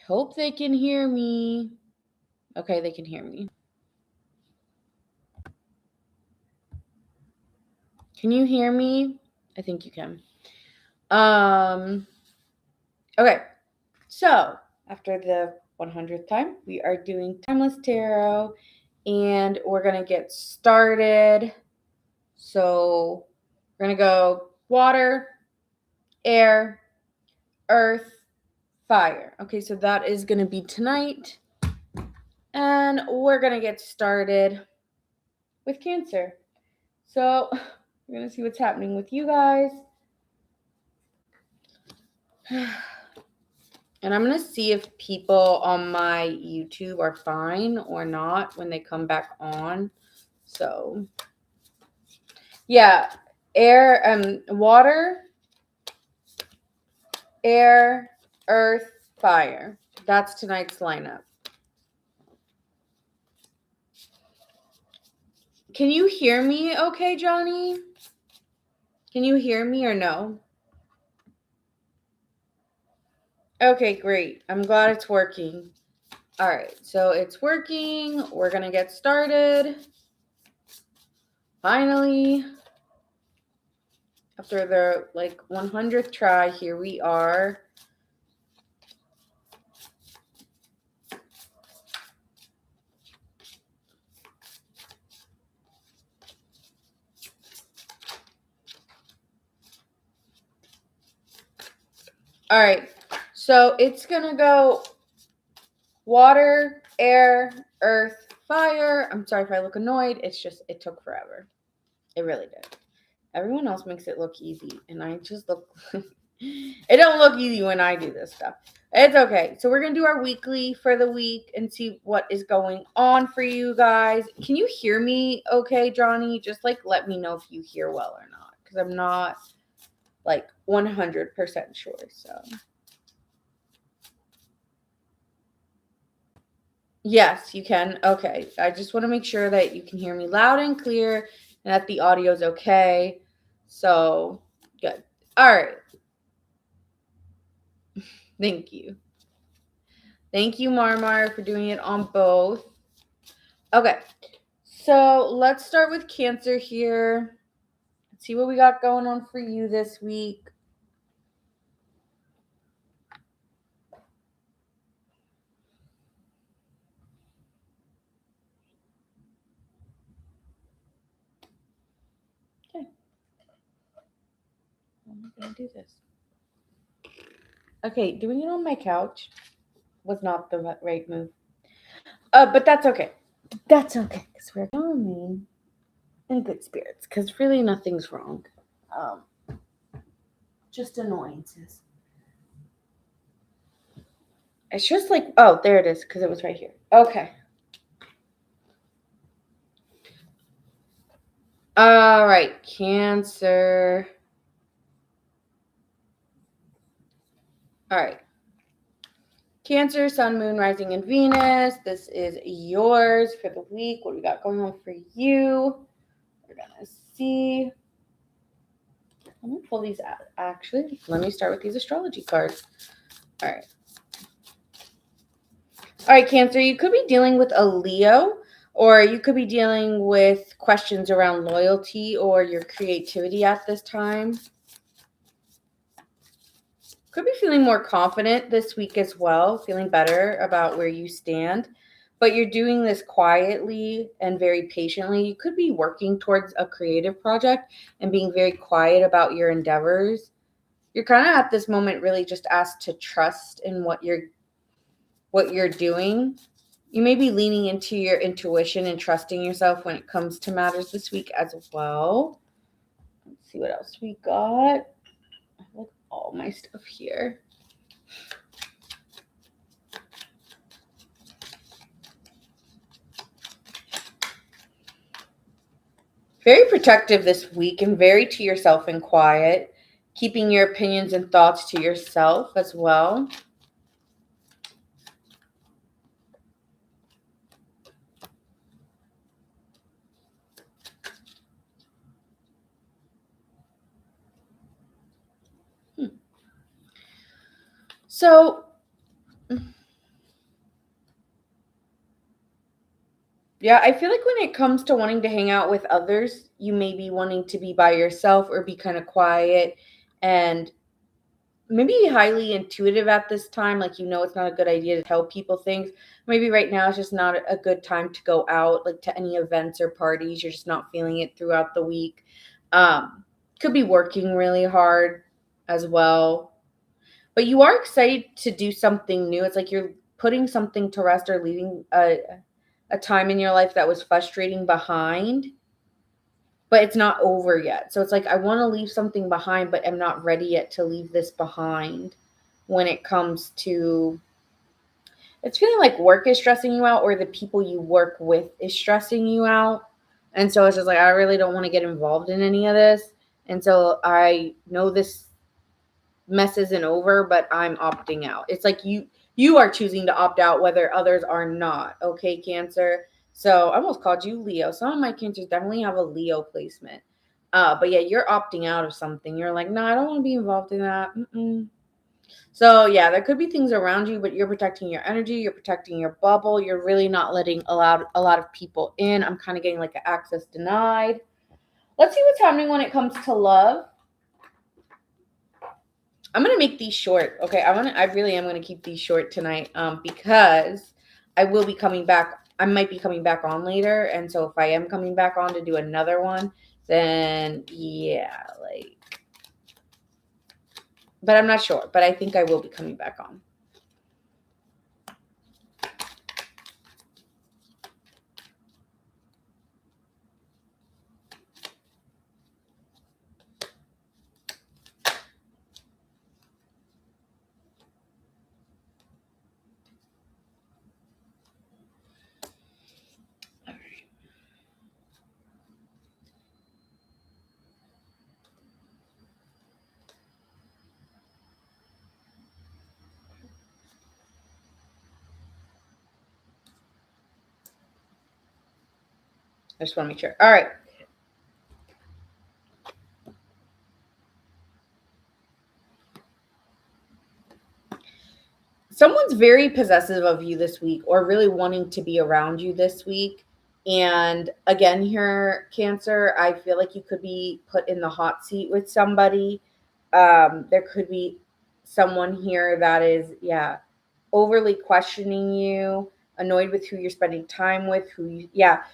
hope they can hear me. Okay, they can hear me. Can you hear me? I think you can. Okay, so after the 100th time, we are doing Timeless Tarot, and we're going to get started. So we're going to go water, air, earth, fire. Okay, so that is going to be tonight. And we're going to get started with Cancer. So we're going to see what's happening with you guys. And I'm going to see if people on my YouTube are fine or not when they come back on. So, yeah, water, air, earth, fire. That's tonight's lineup. Can you hear me okay, Johnny? Can you hear me or no? Okay, great. I'm glad it's working. All right, so it's working. We're going to get started. Finally, after the 100th try, here we are. All right, so it's going to go water, air, earth, fire. I'm sorry if I look annoyed. It's just, it took forever. It really did. Everyone else makes it look easy, and I just look, it don't look easy when I do this stuff. It's okay. So we're going to do our weekly for the week and see what is going on for you guys. Can you hear me okay, Johnny? Just let me know if you hear well or not, because I'm not 100% sure, so. Yes, you can. Okay. I just want to make sure that you can hear me loud and clear and that the audio is okay. So, good. All right. Thank you. Thank you, Marmar, for doing it on both. Okay. So, let's start with Cancer here. Let's see what we got going on for you this week. Okay. I'm going to do this. Okay, doing it on my couch was not the right move. But that's okay. That's okay, because we're going in good spirits, because really nothing's wrong. Just annoyances. It's just oh, there it is, because it was right here. Okay. All right, Cancer. All right. Cancer, Sun, Moon, Rising, and Venus. This is yours for the week. What do we got going on for you? We're going to see. Let me pull these out. Actually, let me start with these astrology cards. All right. All right, Cancer, you could be dealing with a Leo, or you could be dealing with questions around loyalty or your creativity at this time. Could be feeling more confident this week as well, feeling better about where you stand, but you're doing this quietly and very patiently. You could be working towards a creative project and being very quiet about your endeavors. You're kind of at this moment really just asked to trust in what you're doing. You may be leaning into your intuition and trusting yourself when it comes to matters this week as well. Let's see what else we got. I have all my stuff here. Very protective this week and very to yourself and quiet, keeping your opinions and thoughts to yourself as well. So, Yeah, I feel like when it comes to wanting to hang out with others, you may be wanting to be by yourself or be kind of quiet and maybe highly intuitive at this time. Like, it's not a good idea to tell people things. Maybe right now it's just not a good time to go out, like to any events or parties. You're just not feeling it throughout the week. Could be working really hard as well. But you are excited to do something new. It's like you're putting something to rest or leaving a time in your life that was frustrating behind, but it's not over yet. So it's like I want to leave something behind, but I'm not ready yet to leave this behind when it comes to it's feeling like work is stressing you out or the people you work with is stressing you out. And so it's just like I really don't want to get involved in any of this. And so I know this mess isn't over, but I'm opting out. It's like you are choosing to opt out whether others are not. Okay, Cancer. So I almost called you Leo. Some of my Cancers definitely have a Leo placement. But yeah, you're opting out of something. You're like, no, I don't want to be involved in that. Mm-mm. So yeah, there could be things around you, but you're protecting your energy. You're protecting your bubble. You're really not letting a lot of people in. I'm kind of getting like an access denied. Let's see what's happening when it comes to love. I'm gonna make these short. Okay, I really am gonna keep these short tonight. Because I will be coming back. I might be coming back on later, and so if I am coming back on to do another one, then yeah, like. But I'm not sure. But I think I will be coming back on. I just want to make sure. All right. Someone's very possessive of you this week or really wanting to be around you this week. And again, here, Cancer, I feel like you could be put in the hot seat with somebody. There could be someone here that is, yeah, overly questioning you, annoyed with who you're spending time with,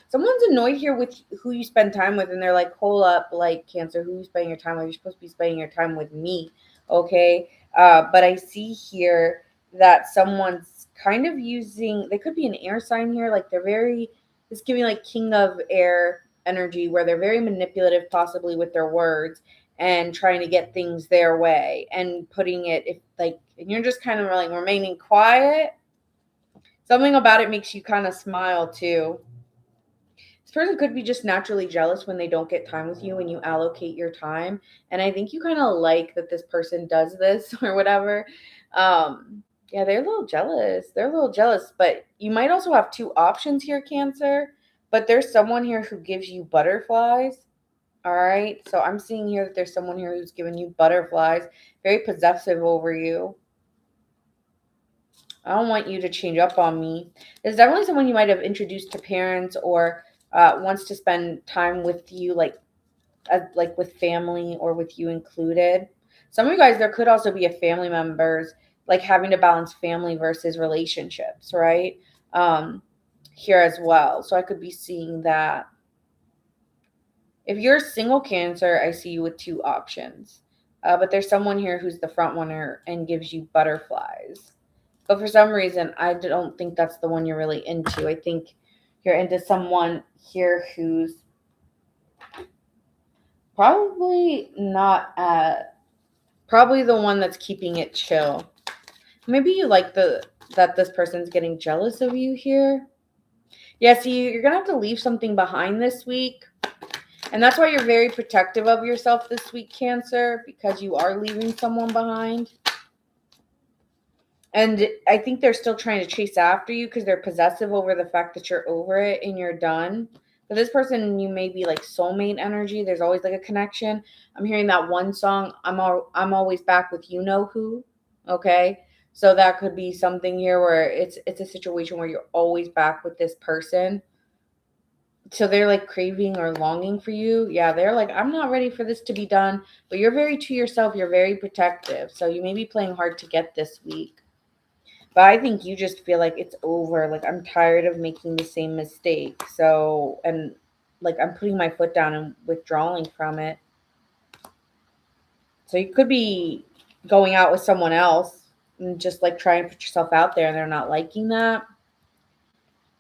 someone's annoyed here with who you spend time with, and they're like, hold up, like, Cancer, who are you spending your time with? You're supposed to be spending your time with me, okay? But I see here that someone's kind of using, they could be an air sign here, like they're very, it's giving like king of air energy where they're very manipulative possibly with their words and trying to get things their way and putting it if like and you're just kind of like remaining quiet. Something about it makes you kind of smile too. This person could be just naturally jealous when they don't get time with you and you allocate your time. And I think you kind of like that this person does this or whatever. Yeah, they're a little jealous. They're a little jealous, but you might also have two options here, Cancer. But there's someone here who gives you butterflies. All right. So I'm seeing here that there's someone here who's giving you butterflies, very possessive over you. I don't want you to change up on me. There's definitely someone you might have introduced to parents or wants to spend time with you, like with family or with you included. Some of you guys, there could also be a family members like having to balance family versus relationships, right? Here as well. So I could be seeing that. If you're a single Cancer, I see you with two options. But there's someone here who's the front runner and gives you butterflies. But for some reason, I don't think that's the one you're really into. I think you're into someone here who's probably not probably the one that's keeping it chill. Maybe you like that this person's getting jealous of you here. Yeah, see, you're gonna have to leave something behind this week. And that's why you're very protective of yourself this week, Cancer, because you are leaving someone behind. And I think they're still trying to chase after you because they're possessive over the fact that you're over it and you're done. But this person, you may be like soulmate energy. There's always like a connection. I'm hearing that one song, I'm always back with you know who. Okay. So that could be something here where it's a situation where you're always back with this person. So they're like craving or longing for you. Yeah, they're like, I'm not ready for this to be done. But you're very to yourself. You're very protective. So you may be playing hard to get this week. But I think you just feel like it's over. Like, I'm tired of making the same mistake. So, and like, I'm putting my foot down and withdrawing from it. So you could be going out with someone else and just like trying to put yourself out there and they're not liking that.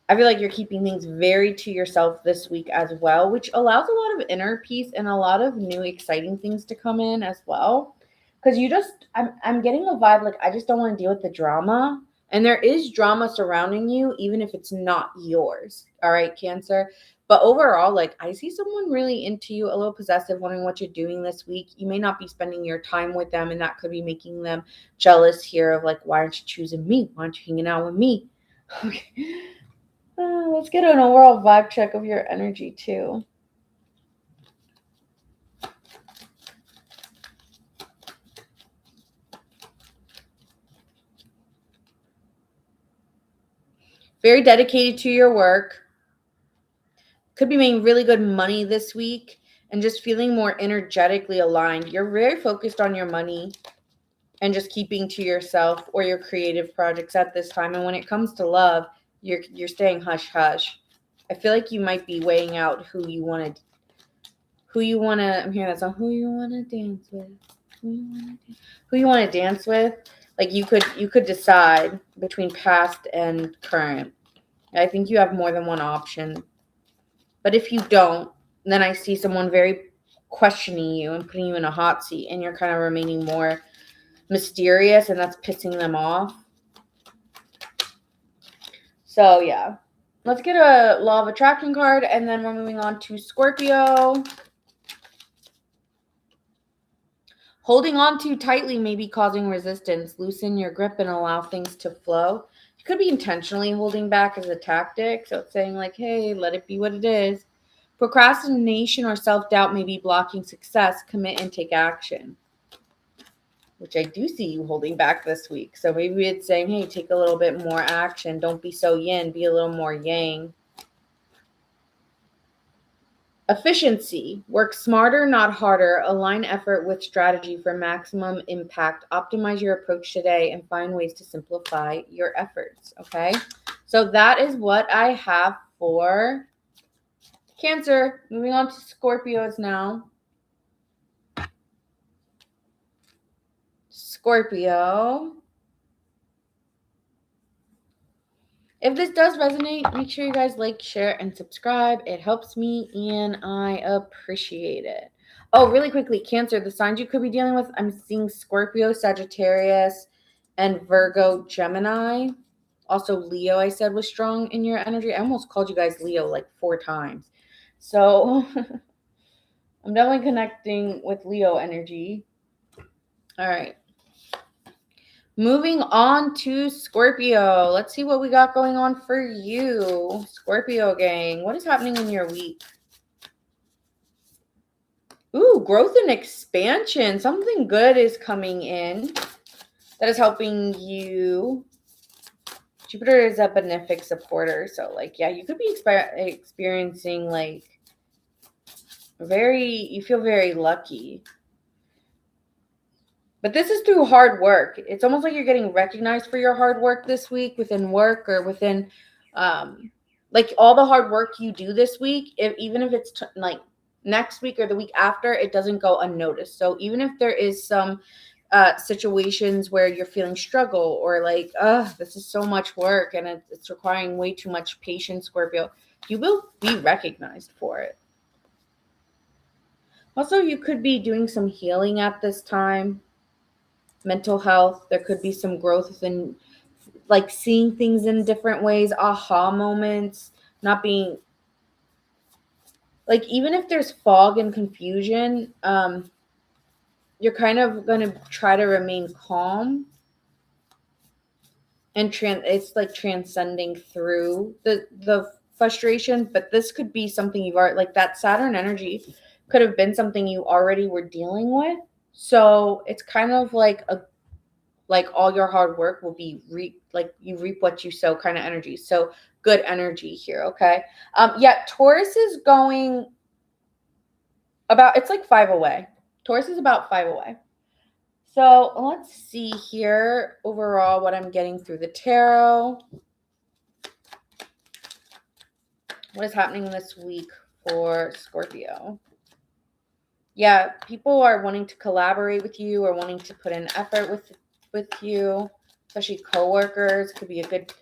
I feel like you're keeping things very to yourself this week as well, which allows a lot of inner peace and a lot of new exciting things to come in as well. Because I'm getting a vibe like I just don't want to deal with the drama. And there is drama surrounding you, even if it's not yours. All right, Cancer. But overall, like I see someone really into you, a little possessive, wondering what you're doing this week. You may not be spending your time with them, and that could be making them jealous here of like, why aren't you choosing me? Why aren't you hanging out with me? Okay. Let's get an overall vibe check of your energy too. Very dedicated to your work. Could be making really good money this week and just feeling more energetically aligned. You're very focused on your money and just keeping to yourself or your creative projects at this time. And when it comes to love, you're staying hush hush. I feel like you might be weighing out who you want to. I'm hearing that song. Who you want to dance with? Who you want to dance with? Like you could decide between past and current. I think you have more than one option. But if you don't, then I see someone very questioning you and putting you in a hot seat, and you're kind of remaining more mysterious, and that's pissing them off. So yeah, let's get a law of attraction card, and then we're moving on to Scorpio. Holding on too tightly may be causing resistance. Loosen your grip and allow things to flow. You could be intentionally holding back as a tactic. So it's saying like, hey, let it be what it is. Procrastination or self-doubt may be blocking success. Commit and take action. Which I do see you holding back this week. So maybe it's saying, hey, take a little bit more action. Don't be so yin. Be a little more yang. Efficiency. Work smarter, not harder. Align effort with strategy for maximum impact. Optimize your approach today and find ways to simplify your efforts. Okay. So that is what I have for Cancer. Moving on to Scorpios now. Scorpio. If this does resonate, make sure you guys like, share, and subscribe. It helps me and I appreciate it. Oh, really quickly, Cancer, the signs you could be dealing with, I'm seeing Scorpio, Sagittarius, and Virgo, Gemini. Also, Leo, I said, was strong in your energy. I almost called you guys Leo like 4 times. So I'm definitely connecting with Leo energy. All right. Moving on to Scorpio. Let's see what we got going on for you, Scorpio gang. What is happening in your week? Ooh, growth and expansion. Something good is coming in that is helping you. Jupiter is a benefic supporter. So, like, yeah, you could be experiencing, like, you feel very lucky. But this is through hard work. It's almost like you're getting recognized for your hard work this week within work or within, like all the hard work you do this week, even if it's like next week or the week after, it doesn't go unnoticed. So even if there is some situations where you're feeling struggle or like, this is so much work and it's requiring way too much patience, Scorpio, you will be recognized for it. Also, you could be doing some healing at this time. Mental health, there could be some growth in like seeing things in different ways, aha moments, not being like, even if there's fog and confusion, you're kind of going to try to remain calm and it's like transcending through the frustration. But this could be something you've already, like that Saturn energy could have been something you already were dealing with. So it's kind of like all your hard work will be you reap what you sow kind of energy. So good energy here, okay? Yeah, Taurus is going about, it's like 5 away. Taurus is about 5 away. So let's see here overall what I'm getting through the tarot. What is happening this week for Scorpio? Yeah, people are wanting to collaborate with you or wanting to put in effort with you, especially coworkers. Could be a good,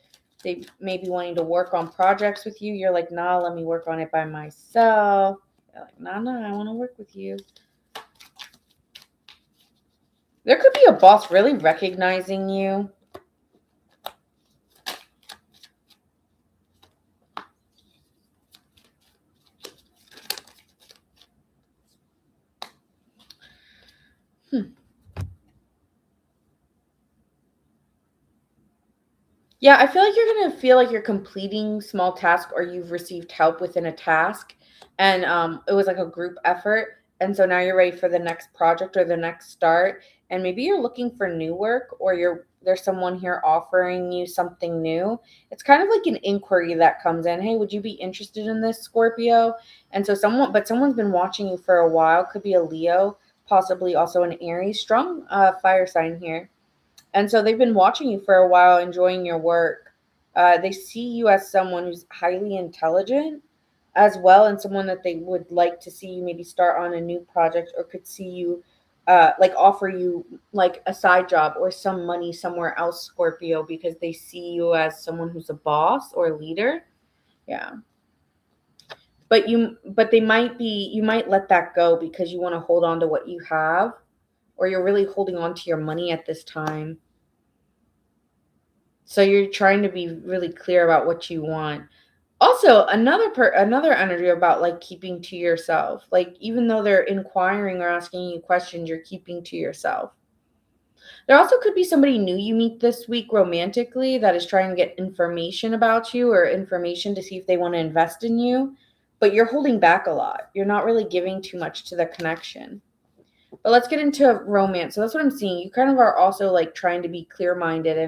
they may be wanting to work on projects with you. You're like, nah, let me work on it by myself. You're like, nah, I want to work with you. There could be a boss really recognizing you. Yeah, I feel like you're going to feel like you're completing small tasks or you've received help within a task and it was like a group effort. And so now you're ready for the next project or the next start. And maybe you're looking for new work or there's someone here offering you something new. It's kind of like an inquiry that comes in. Hey, would you be interested in this, Scorpio? And so someone's been watching you for a while. Could be a Leo, possibly also an Aries, strong fire sign here. And so they've been watching you for a while, enjoying your work. They see you as someone who's highly intelligent as well, and someone that they would like to see you maybe start on a new project or could see you like offer you like a side job or some money somewhere else, Scorpio, because they see you as someone who's a boss or a leader. Yeah. But you might let that go because you want to hold on to what you have, or you're really holding on to your money at this time. So you're trying to be really clear about what you want. Also, another energy about like keeping to yourself. Like even though they're inquiring or asking you questions, you're keeping to yourself. There also could be somebody new you meet this week romantically that is trying to get information about you or information to see if they want to invest in you, but you're holding back a lot. You're not really giving too much to the connection. But let's get into romance. So that's what I'm seeing. You kind of are also like trying to be clear-minded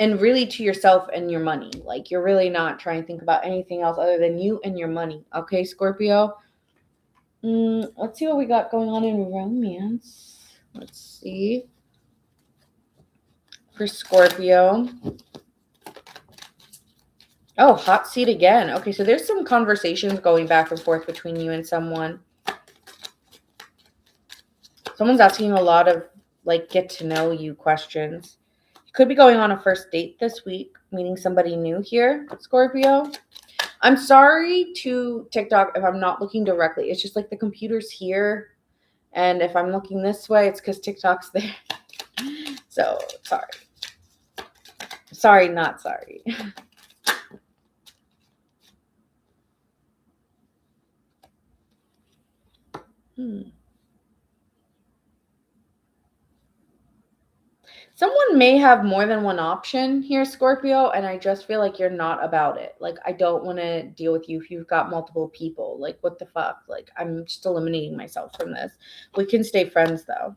and really to yourself and your money. Like you're really not trying to think about anything else other than you and your money. Okay, Scorpio? Let's see what we got going on in romance. Let's see. For Scorpio. Oh, hot seat again. Okay, so there's some conversations going back and forth between you and someone. Someone's asking a lot of like get to know you questions. You could be going on a first date this week, meeting somebody new here, Scorpio. I'm sorry to TikTok if I'm not looking directly. It's just like the computer's here. And if I'm looking this way, it's because TikTok's there. So, sorry. Sorry, not sorry. Someone may have more than one option here, Scorpio, and I just feel like you're not about it. Like, I don't want to deal with you if you've got multiple people. Like, what the fuck? Like, I'm just eliminating myself from this. We can stay friends, though.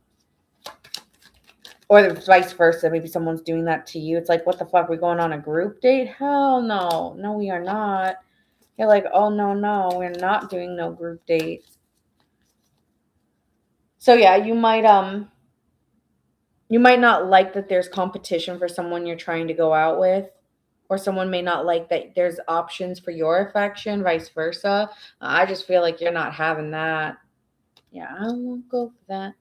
Or the vice versa. Maybe someone's doing that to you. It's like, what the fuck? We're going on a group date? Hell no. No, we are not. You're like, oh, no. We're not doing no group dates. So, yeah, you might not like that there's competition for someone you're trying to go out with, or someone may not like that there's options for your affection, vice versa. I just feel like you're not having that. Yeah, I won't go for that.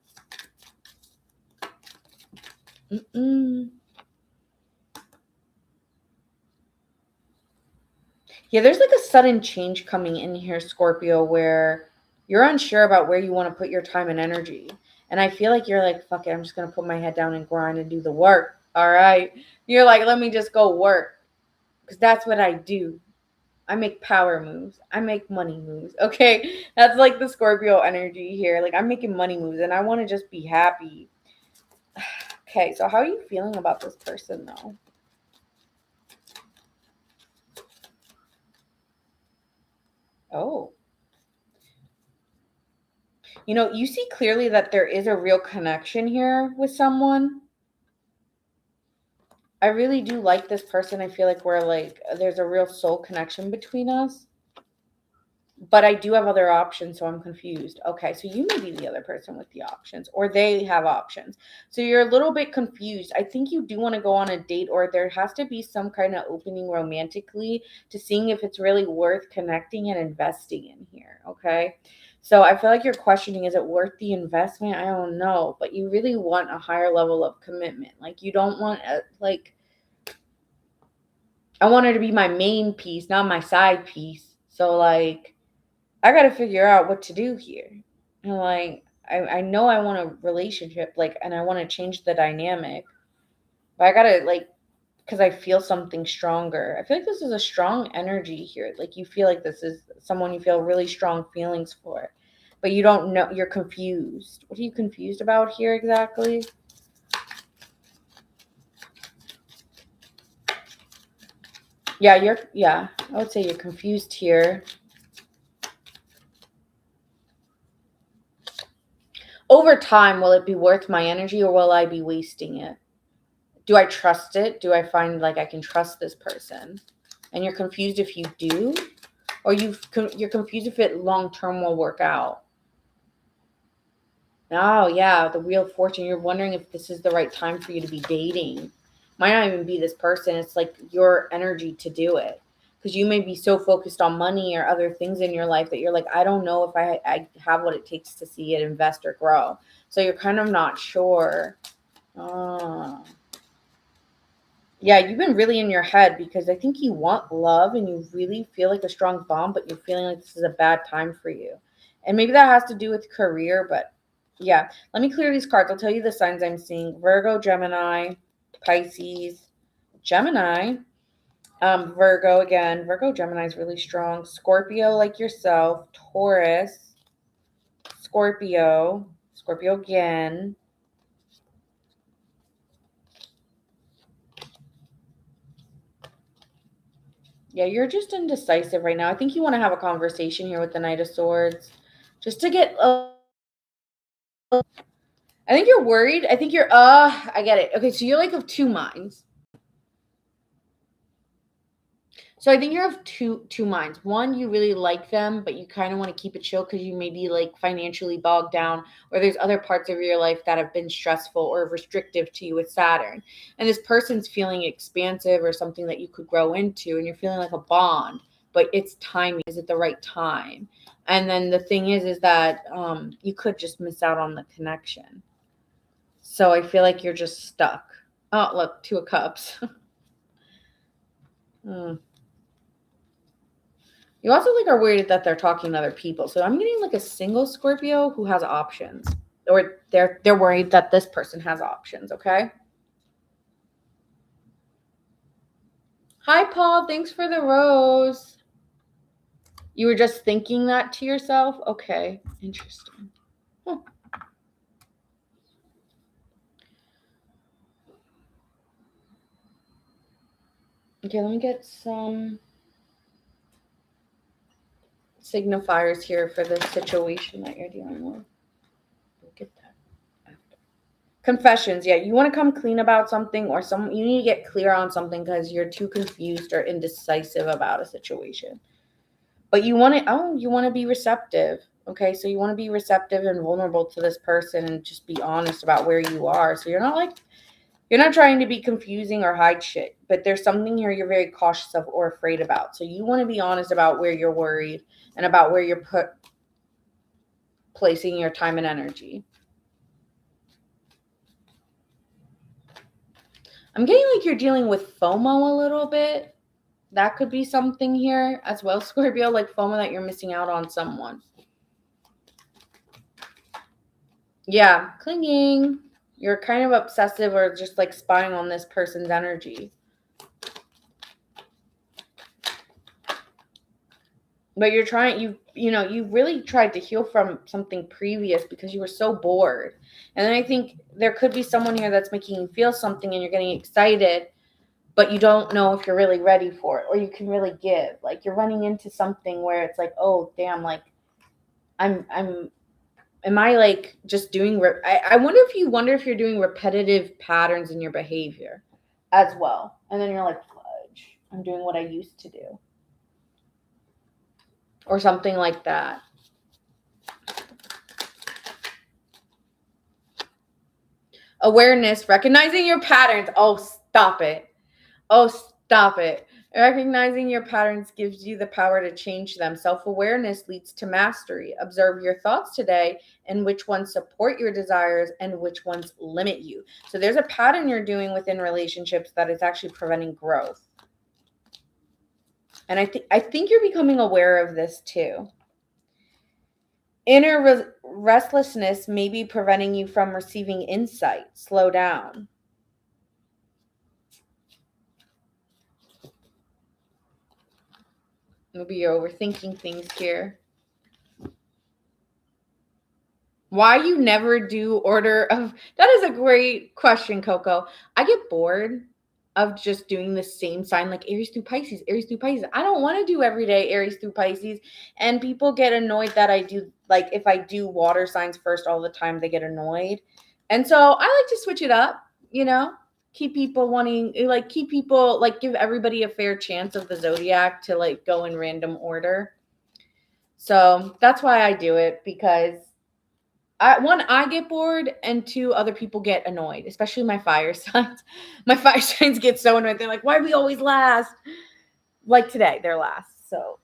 Yeah, there's like a sudden change coming in here, Scorpio, where you're unsure about where you want to put your time and energy. And I feel like you're like, fuck it, I'm just going to put my head down and grind and do the work. All right. You're like, let me just go work because that's what I do. I make power moves. I make money moves. Okay. That's like the Scorpio energy here. Like I'm making money moves and I want to just be happy. Okay. So how are you feeling about this person though? Oh, you see clearly that there is a real connection here with someone. I really do like this person. I feel like we're like, there's a real soul connection between us. But I do have other options, so I'm confused. Okay, so you may be the other person with the options, or they have options. So you're a little bit confused. I think you do want to go on a date, or there has to be some kind of opening romantically to seeing if it's really worth connecting and investing in here. Okay. So I feel like you're questioning, is it worth the investment? I don't know, but you really want a higher level of commitment. Like you don't want like I want her to be my main piece, not my side piece. So like I got to figure out what to do here. And like, I know I want a relationship, like, and I want to change the dynamic, but I got to, like, because I feel something stronger. I feel like this is a strong energy here. Like, you feel like this is someone you feel really strong feelings for, but you don't know, you're confused. What are you confused about here exactly? Yeah, I would say you're confused here. Over time, will it be worth my energy or will I be wasting it? Do I trust it? Do I find like I can trust this person? And you're confused if you do, or you're confused if it long term will work out. Oh yeah, the Wheel of Fortune. You're wondering if this is the right time for you to be dating. Might not even be this person. It's like your energy to do it. Because you may be so focused on money or other things in your life that you're like, I don't know if I have what it takes to see it invest or grow. So you're kind of not sure. Oh. Yeah, you've been really in your head because I think you want love and you really feel like a strong bond, but you're feeling like this is a bad time for you. And maybe that has to do with career, but yeah. Let me clear these cards. I'll tell you the signs I'm seeing: Virgo, Gemini, Pisces, Gemini, Virgo again. Virgo, Gemini is really strong. Scorpio, like yourself, Taurus, Scorpio, Scorpio again. Yeah, you're just indecisive right now. I think you want to have a conversation here with the Knight of Swords just to get I think you're worried. I think you're I get it. Okay, so you're like of two minds. So I think you're of two minds. One, you really like them, but you kind of want to keep it chill because you may be like financially bogged down, or there's other parts of your life that have been stressful or restrictive to you with Saturn. And this person's feeling expansive or something that you could grow into, and you're feeling like a bond, but it's timing. Is it the right time? And then the thing is that you could just miss out on the connection. So I feel like you're just stuck. Oh, look, Two of Cups. Hmm. You also like are worried that they're talking to other people. So I'm getting like a single Scorpio who has options, or they're worried that this person has options. Okay. Hi, Paul. Thanks for the rose. You were just thinking that to yourself. Okay, interesting. Huh. Okay, let me get some signifiers here for this situation that you're dealing with. Look at that. Confessions. Yeah, you want to come clean about something, or you need to get clear on something because you're too confused or indecisive about a situation. But you want to be receptive. Okay, so you want to be receptive and vulnerable to this person and just be honest about where you are. So you're not trying to be confusing or hide shit, but there's something here you're very cautious of or afraid about. So you want to be honest about where you're worried and about where you're placing your time and energy. I'm getting like you're dealing with FOMO a little bit. That could be something here as well, Scorpio, like FOMO that you're missing out on someone. Yeah, clinging. You're kind of obsessive or just like spying on this person's energy. But you're trying you really tried to heal from something previous because you were so bored. And then I think there could be someone here that's making you feel something and you're getting excited, but you don't know if you're really ready for it or you can really give. Like you're running into something where it's like, "Oh, damn, like I'm am I like just doing I wonder if you wonder if you're doing repetitive patterns in your behavior. as well. And then you're like, fudge, I'm doing what I used to do. Or something like that. Awareness, recognizing your patterns. Oh, stop it. Oh, stop it. Recognizing your patterns gives you the power to change them. Self awareness leads to mastery. Observe your thoughts today and which ones support your desires and which ones limit you. So there's a pattern you're doing within relationships that is actually preventing growth. And I think you're becoming aware of this too. Inner restlessness may be preventing you from receiving insight. Slow down. Maybe you're overthinking things here. Why you never do order of, that is a great question, Coco. I get bored of just doing the same sign, like Aries through Pisces, Aries through Pisces. I don't want to do every day Aries through Pisces. And people get annoyed that I do, like if I do water signs first all the time, they get annoyed. And so I like to switch it up, keep people wanting, like keep people, like give everybody a fair chance of the zodiac to like go in random order. So that's why I do it, because I get bored, and two, other people get annoyed, especially my fire signs. My fire signs get so annoyed. They're like, why are we always last? Like today, they're last. So,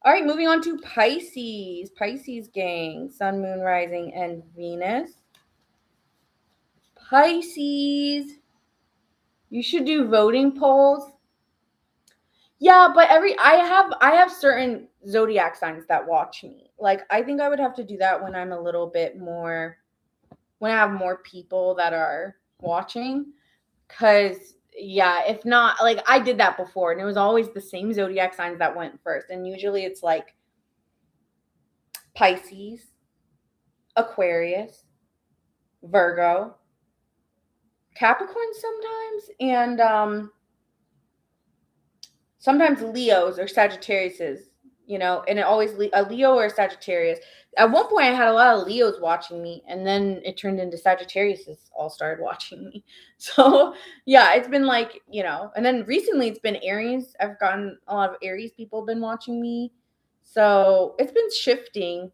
All right, moving on to Pisces. Pisces gang, Sun, Moon, Rising, and Venus. Pisces. You should do voting polls. Yeah, but I have certain zodiac signs that watch me. Like I think I would have to do that when I'm a little bit more, when I have more people that are watching. Cause yeah, if not, like I did that before and it was always the same zodiac signs that went first. And usually it's like Pisces, Aquarius, Virgo, Capricorn sometimes, and sometimes Leos or Sagittariuses, and it always a Leo or a Sagittarius. At one point, I had a lot of Leos watching me, and then it turned into Sagittariuses all started watching me. So yeah, it's been like, and then recently it's been Aries. I've gotten a lot of Aries people been watching me. So it's been shifting,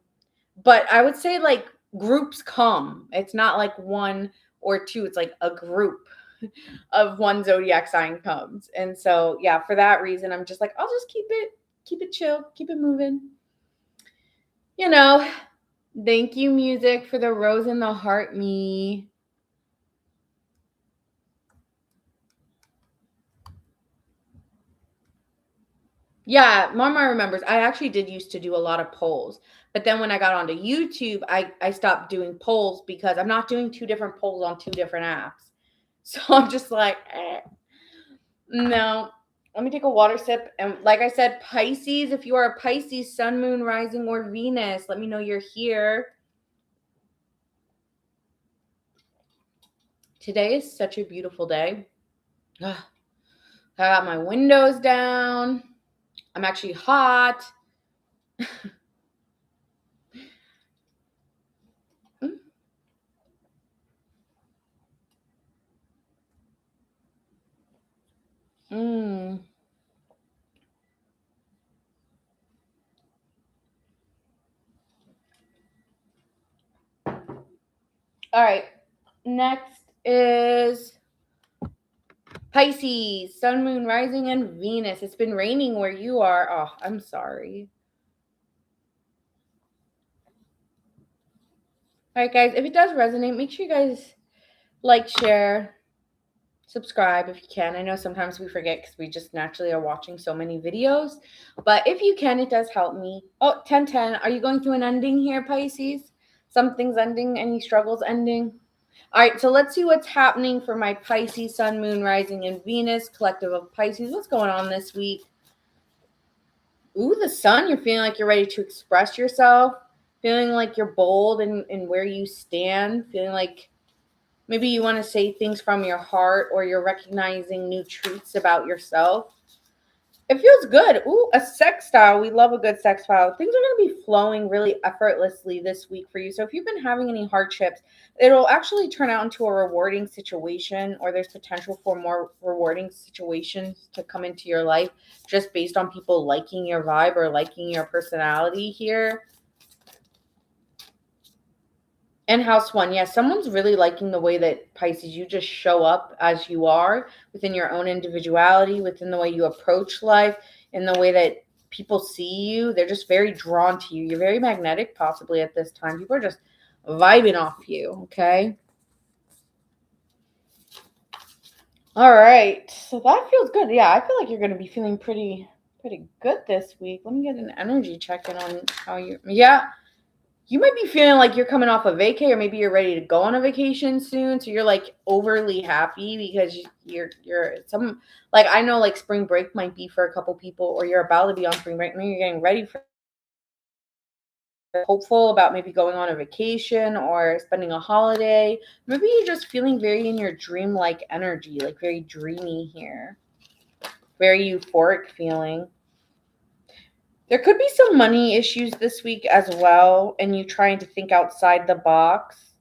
but I would say like groups come. It's not like one or two, it's like a group of one zodiac sign comes. And so, yeah, for that reason, I'm just like, I'll just keep it chill, keep it moving. Thank you, music, for the rose in the heart, me. Yeah, Mama remembers. I actually did used to do a lot of polls. But then when I got onto YouTube, I stopped doing polls because I'm not doing two different polls on two different apps. So I'm just like, no. Let me take a water sip. And like I said, Pisces, if you are a Pisces, Sun, Moon, Rising, or Venus, let me know you're here. Today is such a beautiful day. I got my windows down. I'm actually hot. Mm. All right. Next is Pisces, Sun, Moon, Rising, and Venus. It's been raining where you are. Oh, I'm sorry. All right, guys. If it does resonate, make sure you guys like, share, subscribe if you can. I know sometimes we forget because we just naturally are watching so many videos. But if you can, it does help me. Oh, 10-10. Are you going through an ending here, Pisces? Something's ending. Any struggles ending? All right, so let's see what's happening for my Pisces, Sun, Moon, Rising, and Venus, collective of Pisces. What's going on this week? Ooh, the Sun. You're feeling like you're ready to express yourself. Feeling like you're bold in where you stand. Feeling like maybe you want to say things from your heart, or you're recognizing new truths about yourself. It feels good. Ooh, a sextile. We love a good sextile. Things are going to be flowing really effortlessly this week for you. So if you've been having any hardships, it'll actually turn out into a rewarding situation, or there's potential for more rewarding situations to come into your life just based on people liking your vibe or liking your personality here. And house one, yes, someone's really liking the way that Pisces, you just show up as you are within your own individuality, within the way you approach life, in the way that people see you. They're just very drawn to you. You're very magnetic, possibly at this time. People are just vibing off you, okay? All right. So that feels good. Yeah, I feel like you're going to be feeling pretty good this week. Let me get an energy check in on how you. Yeah, you might be feeling like you're coming off a vacay, or maybe you're ready to go on a vacation soon. So you're like overly happy because you're some, like, I know like spring break might be for a couple people, or you're about to be on spring break. Maybe you're getting ready for, hopeful about maybe going on a vacation or spending a holiday. Maybe you're just feeling very in your dream-like energy, like very dreamy here, very euphoric feeling. There could be some money issues this week as well, and you trying to think outside the box.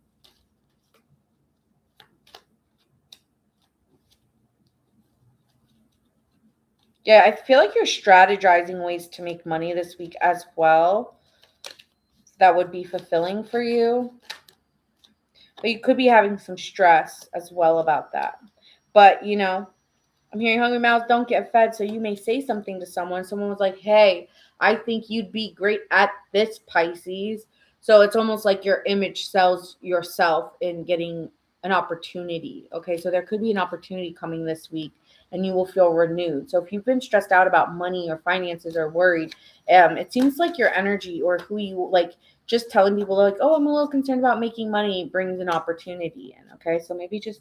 Yeah, I feel like you're strategizing ways to make money this week as well. That would be fulfilling for you. But you could be having some stress as well about that. But, I'm hearing hungry mouths don't get fed. So you may say something to someone. Someone was like, hey, I think you'd be great at this, Pisces. So it's almost like your image sells yourself in getting an opportunity. Okay. So there could be an opportunity coming this week and you will feel renewed. So if you've been stressed out about money or finances or worried, it seems like your energy or who you like, just telling people like, oh, I'm a little concerned about making money brings an opportunity in. Okay. So maybe just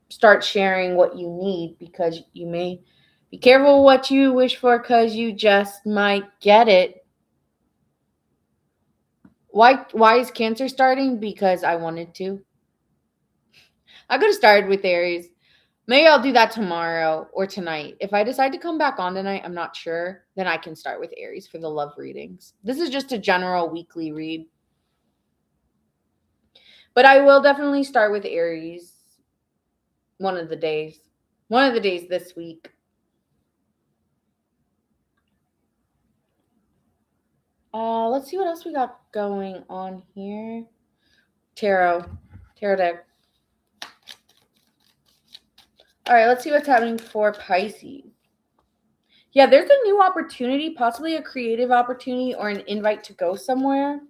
start sharing what you need, because you may be careful what you wish for, because you just might get it. Why is Cancer starting? Because I wanted to. I could have started with Aries. Maybe I'll do that tomorrow or tonight. If I decide to come back on tonight, I'm not sure, then I can start with Aries for the love readings. This is just a general weekly read. But I will definitely start with Aries one of the days. One of the days this week. Let's see what else we got going on here. Tarot deck. All right, let's see what's happening for Pisces. Yeah, there's a new opportunity, possibly a creative opportunity or an invite to go somewhere.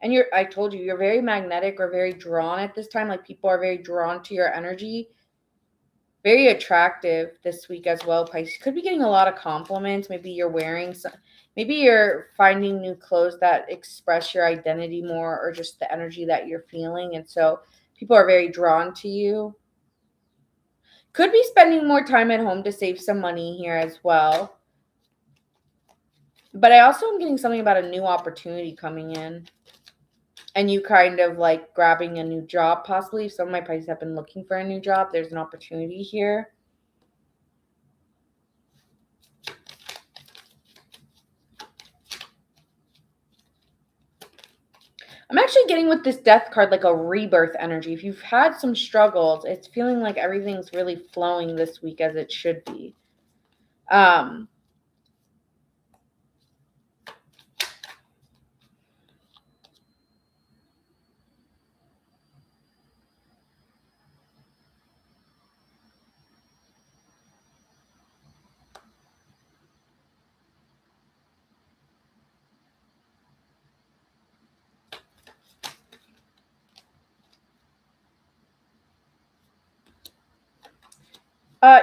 And I told you, you're very magnetic or very drawn at this time. Like, people are very drawn to your energy. Very attractive this week as well, Pisces. Could be getting a lot of compliments. Maybe you're wearing some, maybe you're finding new clothes that express your identity more, or just the energy that you're feeling. And so people are very drawn to you. Could be spending more time at home to save some money here as well. But I also am getting something about a new opportunity coming in. And you kind of like grabbing a new job, possibly. If some of my Pisces have been looking for a new job, there's an opportunity here. I'm actually getting with this death card like a rebirth energy. If you've had some struggles, it's feeling like everything's really flowing this week as it should be.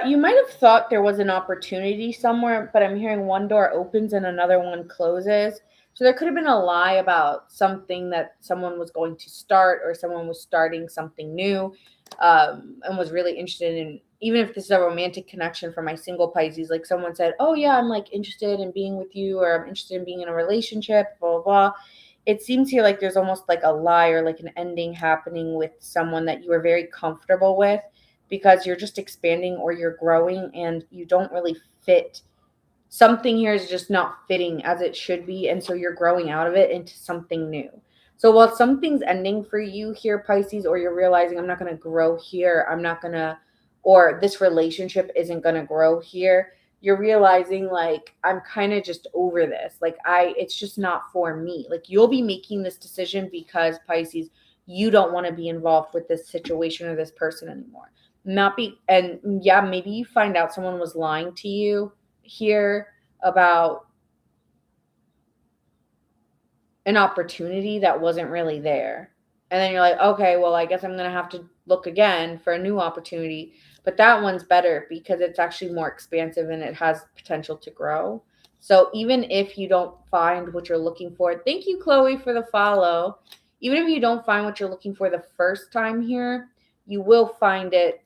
You might have thought there was an opportunity somewhere, but I'm hearing one door opens and another one closes. So there could have been a lie about something that someone was going to start, or someone was starting something new, and was really interested in, even if this is a romantic connection for my single Pisces, like someone said, oh yeah, I'm like interested in being with you, or I'm interested in being in a relationship, blah, blah, blah. It seems here like there's almost like a lie or like an ending happening with someone that you were very comfortable with, because you're just expanding or you're growing and you don't really fit. Something here is just not fitting as it should be. And so you're growing out of it into something new. So while something's ending for you here, Pisces, or you're realizing I'm not going to grow here, I'm not going to, or this relationship isn't going to grow here, you're realizing like I'm kind of just over this. Like it's just not for me. Like you'll be making this decision because, Pisces, you don't want to be involved with this situation or this person anymore. Not be, and yeah, maybe you find out someone was lying to you here about an opportunity that wasn't really there. And then you're like, okay, well, I guess I'm going to have to look again for a new opportunity. But that one's better because it's actually more expansive and it has potential to grow. So even if you don't find what you're looking for, thank you, Chloe, for the follow. Even if you don't find what you're looking for the first time here, you will find it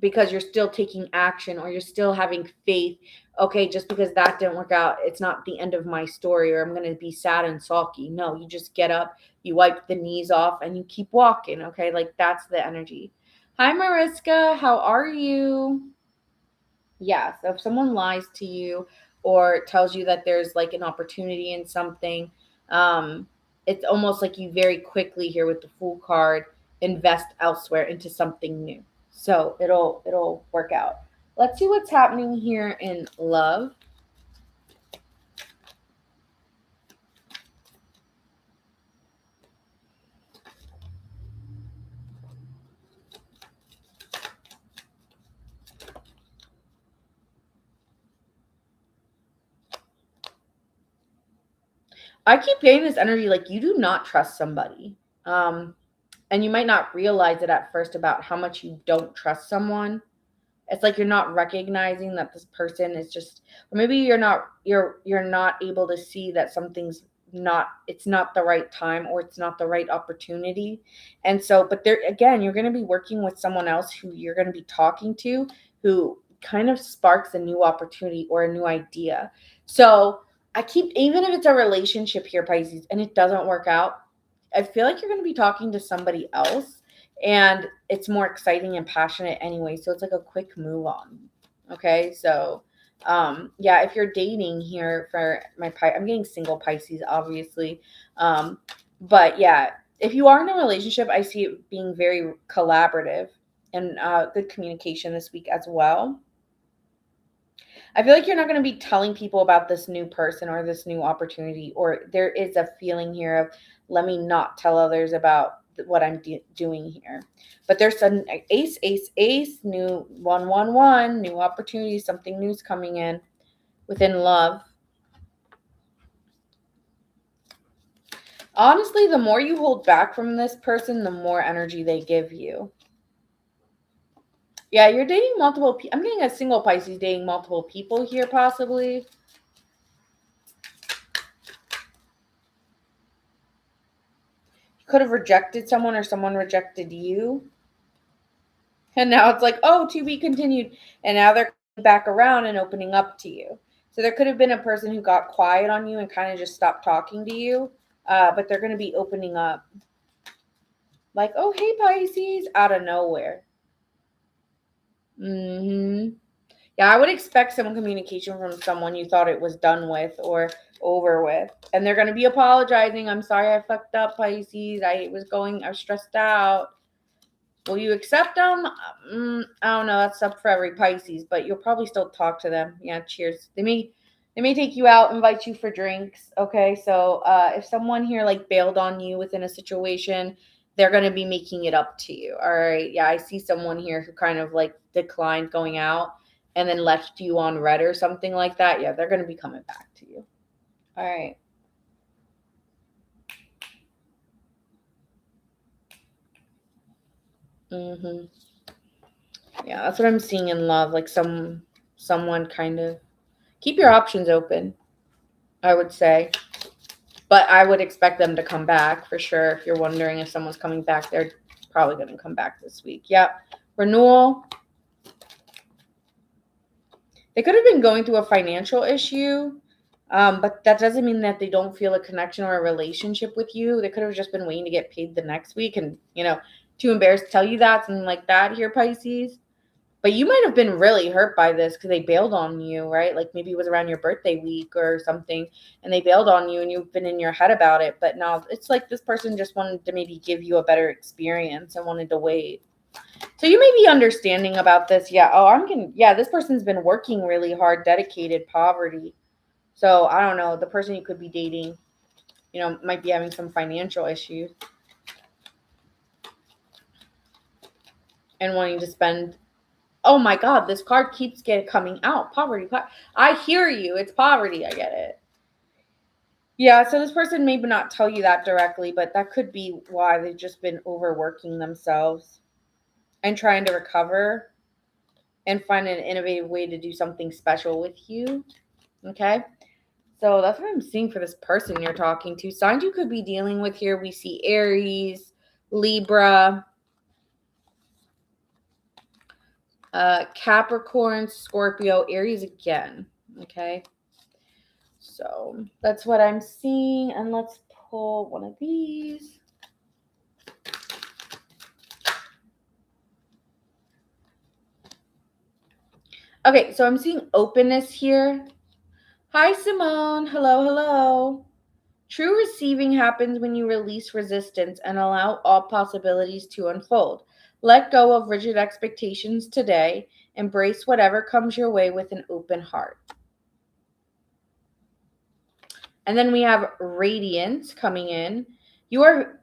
because you're still taking action or you're still having faith. Okay, just because that didn't work out, it's not the end of my story or I'm going to be sad and sulky. No, you just get up, you wipe the knees off, and you keep walking. Okay, like that's the energy. Hi, Mariska. How are you? Yeah, so if someone lies to you or tells you that there's like an opportunity in something, um, it's almost like you very quickly here with the Fool card invest elsewhere into something new. So it'll work out. Let's see what's happening here in love. I keep getting this energy like you do not trust somebody. And you might not realize it at first about how much you don't trust someone. It's like you're not recognizing that this person is just, or maybe you're not able to see that something's not, it's not the right time or it's not the right opportunity. And so, but there again, you're going to be working with someone else who you're going to be talking to, who kind of sparks a new opportunity or a new idea. So I keep, even if it's a relationship here, Pisces, and it doesn't work out, I feel like you're going to be talking to somebody else and it's more exciting and passionate anyway. So it's like a quick move on. Okay. So, yeah, if you're dating here for I'm getting single Pisces, obviously. But yeah, if you are in a relationship, I see it being very collaborative and good communication this week as well. I feel like you're not going to be telling people about this new person or this new opportunity, or there is a feeling here of let me not tell others about what I'm doing here. But there's an ace, ace, ace, new 111, new opportunity, something new's coming in within love. Honestly, the more you hold back from this person, the more energy they give you. Yeah, you're dating multiple people. I'm getting a single Pisces dating multiple people here, possibly. You could have rejected someone or someone rejected you. And now it's like, oh, to be continued. And now they're coming back around and opening up to you. So there could have been a person who got quiet on you and kind of just stopped talking to you. But they're going to be opening up. Like, oh, hey, Pisces, out of nowhere. Yeah, I would expect some communication from someone you thought it was done with or over with. And they're going to be apologizing. I'm sorry I fucked up, Pisces. I was stressed out. Will you accept them? I don't know. That's up for every Pisces, but you'll probably still talk to them. Yeah, cheers. They may take you out, invite you for drinks. Okay, so if someone here like bailed on you within a situation, they're going to be making it up to you. All right. Yeah, I see someone here who kind of like declined going out and then left you on red or something like that. Yeah, they're going to be coming back to you. All right. Yeah, that's what I'm seeing in love. Like someone kind of keep your options open, I would say. But I would expect them to come back for sure. If you're wondering if someone's coming back, they're probably going to come back this week. Yep. Renewal. They could have been going through a financial issue, but that doesn't mean that they don't feel a connection or a relationship with you. They could have just been waiting to get paid the next week and, too embarrassed to tell you that, something like that here, Pisces. But you might have been really hurt by this because they bailed on you, right? Like maybe it was around your birthday week or something and they bailed on you and you've been in your head about it. But now it's like this person just wanted to maybe give you a better experience and wanted to wait. So you may be understanding about this. Yeah. Oh, this person's been working really hard, dedicated, poverty. So I don't know. The person you could be dating, might be having some financial issues and wanting to spend. Oh my God, this card keeps coming out. Poverty. I hear you. It's poverty. I get it. Yeah, so this person may not tell you that directly, but that could be why they've just been overworking themselves and trying to recover and find an innovative way to do something special with you. Okay? So that's what I'm seeing for this person you're talking to. Signs you could be dealing with here, we see Aries, Libra, Capricorn, Scorpio, Aries again. Okay? So that's what I'm seeing. And let's pull one of these. Okay, so I'm seeing openness here. Hi, Simone. Hello, hello. True receiving happens when you release resistance and allow all possibilities to unfold. Let go of rigid expectations today. Embrace whatever comes your way with an open heart. And then we have radiance coming in. Your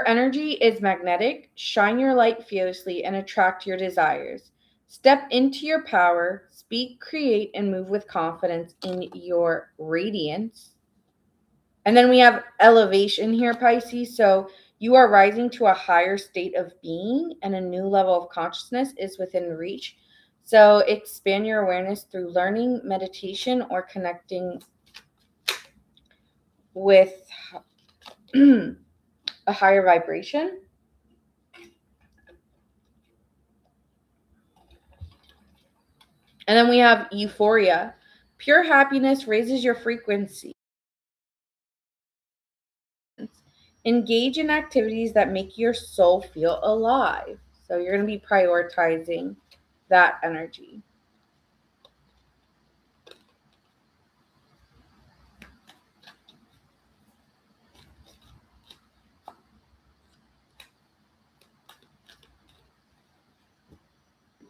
energy is magnetic. Shine your light fiercely and attract your desires. Step into your power, speak, create, and move with confidence in your radiance. And then we have elevation here, Pisces. So you are rising to a higher state of being and a new level of consciousness is within reach. So expand your awareness through learning, meditation, or connecting with a higher vibration. And then we have euphoria. Pure happiness raises your frequency. Engage in activities that make your soul feel alive. So you're going to be prioritizing that energy.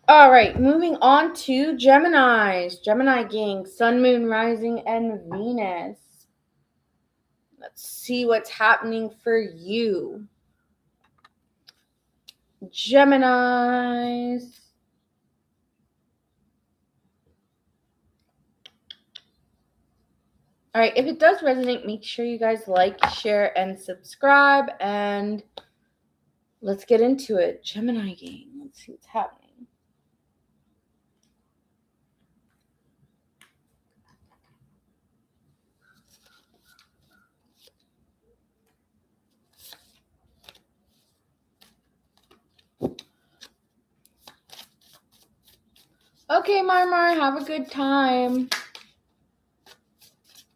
All right, moving on to Geminis. Gemini gang, Sun, Moon, Rising, and Venus. Let's see what's happening for you. Geminis. All right, if it does resonate, make sure you guys like, share, and subscribe. And let's get into it. Gemini gang. Let's see what's happening. Okay, Marmar, have a good time.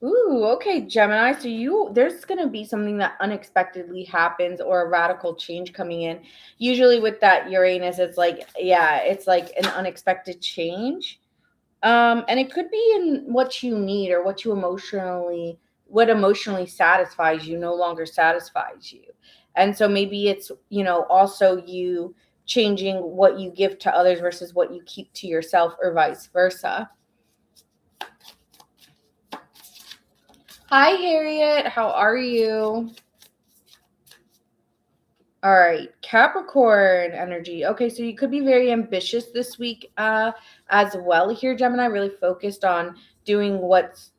Ooh, okay, Gemini. So there's going to be something that unexpectedly happens or a radical change coming in. Usually with that Uranus, it's like an unexpected change. And it could be in what you need or what emotionally satisfies you no longer satisfies you. And so maybe it's, also you changing what you give to others versus what you keep to yourself or vice versa. Hi, Harriet. How are you? All right, Capricorn energy. Okay, so you could be very ambitious this week as well here, Gemini. Really focused on doing what's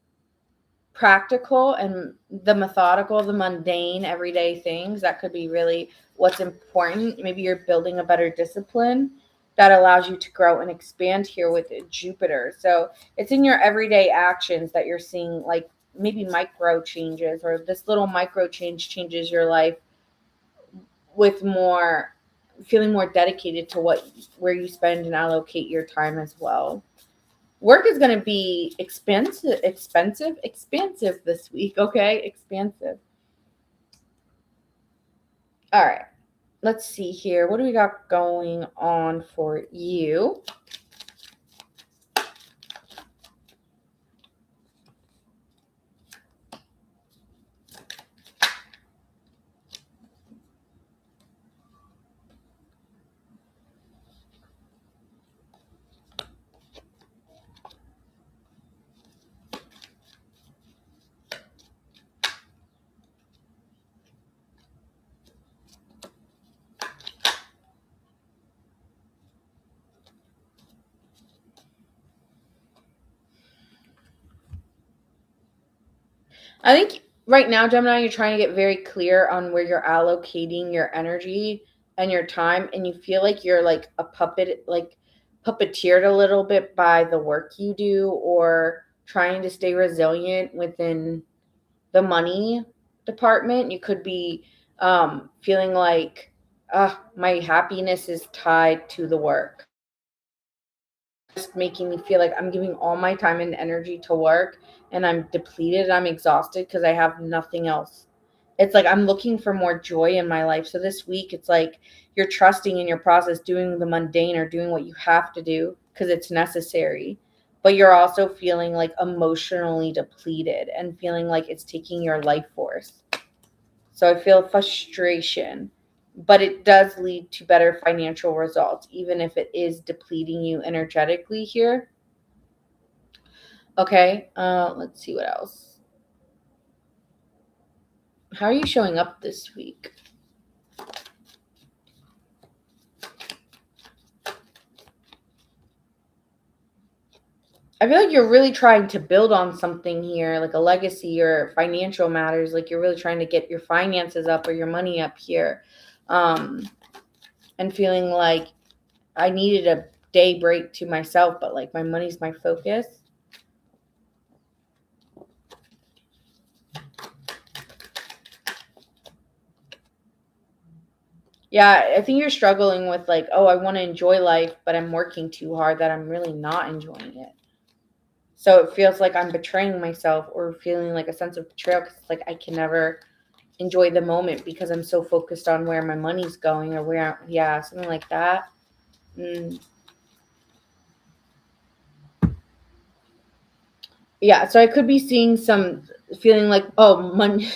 practical and the methodical, the mundane, everyday things. That could be really what's important. Maybe you're building a better discipline that allows you to grow and expand here with Jupiter. So it's in your everyday actions that you're seeing, like maybe micro changes, or this little micro change changes your life with feeling more dedicated to where you spend and allocate your time as well. Work is going to be expansive this week. Okay, expansive. All right, let's see here. What do we got going on for you? I think right now, Gemini, you're trying to get very clear on where you're allocating your energy and your time, and you feel like you're like a puppet, like puppeteered a little bit by the work you do, or trying to stay resilient within the money department. You could be feeling like, my happiness is tied to the work. Just making me feel like I'm giving all my time and energy to work and I'm depleted, I'm exhausted because I have nothing else. It's like I'm looking for more joy in my life. So this week it's like you're trusting in your process, doing the mundane or doing what you have to do because it's necessary. But you're also feeling like emotionally depleted and feeling like it's taking your life force. So I feel frustration, but it does lead to better financial results, even if it is depleting you energetically here. Okay, let's see what else. How are you showing up this week? I feel like you're really trying to build on something here, like a legacy or financial matters. Like you're really trying to get your finances up or your money up here. Um, and feeling like I needed a day break to myself, but like my money's my focus. Yeah, I think you're struggling with like, oh, I want to enjoy life, but I'm working too hard that I'm really not enjoying it. So it feels like I'm betraying myself or feeling like a sense of betrayal because it's like I can never enjoy the moment because I'm so focused on where my money's going or where, yeah, something like that. Mm. Yeah, so I could be seeing some feeling like, oh, money,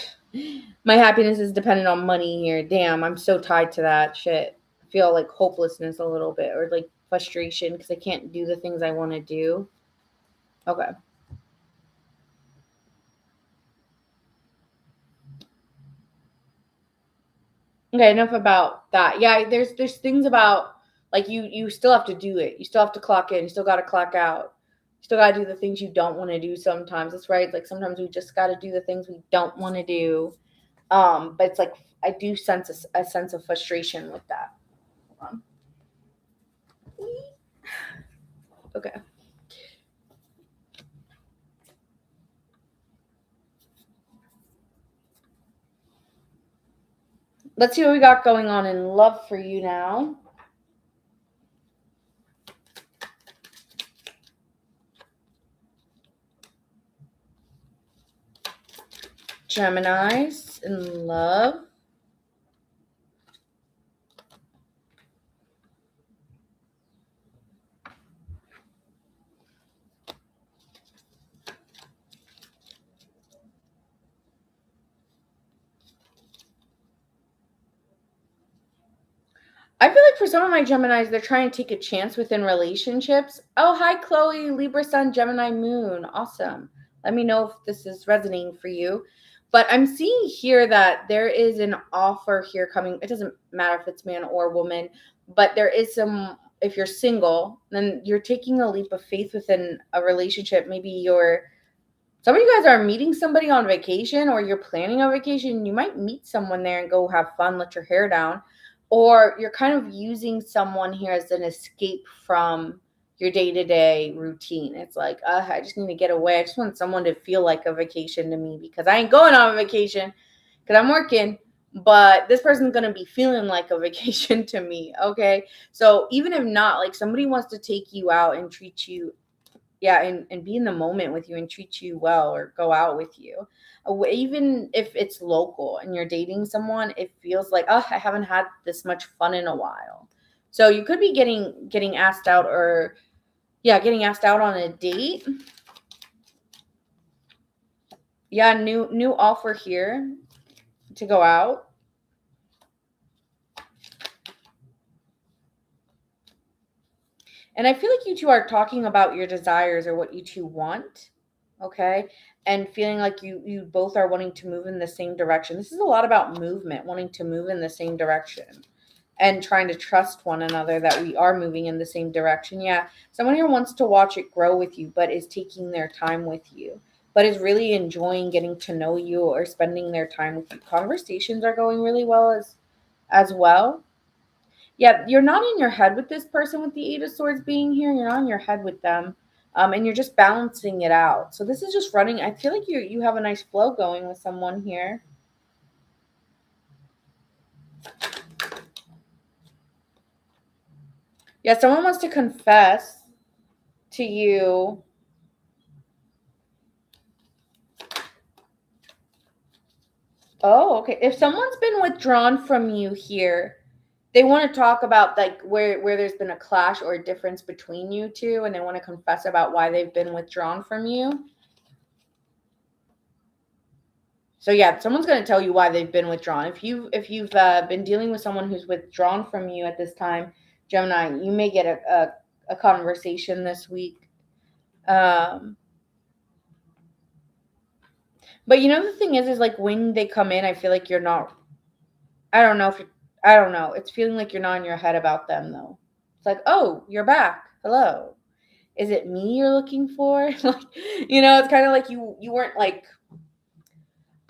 my happiness is dependent on money here. Damn, I'm so tied to that shit. I feel like hopelessness a little bit or like frustration because I can't do the things I want to do. Okay. Okay, enough about that. Yeah, there's things about like you still have to do it. You still have to clock in. You still got to clock out. You still got to do the things you don't want to do sometimes. That's right. Like sometimes we just got to do the things we don't want to do. But it's like I do sense a sense of frustration with that. Hold on. Okay. Let's see what we got going on in love for you now. Geminis in love. I feel like for some of my Geminis, they're trying to take a chance within relationships. Oh, hi, Chloe, Libra Sun, Gemini Moon. Awesome. Let me know if this is resonating for you. But I'm seeing here that there is an offer here coming. It doesn't matter if it's man or woman, but there is some, if you're single, then you're taking a leap of faith within a relationship. Maybe some of you guys are meeting somebody on vacation or you're planning a vacation. You might meet someone there and go have fun, let your hair down. Or you're kind of using someone here as an escape from your day to day routine. It's like, I just need to get away. I just want someone to feel like a vacation to me because I ain't going on a vacation because I'm working. But this person's going to be feeling like a vacation to me. Okay. So even if not, like somebody wants to take you out and treat you, yeah, and be in the moment with you and treat you well or go out with you. Even if it's local and you're dating someone, it feels like, oh, I haven't had this much fun in a while. So you could be getting asked out, or yeah, getting asked out on a date. Yeah, new offer here to go out. And I feel like you two are talking about your desires or what you two want, okay? And feeling like you both are wanting to move in the same direction. This is a lot about movement, wanting to move in the same direction and trying to trust one another that we are moving in the same direction. Yeah, someone here wants to watch it grow with you, but is taking their time with you, but is really enjoying getting to know you or spending their time with you. Conversations are going really well as well. Yeah, you're not in your head with this person with the Eight of Swords being here. You're not in your head with them. And you're just balancing it out. So this is just running. I feel like you have a nice flow going with someone here. Yeah, someone wants to confess to you. Oh, okay. If someone's been withdrawn from you here, they want to talk about like where there's been a clash or a difference between you two, and they want to confess about why they've been withdrawn from you. So yeah, someone's going to tell you why they've been withdrawn. If you've been dealing with someone who's withdrawn from you at this time, Gemini, you may get a conversation this week. But you know the thing is like when they come in, I feel like you're not. I don't know if I don't know. It's feeling like you're not in your head about them though. It's like, oh, you're back. Hello. Is it me you're looking for? Like, it's kind of like you weren't like.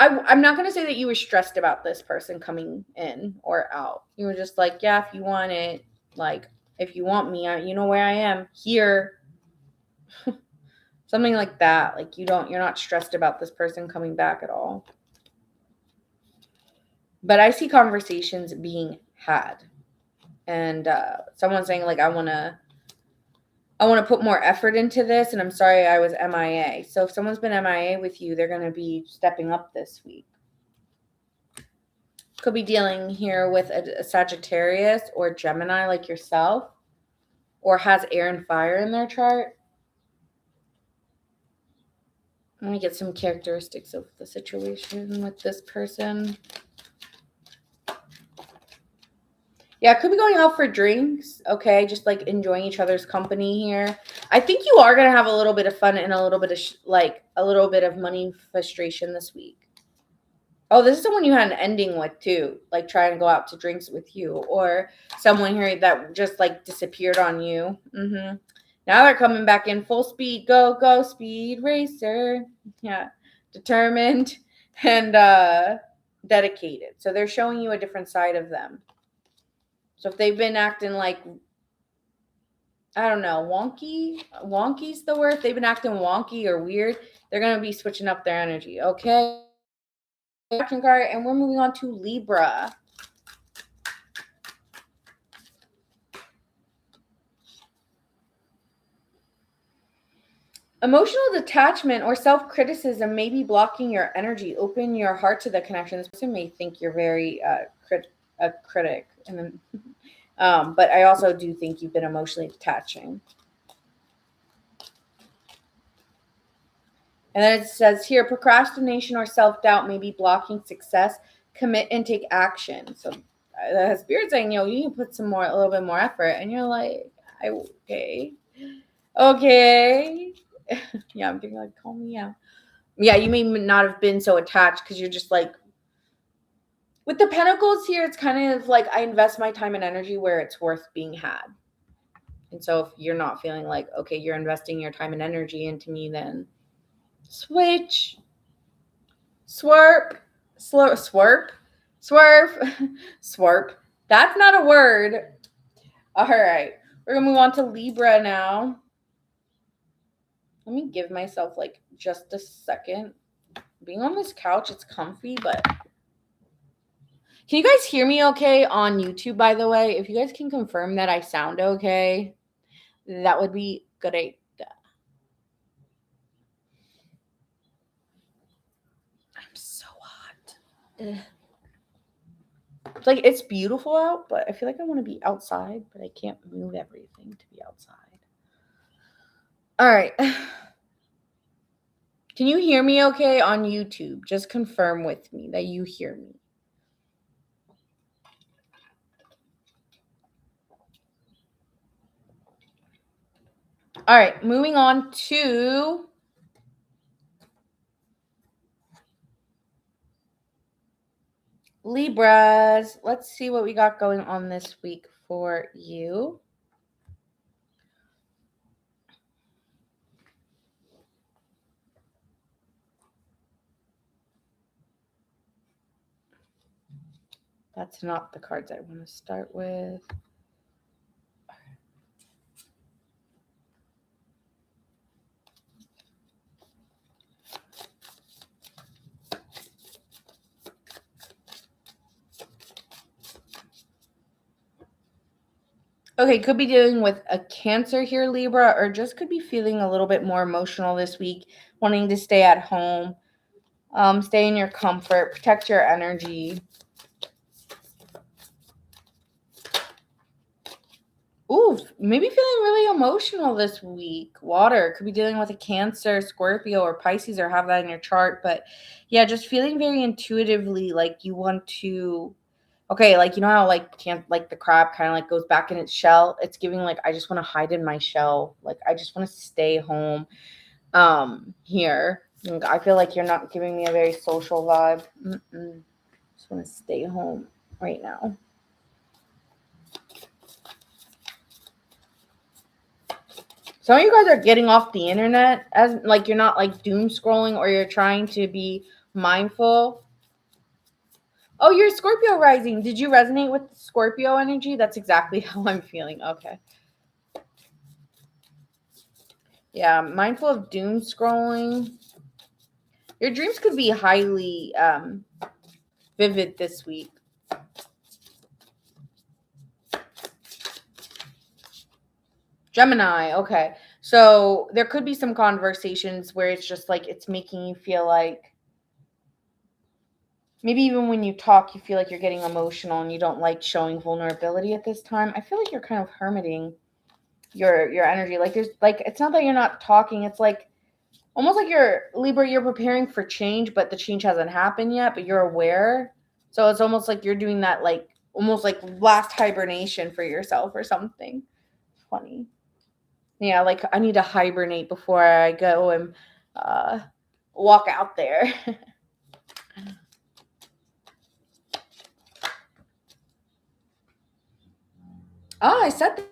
I'm not gonna say that you were stressed about this person coming in or out. You were just like, yeah, if you want it, like, if you want me, you know where I am here. Something like that. Like you're not stressed about this person coming back at all. But I see conversations being had, and someone saying like, I want to put more effort into this, and I'm sorry I was MIA. So if someone's been MIA with you, they're going to be stepping up this week. Could be dealing here with a Sagittarius or Gemini like yourself, or has air and fire in their chart. Let me get some characteristics of the situation with this person. Yeah, could be going out for drinks, okay? Just like enjoying each other's company here. I think you are going to have a little bit of fun and a little bit of a little bit of money frustration this week. Oh, this is someone you had an ending with too, like trying to go out to drinks with you, or someone here that just like disappeared on you. Now they're coming back in full speed. Go, go, speed racer. Yeah, determined and dedicated. So they're showing you a different side of them. So if they've been acting like, I don't know, wonky's the word. If they've been acting wonky or weird, they're going to be switching up their energy. Okay. Action card, and we're moving on to Libra. Emotional detachment or self-criticism may be blocking your energy. Open your heart to the connection. This person may think you're very a critic, and then, but I also do think you've been emotionally detaching. And then it says here, procrastination or self-doubt may be blocking success. Commit and take action. So the spirit's saying, you need to put a little bit more effort. And you're like, okay. Yeah, I'm thinking like, call me out. Yeah, you may not have been so attached because you're just like, with the pentacles here, it's kind of like I invest my time and energy where it's worth being had. And so if you're not feeling like, okay, you're investing your time and energy into me, then switch, swerve, swerve. That's not a word. All right, we're gonna move on to Libra now. Let me give myself like just a second. Being on this couch, it's comfy, but can you guys hear me okay on YouTube, by the way? If you guys can confirm that I sound okay, that would be great. It's like it's beautiful out, but I feel like I want to be outside, but I can't move everything to be outside. All right. Can you hear me okay on YouTube? Just confirm with me that you hear me. All right, moving on to Libras. Let's see what we got going on this week for you. That's not the cards I want to start with. Okay, could be dealing with a Cancer here, Libra, or just could be feeling a little bit more emotional this week, wanting to stay at home, stay in your comfort, protect your energy. Ooh, maybe feeling really emotional this week. Water could be dealing with a Cancer, Scorpio, or Pisces, or have that in your chart. But yeah, just feeling very intuitively like you want to. Okay, like you know how like can't like the crab kind of like goes back in its shell. It's giving like I just want to hide in my shell. Like I just want to stay home. Here, I feel like you're not giving me a very social vibe. Just want to stay home right now. Some of you guys are getting off the internet as like you're not like doom scrolling or you're trying to be mindful. Oh, you're Scorpio rising. Did you resonate with Scorpio energy? That's exactly how I'm feeling. Okay. Yeah, mindful of doom scrolling. Your dreams could be highly vivid this week. Gemini, okay. So there could be some conversations where it's just like it's making you feel like maybe even when you talk, you feel like you're getting emotional and you don't like showing vulnerability at this time. I feel like you're kind of hermiting your energy. Like there's like it's not that you're not talking, it's like almost like you're Libra, you're preparing for change, but the change hasn't happened yet, but you're aware. So it's almost like you're doing that like almost like last hibernation for yourself or something. Funny. Yeah, like I need to hibernate before I go and walk out there. Oh, I said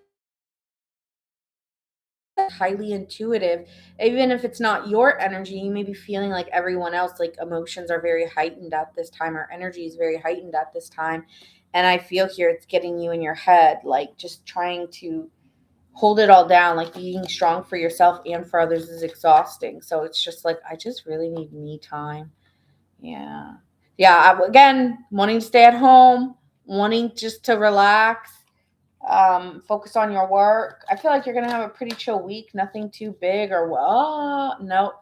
that. Highly intuitive. Even if it's not your energy, you may be feeling like everyone else, like emotions are very heightened at this time, or energy is very heightened at this time. And I feel here it's getting you in your head, like just trying to hold it all down, like being strong for yourself and for others is exhausting. So it's just like, I just really need me time. Yeah. Yeah. Again, wanting to stay at home, wanting just to relax, focus on your work. I feel like you're going to have a pretty chill week. Nothing too big or, no,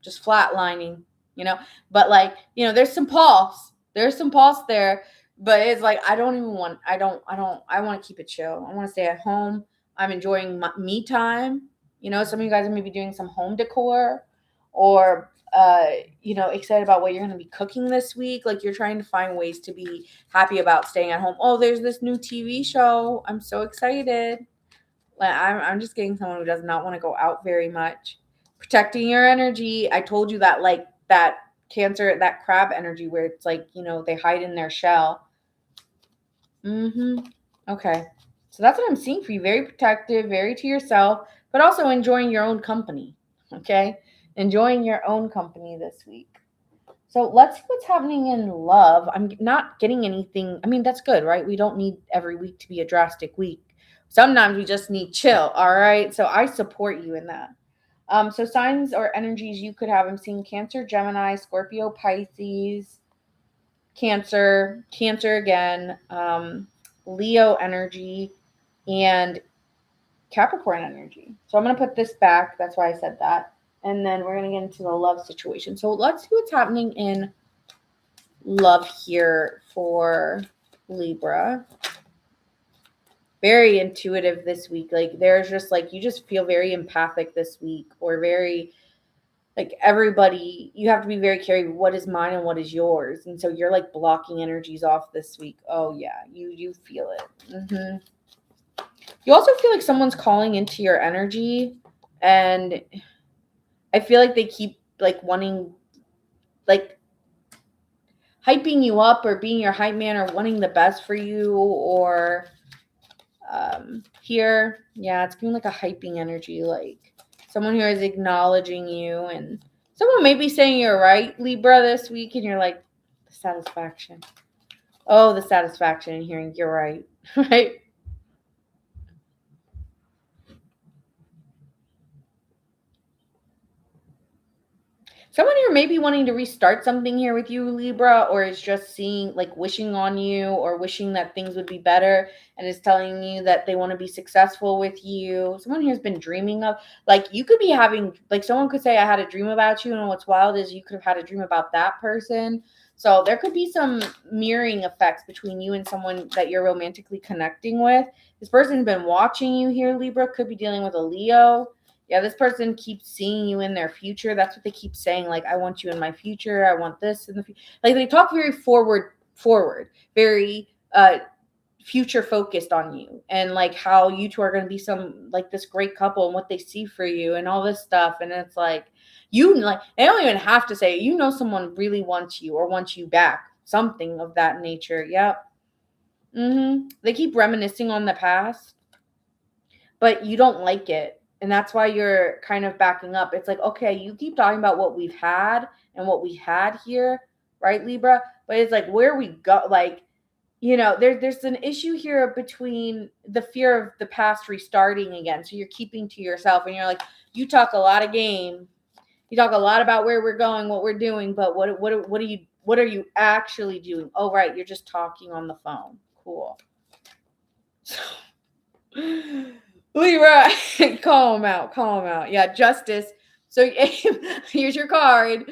just flatlining, you know. But like, there's some pulse. There's some pulse there. But it's like, I want to keep it chill. I want to stay at home. I'm enjoying me time. Some of you guys are maybe doing some home decor or excited about what you're going to be cooking this week. Like you're trying to find ways to be happy about staying at home. Oh, there's this new TV show. I'm so excited. Like I'm just getting someone who does not want to go out very much. Protecting your energy. I told you that like that Cancer, that crab energy where it's like, they hide in their shell. Okay. So that's what I'm seeing for you. Very protective, very to yourself, but also enjoying your own company. Okay. Enjoying your own company this week. So let's see what's happening in love. I'm not getting anything. I mean, that's good, right? We don't need every week to be a drastic week. Sometimes we just need chill. All right. So I support you in that. So signs or energies you could have. I'm seeing Cancer, Gemini, Scorpio, Pisces, Cancer again, Leo energy, and Capricorn energy. So I'm going to put this back. That's why I said that. And then we're going to get into the love situation. So let's see what's happening in love here for Libra. Very intuitive this week. Like there's just like you just feel very empathic this week, or very like everybody, you have to be very careful what is mine and what is yours. And so you're like blocking energies off this week. Oh yeah, you feel it. You also feel like someone's calling into your energy, and I feel like they keep like wanting, like hyping you up or being your hype man or wanting the best for you, or here, yeah, it's being like a hyping energy, like someone who is acknowledging you, and someone may be saying you're right, Libra, this week, and you're like, the satisfaction. Oh, the satisfaction in hearing you're right, right? Someone here may be wanting to restart something here with you, Libra, or is just seeing, like, wishing on you or wishing that things would be better, and is telling you that they want to be successful with you. Someone here has been dreaming of, like, you could be having, like, someone could say, I had a dream about you, and what's wild is you could have had a dream about that person. So there could be some mirroring effects between you and someone that you're romantically connecting with. This person's been watching you here, Libra, could be dealing with a Leo. Yeah, this person keeps seeing you in their future. That's what they keep saying. Like, I want you in my future. I want this in the future. Like, they talk very forward, very future focused on you, and like how you two are going to be some like this great couple and what they see for you and all this stuff. And it's like, you like, they don't even have to say it. You know, someone really wants you or wants you back, something of that nature. Yep. They keep reminiscing on the past, but you don't like it. And that's why you're kind of backing up. It's like, okay, you keep talking about what we've had and what we had here, right, Libra? But it's like where we go, like, there's an issue here between the fear of the past restarting again. So you're keeping to yourself, and you're like, you talk a lot of game. You talk a lot about where we're going, what we're doing, but what are you actually doing? Oh, right, you're just talking on the phone. Cool. So Libra, call him out. Call him out. Yeah, justice. So here's your card.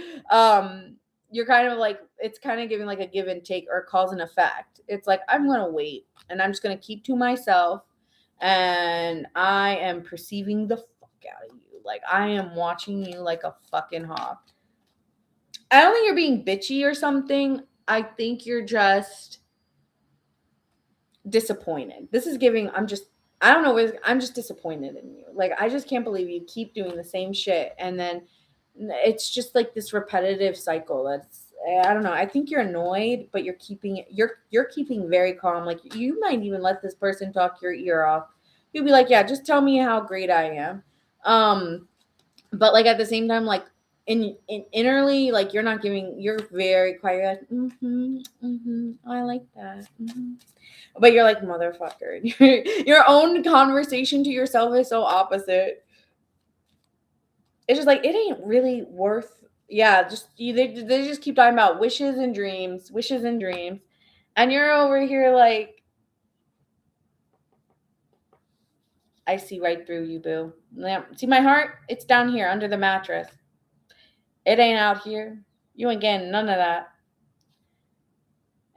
You're kind of like, it's kind of giving like a give and take or cause and effect. It's like, I'm gonna wait and I'm just gonna keep to myself, and I am perceiving the fuck out of you. Like, I am watching you like a fucking hawk. I don't think you're being bitchy or something. I think you're just disappointed. This is giving, I don't know, I'm just disappointed in you. Like, I just can't believe you keep doing the same shit, and then it's just like this repetitive cycle. That's, I don't know. I think you're annoyed, but you're keeping very calm. Like, you might even let this person talk your ear off. You'll be like, yeah, just tell me how great I am. But like at the same time, like in innerly, like you're very quiet. You're like, I like that. But you're like, motherfucker. Your own conversation to yourself is so opposite. It's just like, it ain't really worth. Yeah, they just keep talking about wishes and dreams, and you're over here like, I see right through you, boo. Yeah, see my heart? It's down here under the mattress. It ain't out here. You ain't getting none of that.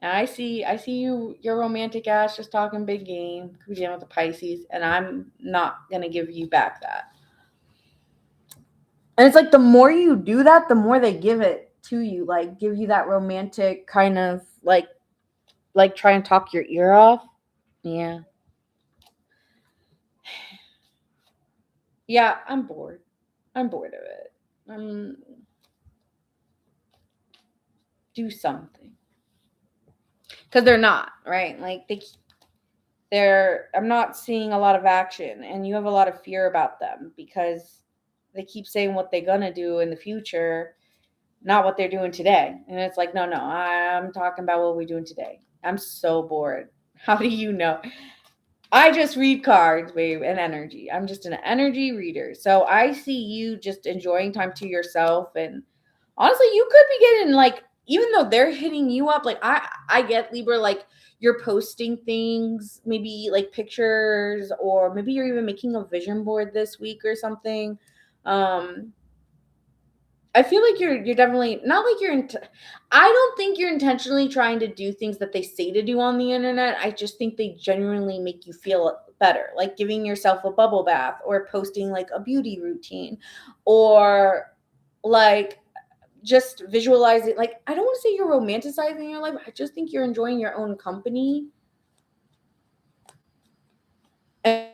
And I see you, your romantic ass just talking big game, dealing with the Pisces, and I'm not gonna give you back that. And it's like, the more you do that, the more they give it to you, like give you that romantic kind of like try and talk your ear off. Yeah. Yeah, I'm bored. I'm bored of it. Do something. Because they're not, right? Like I'm not seeing a lot of action, and you have a lot of fear about them because they keep saying what they're gonna do in the future, not what they're doing today. And it's like, no, I'm talking about what we're doing today. I'm so bored. How do you know? I just read cards, babe, and energy. I'm just an energy reader. So I see you just enjoying time to yourself. And honestly, you could be getting like, even though they're hitting you up, like I get, Libra, like you're posting things, maybe like pictures, or maybe you're even making a vision board this week or something. Um, I feel like you're definitely not like I don't think you're intentionally trying to do things that they say to do on the internet. I just think they genuinely make you feel better, like giving yourself a bubble bath or posting like a beauty routine or like just visualizing. Like, I don't want to say you're romanticizing your life. I just think you're enjoying your own company and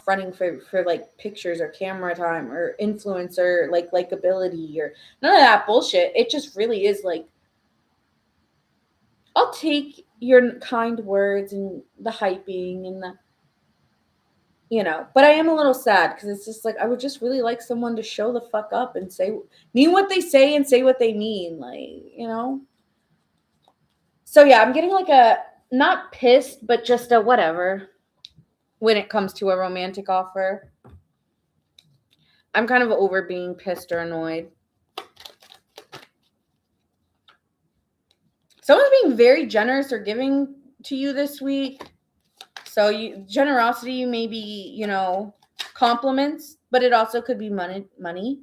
running for like pictures or camera time or influencer like likability or none of that bullshit. It just really is like, I'll take your kind words and the hyping and the, but I am a little sad because it's just like I would just really like someone to show the fuck up and mean what they say and say what they mean, like. So yeah, I'm getting like a not pissed, but just a whatever when it comes to a romantic offer. I'm kind of over being pissed or annoyed. Someone's being very generous or giving to you this week. So generosity may be, compliments, but it also could be money.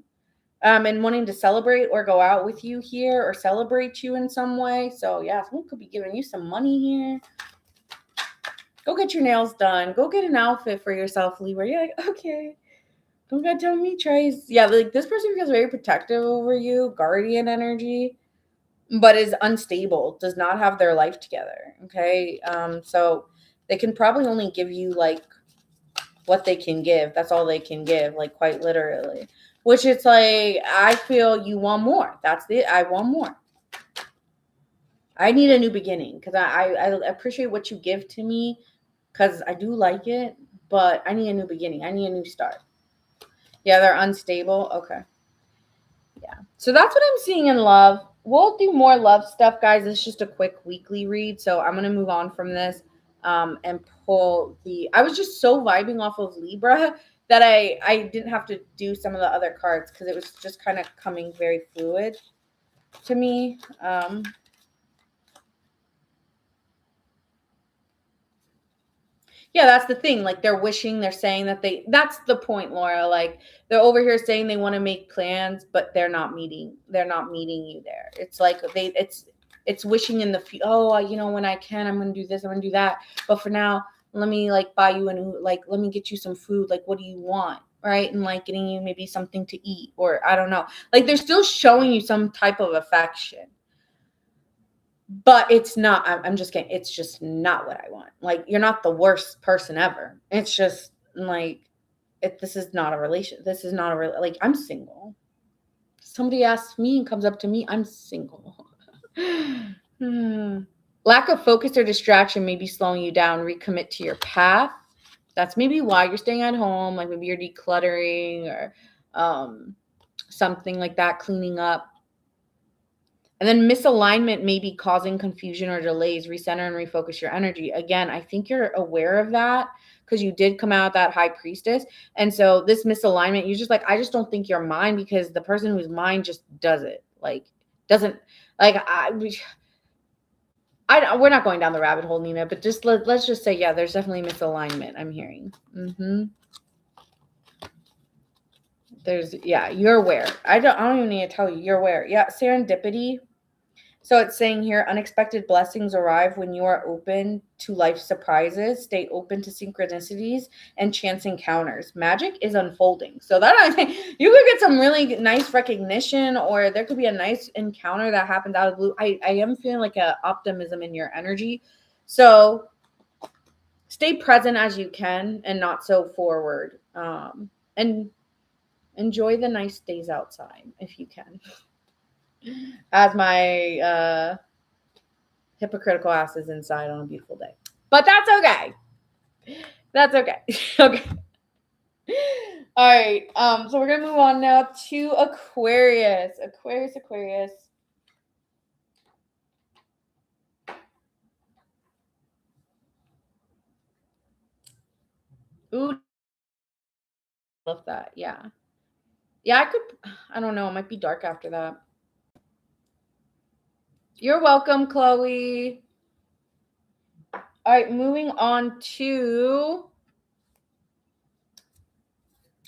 And wanting to celebrate or go out with you here or celebrate you in some way. So yeah, someone could be giving you some money here. Go get your nails done. Go get an outfit for yourself, Libra. You're like, okay. Don't gotta tell me twice. Yeah, like this person feels very protective over you, guardian energy, but is unstable, does not have their life together. Okay. So they can probably only give you like what they can give. That's all they can give, like quite literally. Which it's like, I feel you want more. That's it. I want more. I need a new beginning because I appreciate what you give to me because I do like it, but I need a new beginning. I need a new start. Yeah, they're unstable. Okay. Yeah. So that's what I'm seeing in love. We'll do more love stuff, guys. It's just a quick weekly read. So I'm going to move on from this and pull I was just so vibing off of Libra that I didn't have to do some of the other cards because it was just kind of coming very fluid to me. Yeah, that's the thing. Like they're wishing, they're saying that's the point, Laura. Like they're over here saying they want to make plans, but they're not meeting you there. It's like it's wishing in the future. Oh, when I can, I'm going to do this, I'm going to do that. But for now, let me like buy you let me get you some food. Like, what do you want? Right. And like getting you maybe something to eat, or I don't know. Like they're still showing you some type of affection. But it's not, I'm just kidding. It's just not what I want. Like, you're not the worst person ever. It's just like, this is not a relation. This is not like, I'm single. Somebody asks me and comes up to me, I'm single. Lack of focus or distraction may be slowing you down. Recommit to your path. That's maybe why you're staying at home. Like maybe you're decluttering or something like that, cleaning up. And then misalignment may be causing confusion or delays. Recenter and refocus your energy. Again, I think you're aware of that because you did come out that high priestess. And so this misalignment, you're just like, I just don't think you're mine because the person who's mine just does it. Like, doesn't, like, we're not going down the rabbit hole, Nina, but just let's just say, yeah, there's definitely misalignment I'm hearing. You're aware. I don't even need to tell you, you're aware. Yeah, serendipity. So it's saying here, unexpected blessings arrive when you are open to life's surprises. Stay open to synchronicities and chance encounters. Magic is unfolding. So that I think you could get some really nice recognition, or there could be a nice encounter that happens out of the blue. I am feeling like a optimism in your energy. So stay present as you can and not so forward. And enjoy the nice days outside if you can. As my hypocritical ass is inside on a beautiful day. But that's okay. That's okay. Okay. All right. So we're gonna move on now to Aquarius. Aquarius. Ooh, love that. Yeah. Yeah, I don't know. It might be dark after that. You're welcome, Chloe. All right, moving on to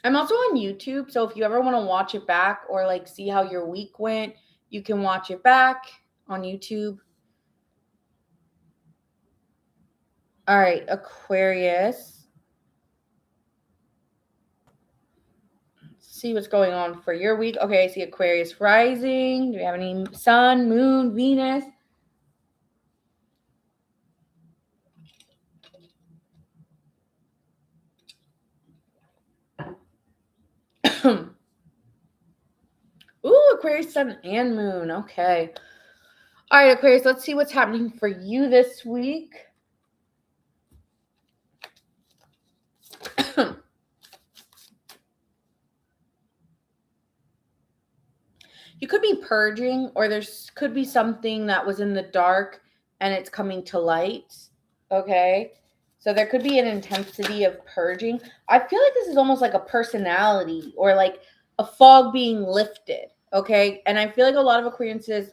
I'm also on YouTube, so if you ever want to watch it back or like see how your week went, you can watch it back on YouTube. All right, Aquarius. Let's see what's going on for your week. Okay, I see Aquarius rising. Do we have any sun, moon, Venus? Ooh, Aquarius, sun and moon. Okay. All right, Aquarius, let's see what's happening for you this week. You could be purging, or there's could be something that was in the dark and it's coming to light. Okay. So there could be an intensity of purging. I feel like this is almost like a personality or like a fog being lifted. Okay. And I feel like a lot of Aquariances,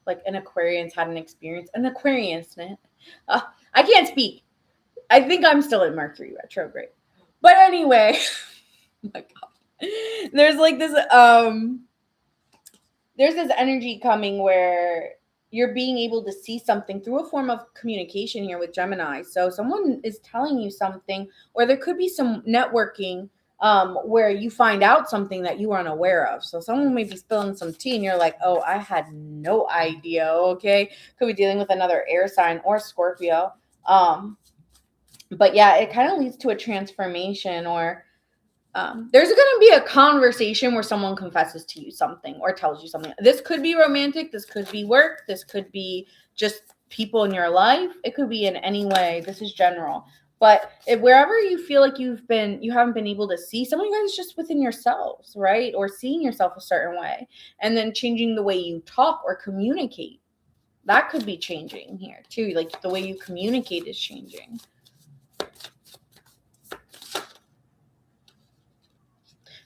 like an Aquarians had an experience, an Aquarians. I can't speak. I think I'm still in Mercury retrograde. But anyway, oh my God. There's like this there's this energy coming where you're being able to see something through a form of communication here with Gemini. So someone is telling you something, or there could be some networking where you find out something that you weren't aware of. So someone may be spilling some tea and you're like, oh, I had no idea. Okay. Could be dealing with another air sign or Scorpio. But yeah, it kind of leads to a transformation or there's going to be a conversation where someone confesses to you something or tells you something. This could be romantic. This could be work. This could be just people in your life. It could be in any way. This is general. But wherever you feel like you haven't been able to see, some of you guys just within yourselves, right? Or seeing yourself a certain way and then changing the way you talk or communicate. That could be changing here too. Like the way you communicate is changing.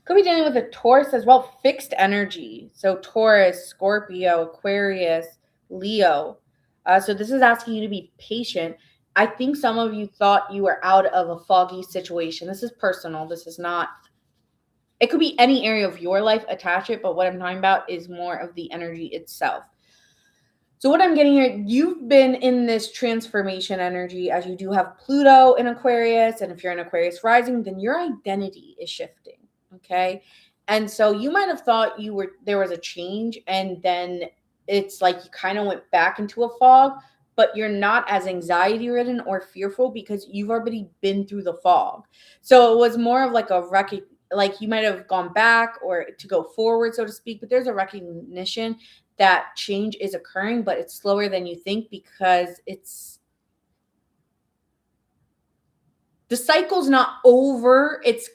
Could be dealing with a Taurus as well, fixed energy. So Taurus, Scorpio, Aquarius, Leo. So this is asking you to be patient. I think some of you thought you were out of a foggy situation. This is personal. This is not, it could be any area of your life, attach it, but what I'm talking about is more of the energy itself. So what I'm getting here, you've been in this transformation energy as you do have Pluto in Aquarius. And if you're in Aquarius rising, then your identity is shifting. Okay. And so you might have thought there was a change and then it's like you kind of went back into a fog, but you're not as anxiety ridden or fearful because you've already been through the fog. So it was more of like like you might have gone back or to go forward, so to speak, but there's a recognition that change is occurring, but it's slower than you think because the cycle's not over. It's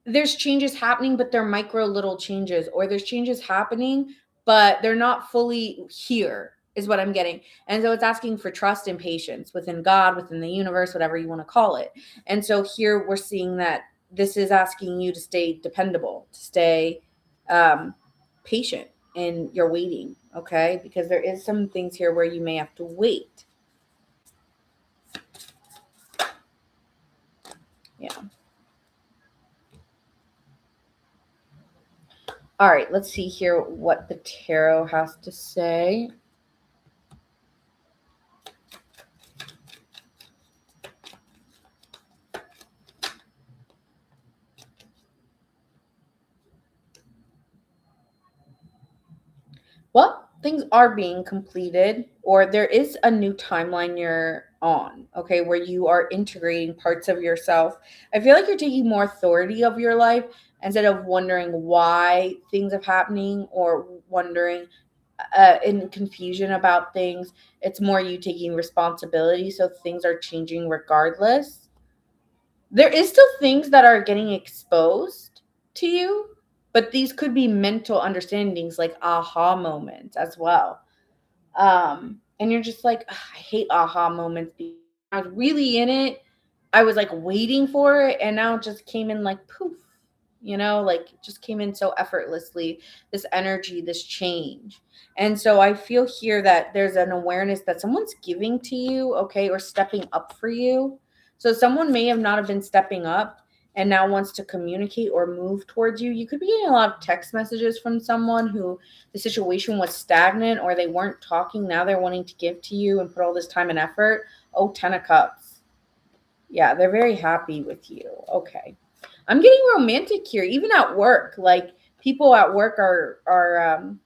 there's changes happening, but they're micro little changes, or there's changes happening, but they're not fully here, is what I'm getting. And so it's asking for trust and patience within God, within the universe, whatever you want to call it. And so here we're seeing that this is asking you to stay dependable, to stay patient in your waiting, okay? Because there is some things here where you may have to wait. Yeah. All right, let's see here what the tarot has to say. Well, things are being completed, or there is a new timeline you're on, okay, where you are integrating parts of yourself. I feel like you're taking more authority of your life instead of wondering why things are happening or wondering in confusion about things. It's more you taking responsibility, so things are changing regardless. There is still things that are getting exposed to you, but these could be mental understandings like aha moments as well. And you're just like, I hate aha moments because I was really in it. I was like waiting for it, and now it just came in like poof, like it just came in so effortlessly, this energy, this change. And so I feel here that there's an awareness that someone's giving to you, okay, or stepping up for you. So someone may have not have been stepping up and now wants to communicate or move towards you. You could be getting a lot of text messages from someone who the situation was stagnant or they weren't talking. Now they're wanting to give to you and put all this time and effort. Oh, 10 of Cups. Yeah, they're very happy with you. Okay. I'm getting romantic here, even at work. Like people at work are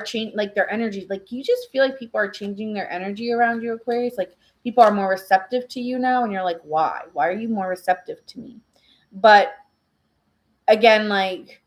changing, like their energy. Like you just feel like people are changing their energy around you, Aquarius. Like people are more receptive to you now, and you're like, why? Why are you more receptive to me? But again, like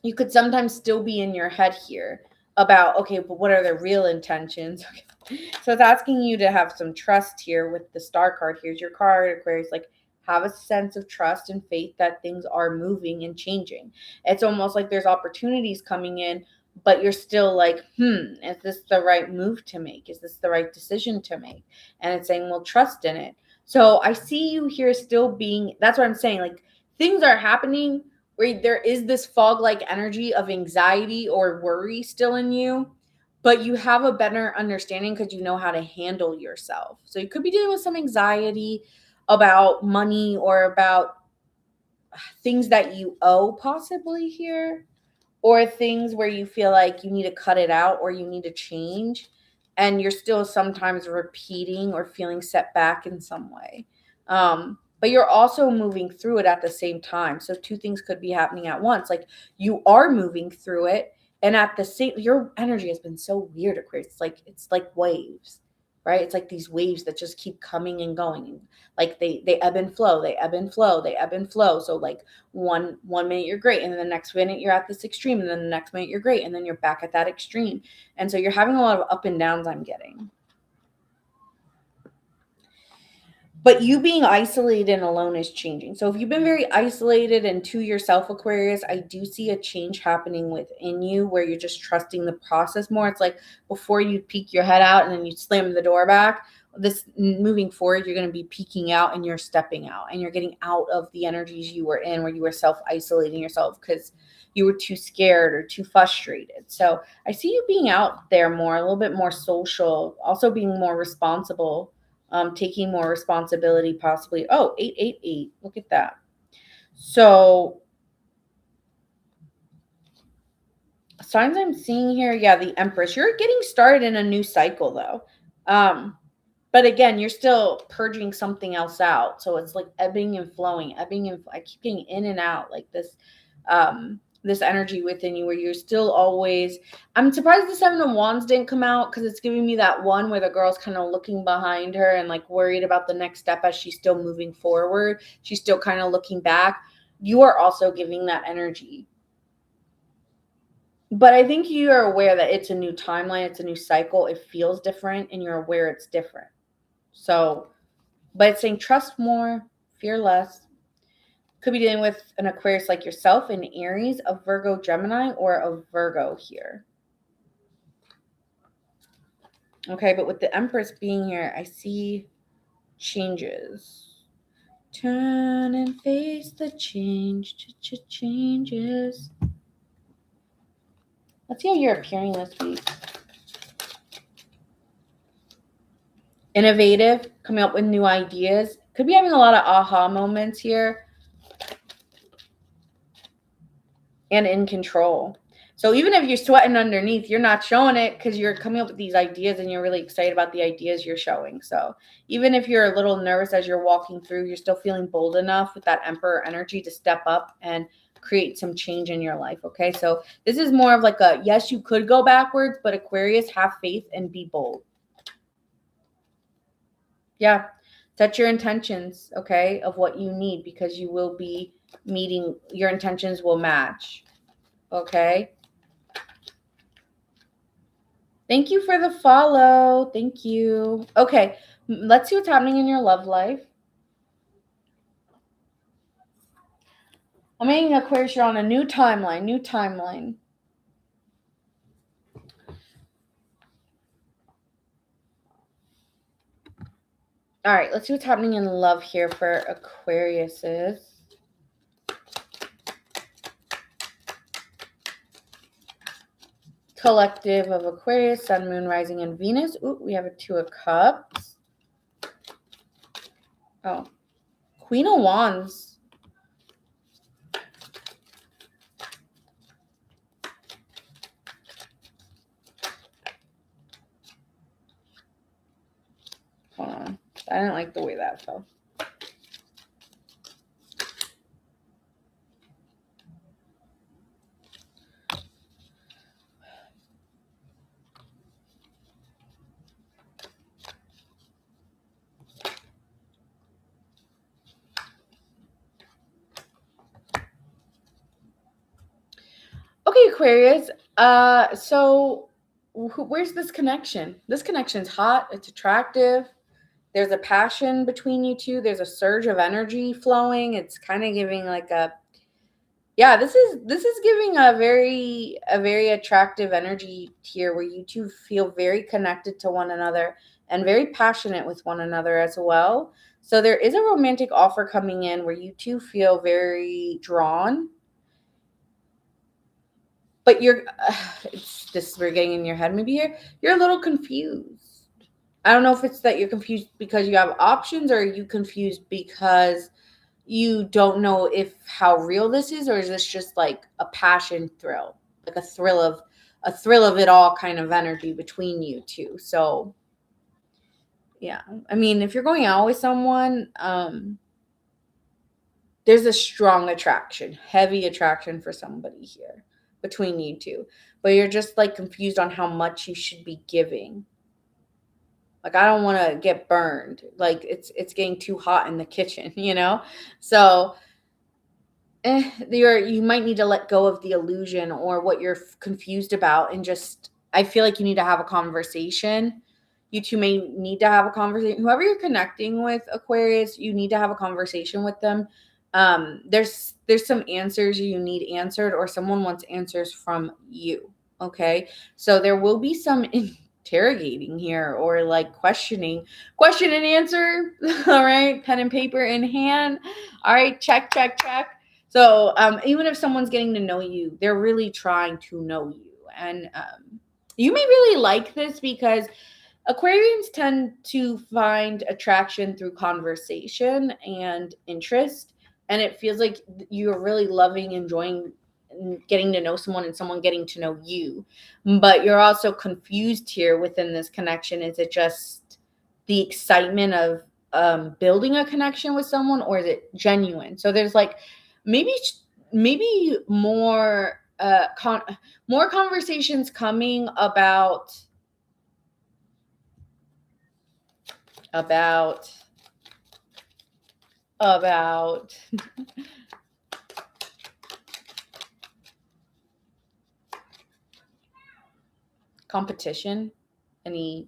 you could sometimes still be in your head here about, okay, but what are the real intentions? Okay. So it's asking you to have some trust here with the star card. Here's your card, Aquarius. Like have a sense of trust and faith that things are moving and changing. It's almost like there's opportunities coming in, but you're still like, is this the right move to make? Is this the right decision to make? And it's saying, well, trust in it. So I see you here still being, that's what I'm saying. Like things are happening where there is this fog-like energy of anxiety or worry still in you, but you have a better understanding because you know how to handle yourself. So you could be dealing with some anxiety about money or about things that you owe possibly here, or things where you feel like you need to cut it out or you need to change, and you're still sometimes repeating or feeling set back in some way. But you're also moving through it at the same time. So two things could be happening at once. Like you are moving through it, and at the same, your energy has been so weird, Aquarius. It's like waves, right? It's like these waves that just keep coming and going. Like they ebb and flow, they ebb and flow, they ebb and flow. So like one minute you're great, and then the next minute you're at this extreme, and then the next minute you're great, and then you're back at that extreme. And so you're having a lot of up and downs, I'm getting. But you being isolated and alone is changing. So if you've been very isolated and to yourself, Aquarius, I do see a change happening within you where you're just trusting the process more. It's like before you peek your head out and then you slam the door back. This moving forward, you're going to be peeking out and you're stepping out and you're getting out of the energies you were in where you were self-isolating yourself because you were too scared or too frustrated. So I see you being out there more, a little bit more social, also being more responsible, taking more responsibility possibly. Oh, 888. Look at that. So signs I'm seeing here, yeah, the Empress. You're getting started in a new cycle though. But again, you're still purging something else out. So it's like ebbing and flowing, ebbing and I keep getting in and out like this energy within you where you're still always. I'm surprised the Seven of Wands didn't come out because it's giving me that one where the girl's kind of looking behind her and like worried about the next step as she's still moving forward. She's still kind of looking back. You are also giving that energy. But I think you are aware that it's a new timeline, it's a new cycle, it feels different, and you're aware it's different. So, but it's saying trust more, fear less. Could be dealing with an Aquarius like yourself, an Aries, a Virgo, Gemini, or a Virgo here. Okay, but with the Empress being here, I see changes. Turn and face the change. Changes. Let's see how you're appearing this week. Innovative, coming up with new ideas. Could be having a lot of aha moments here. And in control. So even if you're sweating underneath, you're not showing it because you're coming up with these ideas and you're really excited about the ideas you're showing. So even if you're a little nervous as you're walking through, you're still feeling bold enough with that Emperor energy to step up and create some change in your life. Okay. So this is more of like a, yes, you could go backwards, but Aquarius, have faith and be bold. Yeah. Set your intentions, okay, of what you need because you will be meeting, your intentions will match. Okay. Thank you for the follow. Thank you. Okay. Let's see what's happening in your love life. I'm making Aquarius, you're on a new timeline. New timeline. All right. Let's see what's happening in love here for Aquariuses. Collective of Aquarius, Sun, Moon, Rising, and Venus. Ooh, we have a Two of Cups. Oh, Queen of Wands. Hold on. I didn't like the way that fell. Okay, Aquarius. So where's this connection? This connection's hot. It's attractive. There's a passion between you two. There's a surge of energy flowing. It's kind of giving like a, yeah, this is giving a very attractive energy here where you two feel very connected to one another and very passionate with one another as well. So there is a romantic offer coming in where you two feel very drawn, but it's this, we're getting in your head maybe here. You're a little confused. I don't know if it's that you're confused because you have options, or are you confused because you don't know if how real this is, or is this just like a passion thrill, like a thrill of it all kind of energy between you two. So yeah, I mean, if you're going out with someone, there's a strong attraction, heavy attraction for somebody here between you two, but you're just like confused on how much you should be giving. Like, I don't want to get burned. Like, it's getting too hot in the kitchen, you know? So you might need to let go of the illusion or what you're confused about, and just, I feel like you need to have a conversation. You two may need to have a conversation. Whoever you're connecting with, Aquarius, you need to have a conversation with them. There's some answers you need answered, or someone wants answers from you. Okay, so there will be some interrogating here, or like question and answer. All right, pen and paper in hand. All right, check. So even if someone's getting to know you, they're really trying to know you, and you may really like this because Aquarians tend to find attraction through conversation and interest, and it feels like you're really loving, enjoying getting to know someone and someone getting to know you. But you're also confused here within this connection. Is it just the excitement of building a connection with someone, or is it genuine? So there's like maybe more more conversations coming about competition, any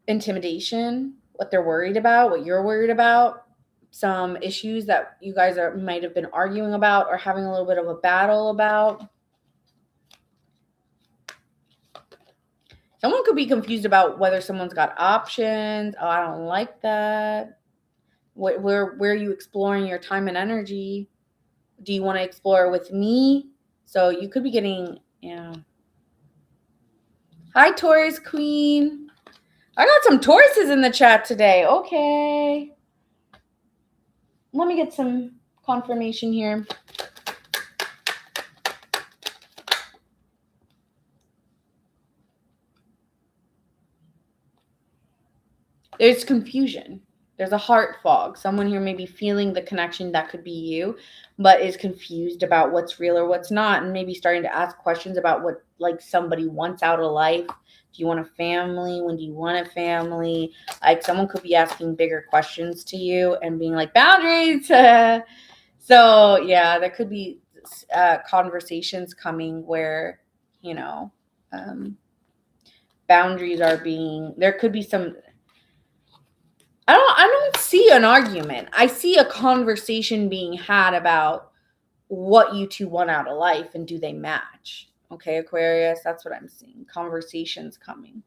intimidation, what they're worried about, what you're worried about, some issues that you guys might have been arguing about or having a little bit of a battle about. Someone could be confused about whether someone's got options. Oh, I don't like that. Where are you exploring your time and energy? Do you want to explore with me? So you could be getting, yeah. Hi, Taurus Queen. I got some Tauruses in the chat today. Okay. Let me get some confirmation here. There's confusion. There's a heart fog. Someone here may be feeling the connection that could be you, but is confused about what's real or what's not, and maybe starting to ask questions about what like somebody wants out of life. Do you want a family? When do you want a family? Like, someone could be asking bigger questions to you and being like, boundaries. So yeah, there could be conversations coming where, you know, boundaries are being, there could be some, I don't see an argument. I see a conversation being had about what you two want out of life and do they match. Okay, Aquarius, that's what I'm seeing. Conversations coming.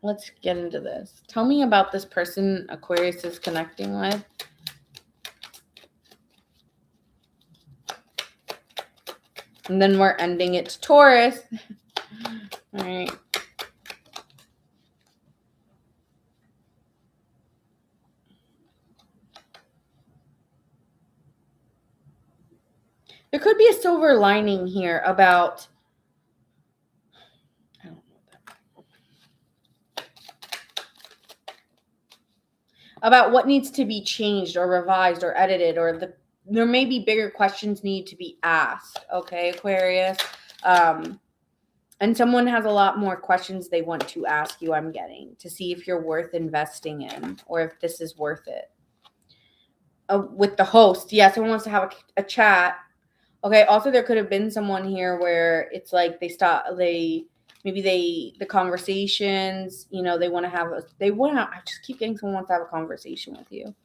Let's get into this. Tell me about this person Aquarius is connecting with. And then we're ending it to Taurus. All right. There could be a silver lining here about, I don't know, about what needs to be changed or revised or edited, or there may be bigger questions need to be asked. Okay, Aquarius. And someone has a lot more questions they want to ask you, I'm getting, to see if you're worth investing in or if this is worth it. With the host, yeah, someone wants to have a chat. Okay, also there could have been someone here where it's like the conversations, they want to I just keep getting someone wants to have a conversation with you.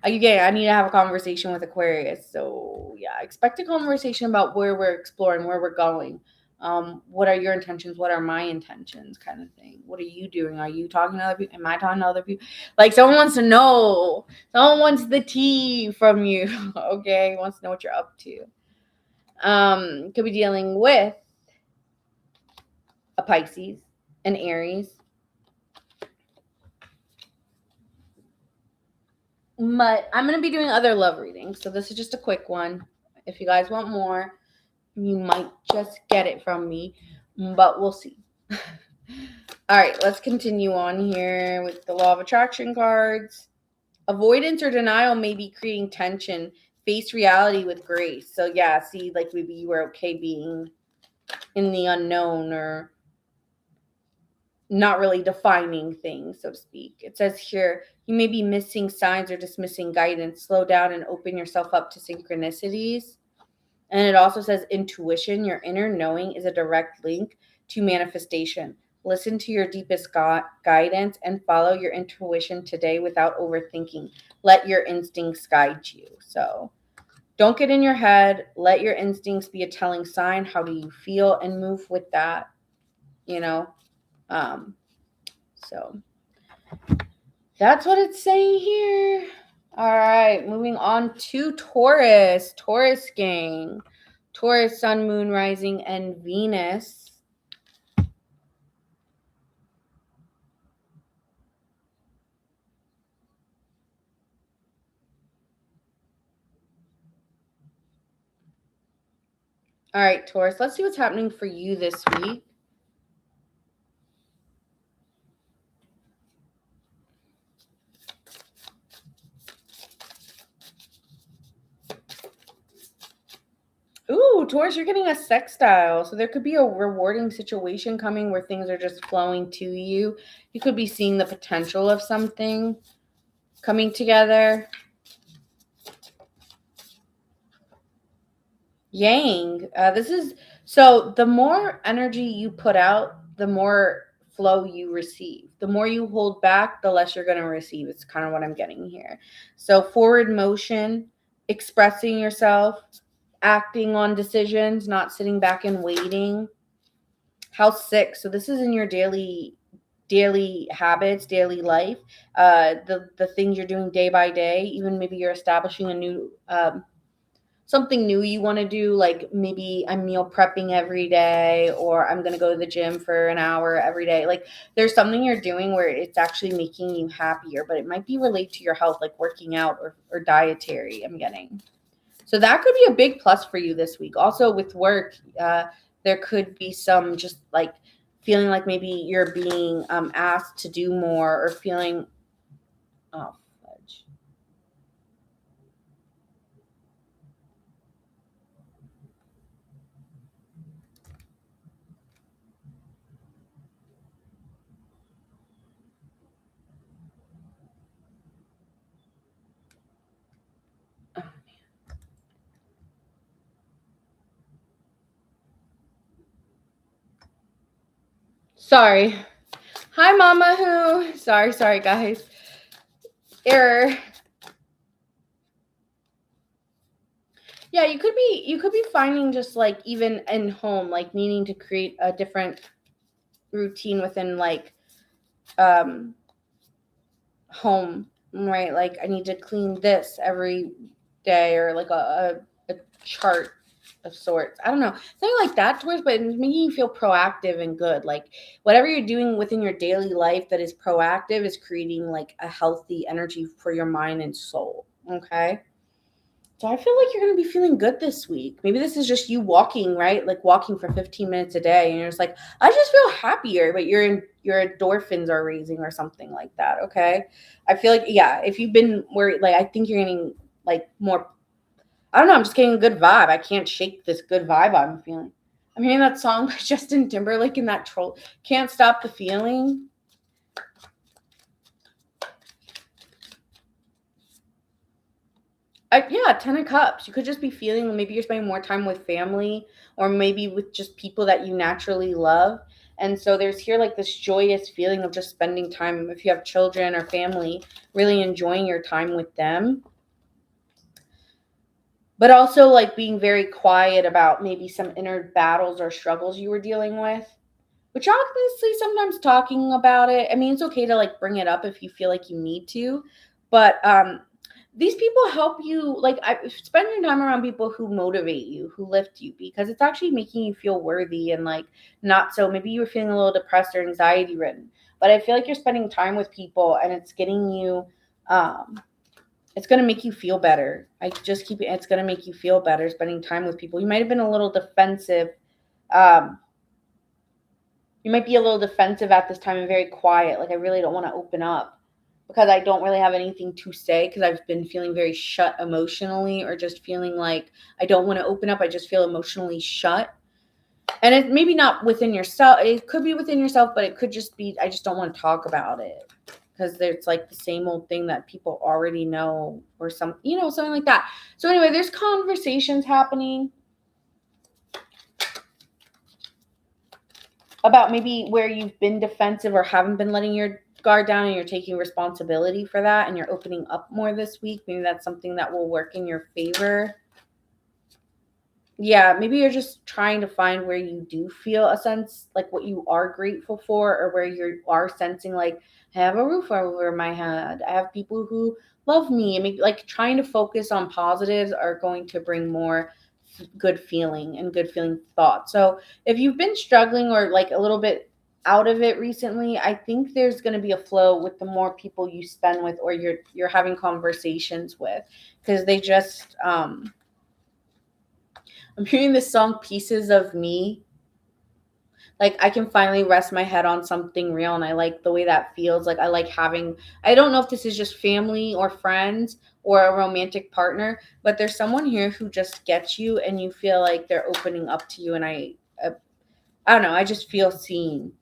I need to have a conversation with Aquarius. So yeah, expect a conversation about where we're exploring, where we're going. What are your intentions? What are my intentions? Kind of thing. What are you doing? Are you talking to other people? Am I talking to other people? Like someone wants to know. Someone wants the tea from you. Okay, wants to know what you're up to. Could be dealing with a Pisces, an Aries. But I'm going to be doing other love readings. So this is just a quick one. If you guys want more, you might just get it from me, but we'll see. All right, let's continue on here with the law of attraction cards. Avoidance or denial may be creating tension. Face reality with grace. So yeah, see, like maybe you were okay being in the unknown or not really defining things, so to speak. It says here, you may be missing signs or dismissing guidance. Slow down and open yourself up to synchronicities. And it also says intuition, your inner knowing, is a direct link to manifestation. Listen to your deepest guidance and follow your intuition today without overthinking. Let your instincts guide you. So don't get in your head. Let your instincts be a telling sign. How do you feel? And move with that, So that's what it's saying here. All right, moving on to Taurus. Taurus gang. Taurus, Sun, Moon, Rising, and Venus. All right, Taurus, let's see what's happening for you this week. Ooh, Taurus, you're getting a sextile. So there could be a rewarding situation coming where things are just flowing to you. You could be seeing the potential of something coming together. Yang. So the more energy you put out, the more flow you receive. The more you hold back, the less you're going to receive. It's kind of what I'm getting here. So forward motion, expressing yourself, acting on decisions, not sitting back and waiting. House 6. So this is in your daily habits, daily life, the things you're doing day by day. Even maybe you're establishing a new something new you want to do, like maybe I'm meal prepping every day, or I'm going to go to the gym for an hour every day. Like there's something you're doing where it's actually making you happier, but it might be related to your health, like working out or dietary, I'm getting. So that could be a big plus for you this week. Also with work, there could be some just like feeling like maybe you're being asked to do more, or feeling, oh, fudge. Sorry. Hi, Mama Who. Sorry, guys. Error. Yeah, you could be finding just like even in home, like needing to create a different routine within like home, right? Like I need to clean this every day, or like a chart of sorts. I don't know, something like that towards, but it's making you feel proactive and good. Like whatever you're doing within your daily life that is proactive is creating like a healthy energy for your mind and soul. Okay. So I feel like you're going to be feeling good this week. Maybe this is just you walking, right? Like walking for 15 minutes a day and you're just like, I just feel happier, but your endorphins are raising or something like that, okay? I feel like yeah, if you've been worried, like I think you're getting like more, I don't know, I'm just getting a good vibe. I can't shake this good vibe I'm feeling. I'm hearing that song by Justin Timberlake and that troll, Can't Stop the Feeling. Yeah, 10 of cups. You could just be feeling maybe you're spending more time with family or maybe with just people that you naturally love. And so there's here like this joyous feeling of just spending time, if you have children or family, really enjoying your time with them. But also like being very quiet about maybe some inner battles or struggles you were dealing with. Which obviously sometimes talking about it, I mean, it's okay to like bring it up if you feel like you need to, but these people help you. Like, spend your time around people who motivate you, who lift you, because it's actually making you feel worthy and like not so. Maybe you were feeling a little depressed or anxiety ridden, but I feel like you're spending time with people and it's getting you. It's going to make you feel better. I just keep it. It's going to make you feel better spending time with people. You might have been a little defensive. Um, you might be a little defensive at this time and very quiet. Like, I really don't want to open up because I don't really have anything to say because I've been feeling very shut emotionally or just feeling like I don't want to open up. I just feel emotionally shut. And it maybe not within yourself. It could be within yourself, but it could just be, I just don't want to talk about it because there's like the same old thing that people already know or something like that. So anyway, there's conversations happening about maybe where you've been defensive or haven't been letting your guard down and you're taking responsibility for that and you're opening up more this week. Maybe that's something that will work in your favor. Yeah, maybe you're just trying to find where you do feel a sense like what you are grateful for or where you are sensing like I have a roof over my head. I have people who love me. I mean, like trying to focus on positives are going to bring more good feeling and good feeling thoughts. So if you've been struggling or like a little bit out of it recently, I think there's going to be a flow with the more people you spend with or you're having conversations with because they just I'm hearing this song Pieces of Me. Like I can finally rest my head on something real and I like the way that feels. Like I like having I don't know if this is just family or friends or a romantic partner, but there's someone here who just gets you and you feel like they're opening up to you and I don't know, I just feel seen.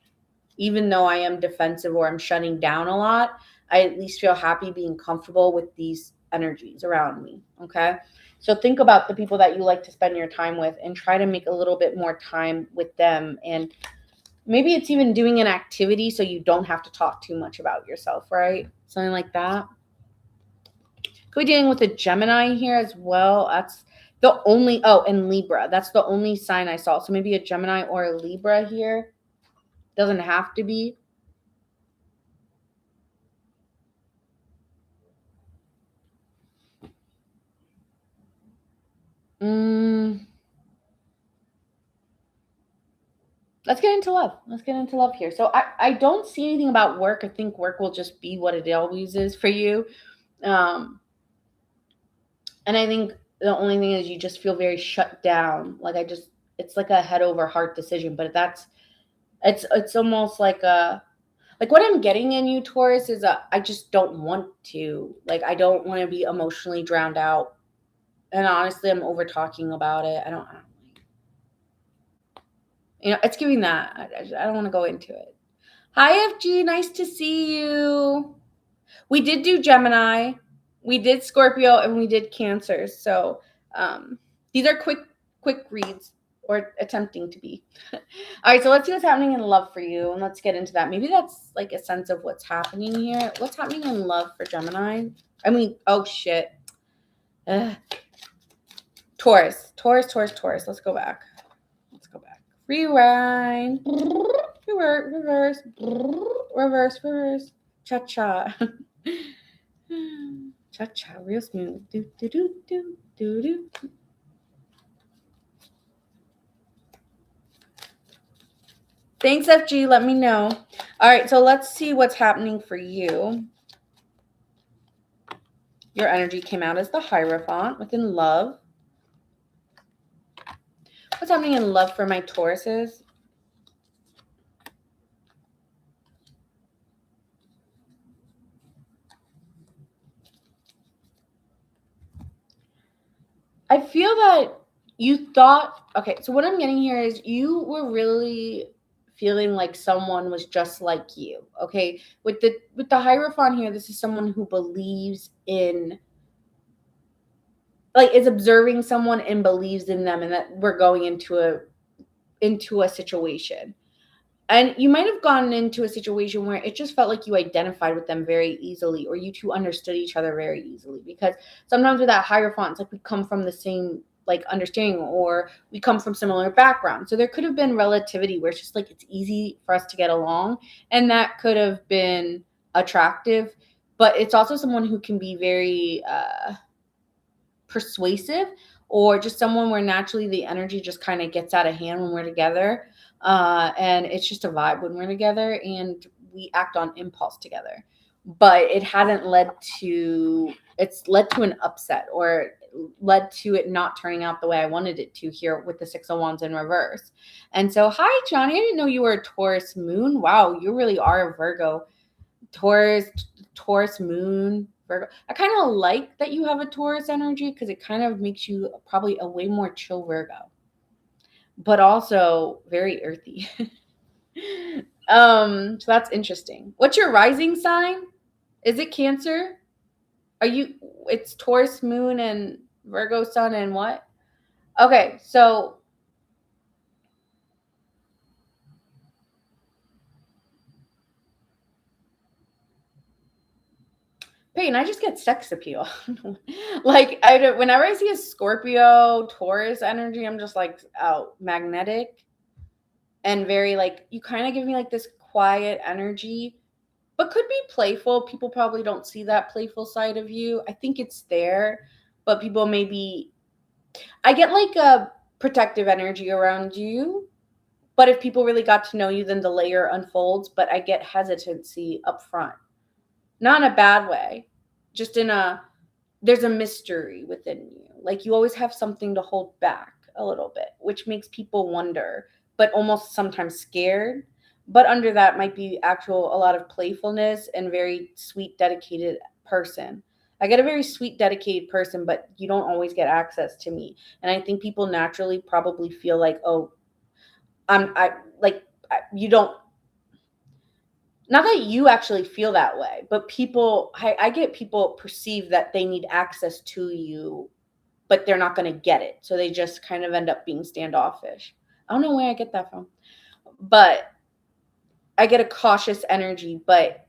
Even though I am defensive or I'm shutting down a lot, I at least feel happy being comfortable with these energies around me. Okay. So think about the people that you like to spend your time with and try to make a little bit more time with them. And maybe it's even doing an activity so you don't have to talk too much about yourself, right? Something like that. Could be dealing with a Gemini here as well. That's the only, and Libra. That's the only sign I saw. So maybe a Gemini or a Libra here. Doesn't have to be. Mm, let's get into love. Let's get into love here. So I don't see anything about work. I think work will just be what it always is for you. Um, and I think the only thing is you just feel very shut down. It's like a head over heart decision, but it's almost like what I'm getting in you, Taurus, is I just don't want to. Like I don't want to be emotionally drowned out. And honestly, I'm over talking about it. I don't it's giving that. I don't want to go into it. Hi, FG. Nice to see you. We did do Gemini, we did Scorpio, and we did Cancer. So these are quick reads or attempting to be. All right, so let's see what's happening in love for you, and let's get into that. Maybe that's like a sense of what's happening here. What's happening in love for Gemini? I mean, oh shit. Ugh. Taurus. Let's go back. Rewind. Reverse. Cha cha. Cha cha, real smooth. Do do do do do do. Thanks, FG. Let me know. All right, so let's see what's happening for you. Your energy came out as the Hierophant within love. What's happening in love for my Tauruses? I feel that you thought, okay, so what I'm getting here is you were really feeling like someone was just like you. Okay. With the Hierophant here, this is someone who believes in, like, is observing someone and believes in them, and that we're going into a situation. And you might have gotten into a situation where it just felt like you identified with them very easily, or you two understood each other very easily. Because sometimes with that Hierophant, it's like we come from the same like understanding, or we come from similar backgrounds. So there could have been relativity where it's just like it's easy for us to get along, and that could have been attractive. But it's also someone who can be very persuasive, or just someone where naturally the energy just kind of gets out of hand when we're together. And it's just a vibe when we're together, and we act on impulse together. But it's led to an upset, or led to it not turning out the way I wanted it to here with the Six of Wands in reverse. And so, hi, Johnny. I didn't know you were a Taurus moon. Wow, you really are a Virgo. Taurus moon, Virgo. I kind of like that you have a Taurus energy, because it kind of makes you probably a way more chill Virgo, but also very earthy. So that's interesting. What's your rising sign? Is it Cancer? It's Taurus moon and Virgo sun and what? Okay, so Peyton, I just get sex appeal. Like, whenever I see a Scorpio, Taurus energy, I'm just like, oh, magnetic and very like, you kind of give me like this quiet energy, but could be playful. People probably don't see that playful side of you. I think it's there, but people maybe, I get like a protective energy around you. But if people really got to know you, then the layer unfolds. But I get hesitancy up front. Not in a bad way, just there's a mystery within you. Like, you always have something to hold back a little bit, which makes people wonder, but almost sometimes scared. But under that might be a lot of playfulness and very sweet, dedicated person. I get a very sweet, dedicated person, but you don't always get access to me. And I think people naturally probably feel like, oh, you don't, not that you actually feel that way, but I get people perceive that they need access to you, but they're not going to get it. So they just kind of end up being standoffish. I don't know where I get that from, but I get a cautious energy, but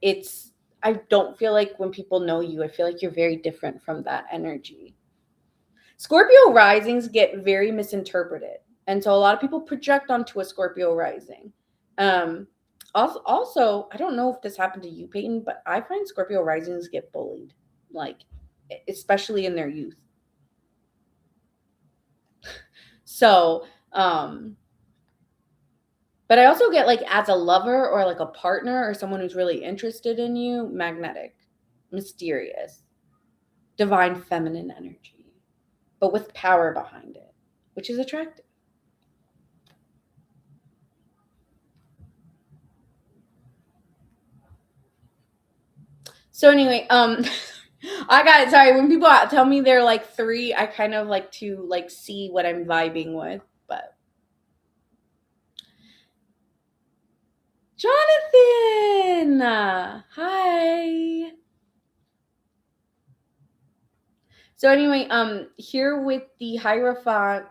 I don't feel like when people know you, I feel like you're very different from that energy. Scorpio risings get very misinterpreted. And so a lot of people project onto a Scorpio rising. Also, I don't know if this happened to you, Peyton, but I find Scorpio risings get bullied, like, especially in their youth. So, but I also get, like, as a lover or like a partner or someone who's really interested in you, magnetic, mysterious, divine feminine energy, but with power behind it, which is attractive. So anyway, I got sorry when people tell me they're like 3, I kind of like to like see what I'm vibing with, but Jonathan, hi. So anyway, here with the Hierophant,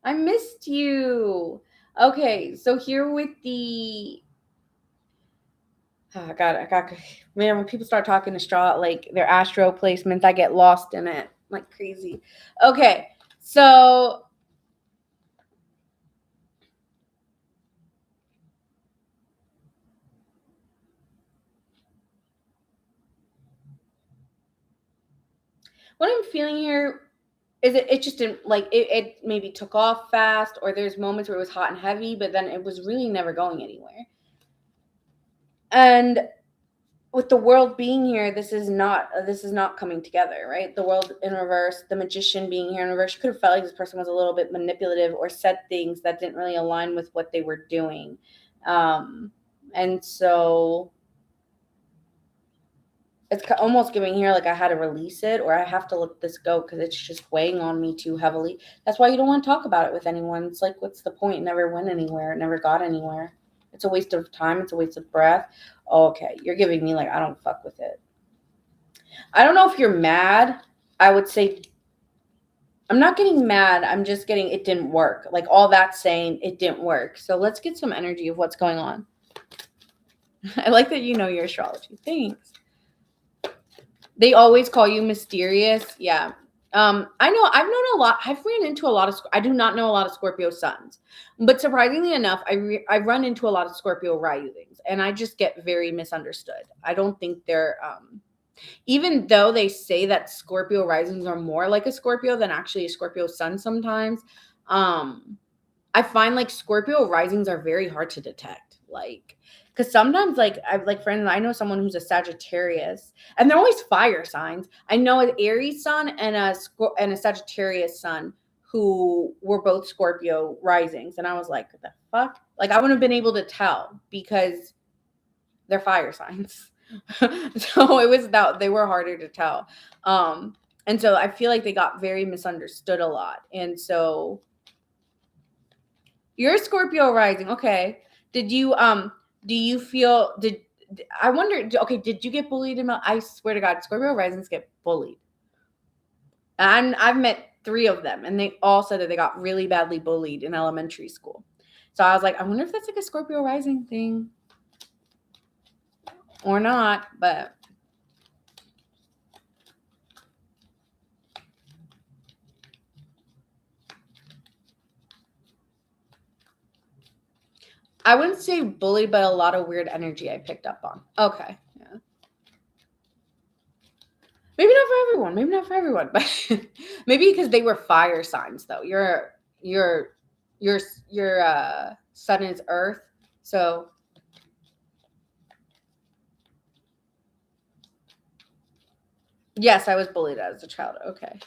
I missed you. Okay, so here with the I got man, when people start talking like their astro placements, I get lost in it like crazy. Okay, so what I'm feeling here is it just didn't like it maybe took off fast, or there's moments where it was hot and heavy, but then it was really never going anywhere. And with the world being here, this is not coming together, right? The world in reverse, the magician being here in reverse. You could have felt like this person was a little bit manipulative or said things that didn't really align with what they were doing. And so it's almost giving here like I had to release it, or I have to let this go because it's just weighing on me too heavily. That's why you don't want to talk about it with anyone. It's like, what's the point? It never went anywhere. It never got anywhere. It's a waste of time. It's a waste of breath. Okay, you're giving me like, I don't fuck with it. I don't know if you're mad. I would say I'm not getting mad. I'm just getting it didn't work. Like all that saying it didn't work. So let's get some energy of what's going on. I like that you know your astrology. Thanks. They always call you mysterious. Yeah. I know I've ran into a lot of, I do not know a lot of Scorpio suns, but surprisingly enough, I run into a lot of Scorpio risings and I just get very misunderstood. I don't think they're, even though they say that Scorpio risings are more like a Scorpio than actually a Scorpio sun sometimes, I find like Scorpio risings are very hard to detect. Like, because sometimes like I've like friends, I know someone who's a Sagittarius and they're always fire signs. I know an Aries sun and a Sagittarius sun who were both Scorpio risings. And I was like, what the fuck? Like I wouldn't have been able to tell because they're fire signs. So it was that they were harder to tell. And so I feel like they got very misunderstood a lot. And so you're a Scorpio rising. Okay. Do you feel, I wonder, okay, did you get bullied I swear to God, Scorpio risings get bullied. And I've met 3 of them and they all said that they got really badly bullied in elementary school. So I was like, I wonder if that's like a Scorpio rising thing or not, but I wouldn't say bullied, but a lot of weird energy I picked up on. Okay. Yeah. Maybe not for everyone, but maybe because they were fire signs though. Your sun is earth. So yes, I was bullied as a child. Okay.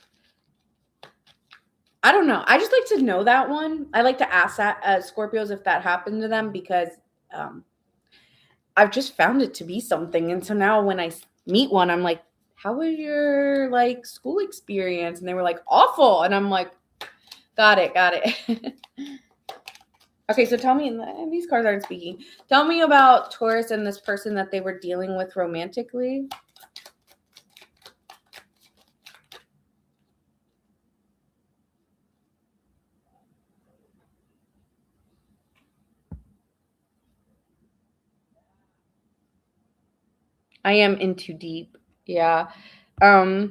I don't know. I just like to know that one. I like to ask that Scorpios if that happened to them because I've just found it to be something. And so now when I meet one, I'm like, how was your like school experience? And they were like, awful. And I'm like, got it. Okay, so tell me, these cards aren't speaking. Tell me about Taurus and this person that they were dealing with romantically. I am in too deep. Yeah. Yeah,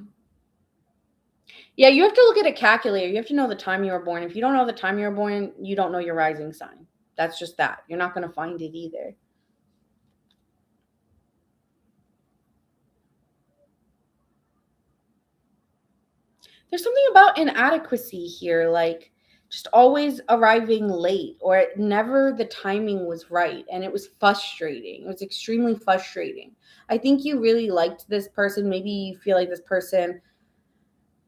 you have to look at a calculator. You have to know the time you were born. If you don't know the time you were born, you don't know your rising sign. That's just that. You're not going to find it either. There's something about inadequacy here, like just always arriving late or never the timing was right and it was frustrating. It was extremely frustrating. I think you really liked this person. Maybe you feel like this person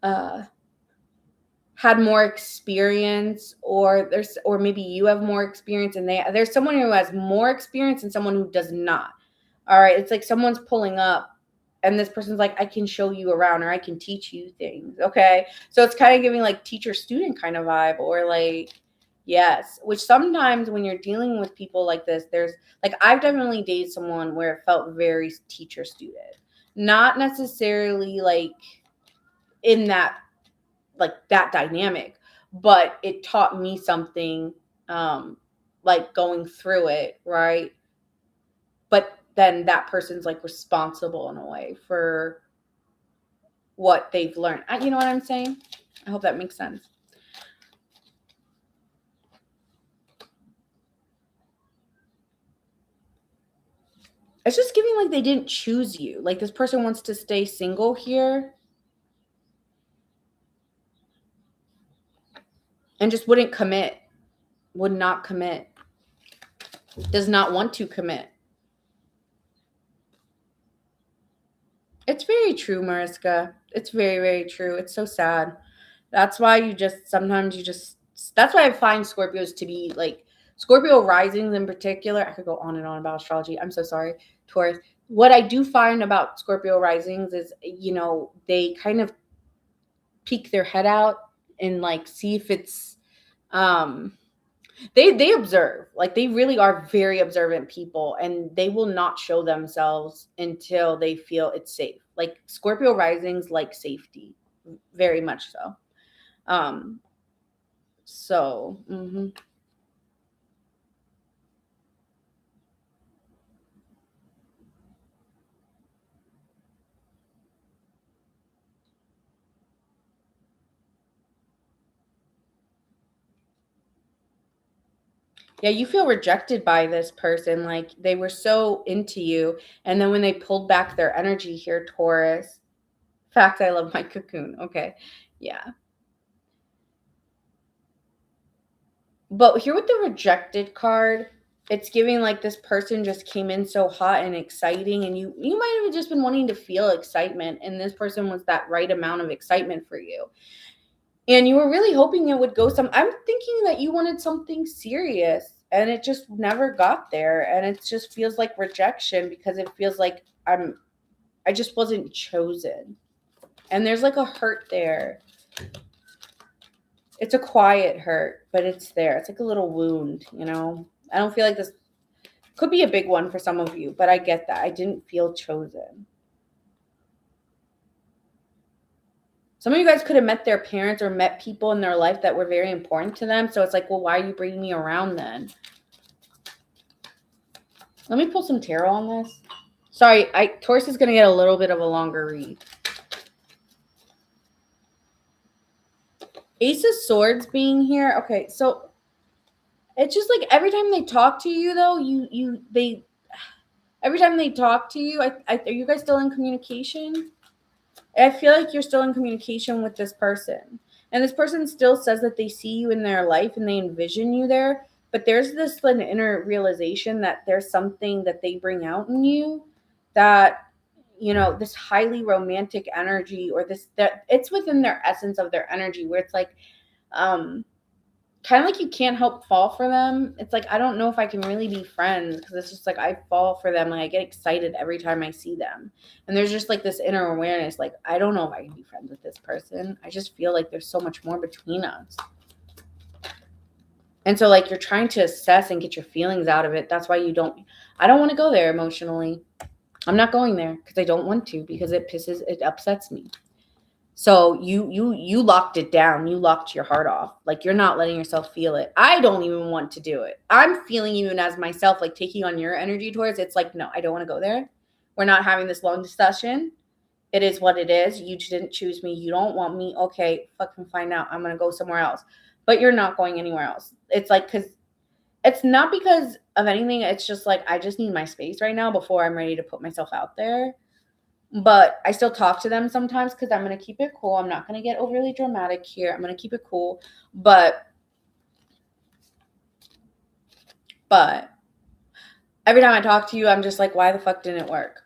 uh had more experience or maybe you have more experience and there's someone who has more experience and someone who does not. All right, it's like someone's pulling up and this person's like, I can show you around or I can teach you things. Okay. So it's kind of giving like teacher student kind of vibe or like, yes, which sometimes when you're dealing with people like this, there's like, I've definitely dated someone where it felt very teacher student, not necessarily like in that, like that dynamic, but it taught me something, like going through it. Right. But then that person's like responsible in a way for what they've learned. You know what I'm saying? I hope that makes sense. It's just giving like they didn't choose you. Like this person wants to stay single here and just wouldn't commit, would not commit, does not want to commit. It's very true, Mariska. It's very, very true. It's so sad. That's why sometimes that's why I find Scorpios to be like Scorpio risings in particular. I could go on and on about astrology. I'm so sorry, Taurus. What I do find about Scorpio risings is, they kind of peek their head out and like see if it's um they observe, like they really are very observant people, and they will not show themselves until they feel it's safe. Like Scorpio risings like safety, very much so. um so yeah, you feel rejected by this person, like they were so into you, and then when they pulled back their energy here, Taurus. Fact, I love my cocoon. Okay. Yeah. But here with the rejected card, it's giving like this person just came in so hot and exciting, and you might have just been wanting to feel excitement, and this person was that right amount of excitement for you. And you were really hoping it would go I'm thinking that you wanted something serious, and it just never got there, and it just feels like rejection because it feels like I just wasn't chosen. And there's like a hurt there. It's a quiet hurt, but it's there. It's like a little wound, you know? I don't feel like this could be a big one for some of you, but I get that. I didn't feel chosen. Some of you guys could have met their parents or met people in their life that were very important to them. So it's like, well, why are you bringing me around then? Let me pull some tarot on this. Sorry, Taurus is going to get a little bit of a longer read. Ace of Swords being here. Okay, so it's just like every time they talk to you, though, every time they talk to you, are you guys still in communication? I feel like you're still in communication with this person. And this person still says that they see you in their life and they envision you there. But there's this like, inner realization that there's something that they bring out in you that, this highly romantic energy, or that it's within their essence of their energy, where it's like, um, kind of like you can't help fall for them. It's like I don't know if I can really be friends, because it's just like I fall for them. Like I get excited every time I see them. And there's just like this inner awareness, like I don't know if I can be friends with this person. I just feel like there's so much more between us. And so like you're trying to assess and get your feelings out of it. That's why I don't want to go there emotionally. I'm not going there because I don't want to, because it upsets me. So you locked it down. You locked your heart off. Like you're not letting yourself feel it. I don't even want to do it. I'm feeling even as myself, like taking on your energy towards it's like, no, I don't want to go there. We're not having this long discussion. It is what it is. You didn't choose me. You don't want me. Okay, fucking find out. I'm gonna go somewhere else. But you're not going anywhere else. It's like because it's not because of anything. It's just like I just need my space right now before I'm ready to put myself out there. But I still talk to them sometimes because I'm going to keep it cool. I'm not going to get overly dramatic here. I'm going to keep it cool. But every time I talk to you, I'm just like, why the fuck didn't it work?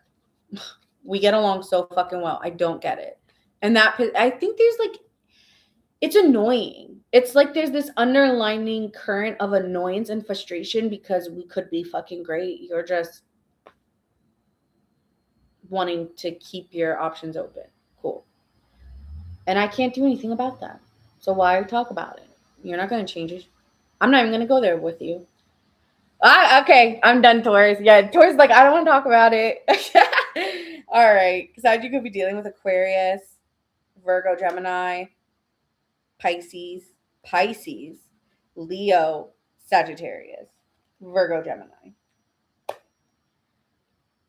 We get along so fucking well. I don't get it. And I think there's like, it's annoying. It's like there's this underlining current of annoyance and frustration because we could be fucking great. You're just wanting to keep your options open. Cool. And I can't do anything about that. So why talk about it? You're not going to change it. I'm not even going to go there with you. Okay, I'm done, Taurus. Yeah, Taurus like, I don't want to talk about it. All right. So you could be dealing with Aquarius, Virgo, Gemini, Pisces, Leo, Sagittarius, Virgo, Gemini.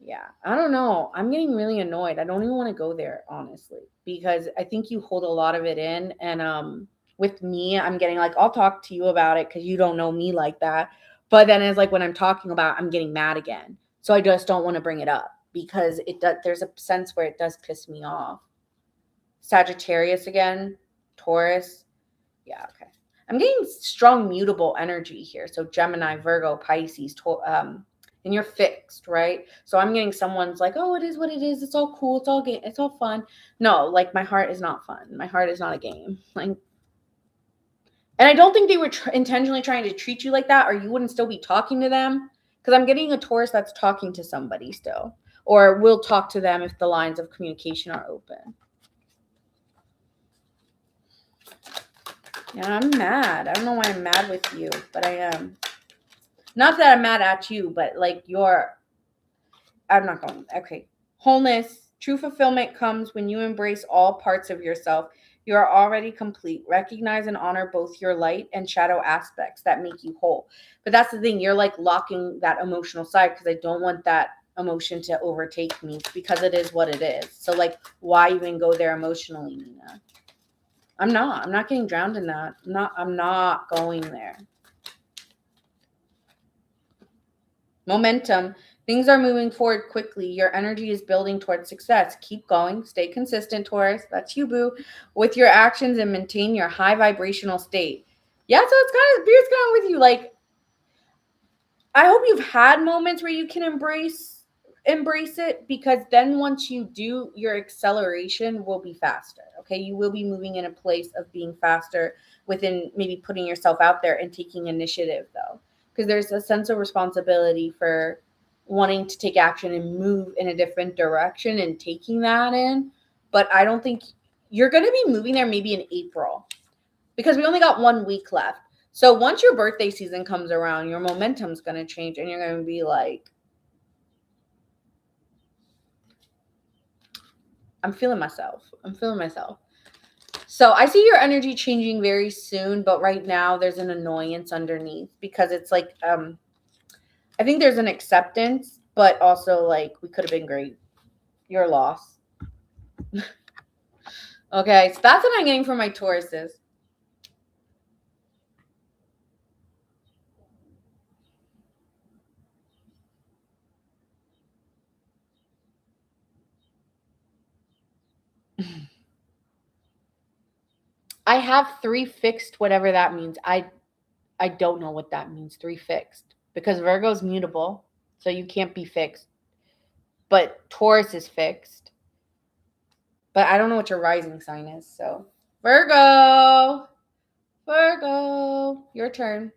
Yeah, I don't know. I'm getting really annoyed. I don't even want to go there, honestly, because I think you hold a lot of it in. And with me, I'm getting like, I'll talk to you about it because you don't know me like that. But then it's like when I'm talking about, I'm getting mad again. So I just don't want to bring it up because it does. There's a sense where it does piss me off. Sagittarius again, Taurus. Yeah, okay. I'm getting strong mutable energy here. So Gemini, Virgo, Pisces, and you're fixed, right? So I'm getting someone's like, oh, it is what it is. It's all cool. It's all game. It's all fun. No, like my heart is not fun. My heart is not a game. Like, and I don't think they were intentionally trying to treat you like that, or you wouldn't still be talking to them. Because I'm getting a Taurus that's talking to somebody still, or will talk to them if the lines of communication are open. Yeah, I'm mad. I don't know why I'm mad with you, but I am. Not that I'm mad at you, but like I'm not going. Okay. Wholeness, true fulfillment comes when you embrace all parts of yourself. You are already complete. Recognize and honor both your light and shadow aspects that make you whole. But that's the thing. You're like locking that emotional side because I don't want that emotion to overtake me because it is what it is. So like, why even go there emotionally, Nina? I'm not getting drowned in that. I'm not going there. Momentum. Things are moving forward quickly. Your energy is building towards success. Keep going. Stay consistent, Taurus. That's you, boo. With your actions and maintain your high vibrational state. Yeah, so it's kind of Spirit's kind of with you. Like, I hope you've had moments where you can embrace it, because then once you do, your acceleration will be faster. Okay, you will be moving in a place of being faster within maybe putting yourself out there and taking initiative, though, because there's a sense of responsibility for wanting to take action and move in a different direction and taking that in. But I don't think you're going to be moving there maybe in April, because we only got 1 week left. So once your birthday season comes around, your momentum's going to change and you're going to be like, I'm feeling myself. So I see your energy changing very soon, but right now there's an annoyance underneath because it's like, I think there's an acceptance, but also like, we could have been great. Your loss. Okay, so that's what I'm getting from my Tauruses. I have 3 fixed, whatever that means. I don't know what that means, 3 fixed, because Virgo's mutable, so you can't be fixed. But Taurus is fixed. But I don't know what your rising sign is, so Virgo, your turn.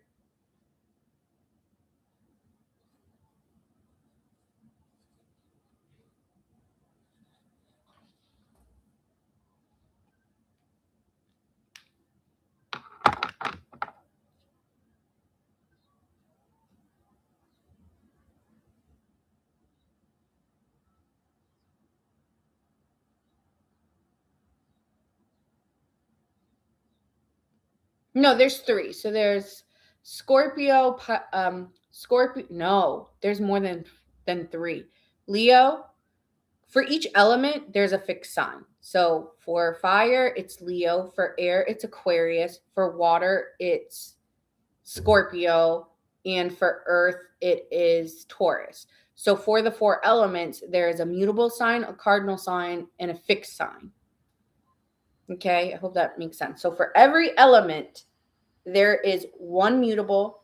No, there's 3. So there's Scorpio, Scorpio. No, there's more than 3. Leo. For each element, there's a fixed sign. So for fire, it's Leo. For air, it's Aquarius. For water, it's Scorpio. And for earth, it is Taurus. So for the 4 elements, there is a mutable sign, a cardinal sign, and a fixed sign. Okay, I hope that makes sense. So for every element, there is 1 mutable,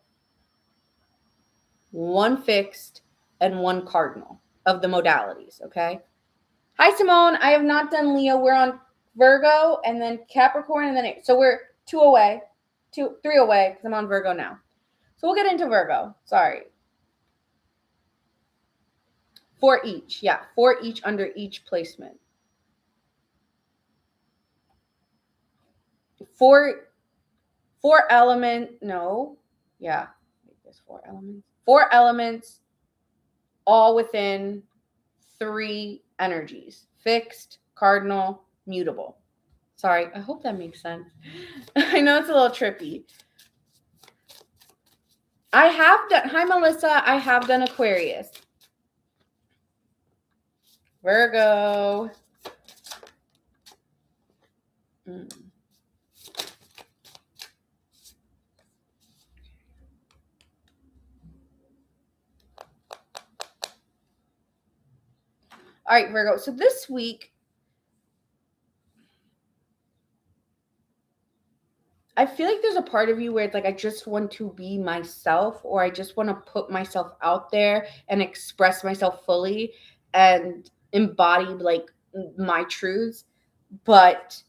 1 fixed, and 1 cardinal of the modalities. Okay. Hi, Simone. I have not done Leo. We're on Virgo and then Capricorn and then so we're 2 away, 3 away because I'm on Virgo now. So we'll get into Virgo. Sorry. 4 each. Yeah, 4 each under each placement. 4 element. No. Yeah. There's 4 elements. 4 elements, all within 3 energies: fixed, cardinal, mutable. Sorry, I hope that makes sense. I know it's a little trippy. I have done, hi Melissa, I have done Aquarius. Virgo. All right, Virgo. So this week, I feel like there's a part of you where it's like I just want to be myself, or I just want to put myself out there and express myself fully and embody like my truths, but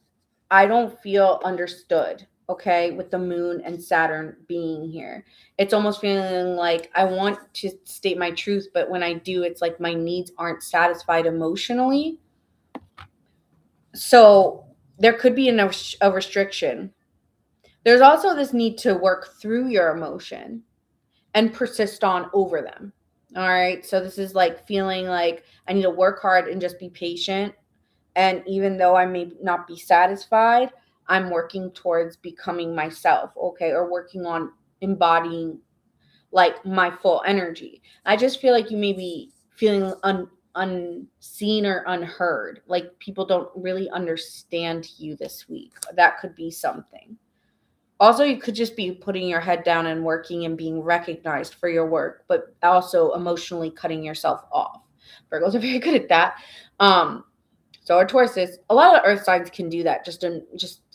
I don't feel understood, okay, with the moon and Saturn being here. It's almost feeling like I want to state my truth, but when I do, it's like my needs aren't satisfied emotionally. So there could be a restriction. There's also this need to work through your emotion and persist on over them. All right. So this is like feeling like I need to work hard and just be patient. And even though I may not be satisfied, I'm working towards becoming myself, okay, or working on embodying like my full energy. I just feel like you may be feeling unseen or unheard. Like people don't really understand you this week. That could be something. Also, you could just be putting your head down and working and being recognized for your work, but also emotionally cutting yourself off. Virgos are very good at that. Um, so our Tauruses, a lot of earth signs can do that, just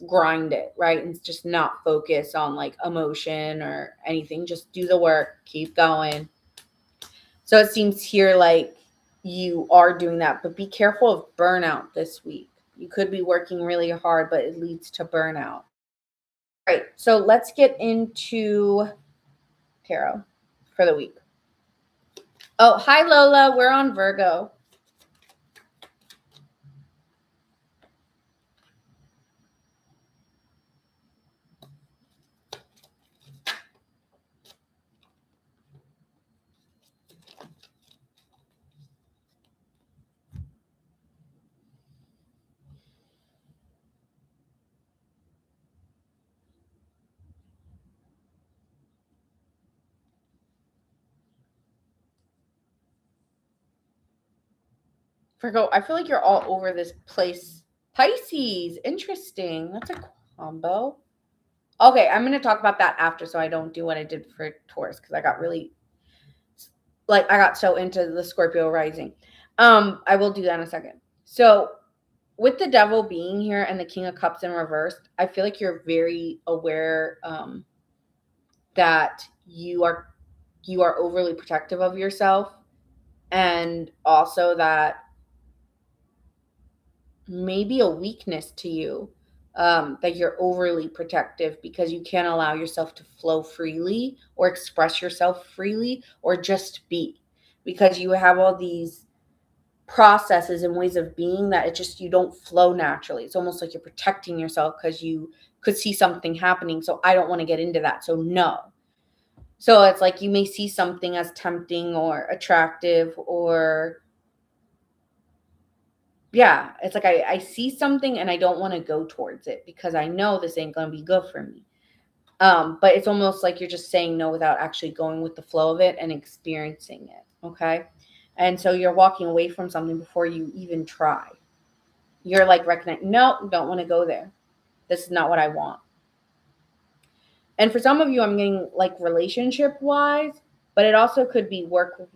grind it, right? And just not focus on like emotion or anything. Just do the work, keep going. So it seems here like you are doing that, but be careful of burnout this week. You could be working really hard, but it leads to burnout. All right, so let's get into tarot for the week. Oh, hi Lola, we're on Virgo. Virgo, I feel like you're all over this place. Pisces, interesting. That's a combo. Okay, I'm going to talk about that after so I don't do what I did for Taurus because I got really, like, I got so into the Scorpio rising. I will do that in a second. So, with the devil being here and the King of Cups in reversed, I feel like you're very aware that you are overly protective of yourself, and also that maybe a weakness to you, that you're overly protective because you can't allow yourself to flow freely or express yourself freely or just be, because you have all these processes and ways of being that it just you don't flow naturally. It's almost like you're protecting yourself because you could see something happening, so I don't want to get into that, so no. So it's like you may see something as tempting or attractive, or yeah, it's like I see something and I don't want to go towards it because I know this ain't gonna be good for me. But it's almost like you're just saying no without actually going with the flow of it and experiencing it. Okay. And so you're walking away from something before you even try. You're like recognizing, no, don't want to go there. This is not what I want. And for some of you, I'm getting like relationship wise, but it also could be work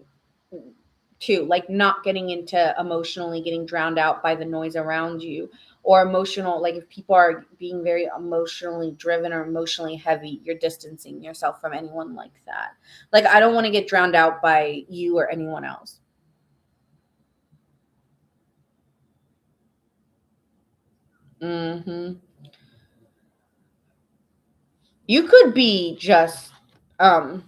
too, like not getting into emotionally getting drowned out by the noise around you, or emotional, like if people are being very emotionally driven or emotionally heavy, you're distancing yourself from anyone like that. Like I don't want to get drowned out by you or anyone else. Hmm. You could be just um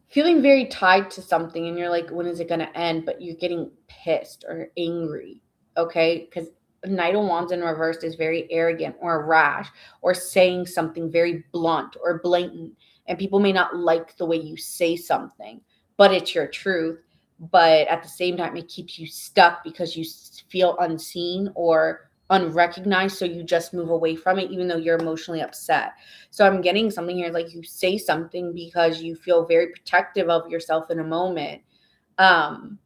feeling very tied to something and you're like, when is it going to end? But you're getting pissed or angry. Okay. Because Knight of Wands in reversed is very arrogant or rash or saying something very blunt or blatant. And people may not like the way you say something, but it's your truth. But at the same time, it keeps you stuck because you feel unseen or unrecognized. So you just move away from it, even though you're emotionally upset. So I'm getting something here like you say something because you feel very protective of yourself in a moment. Um,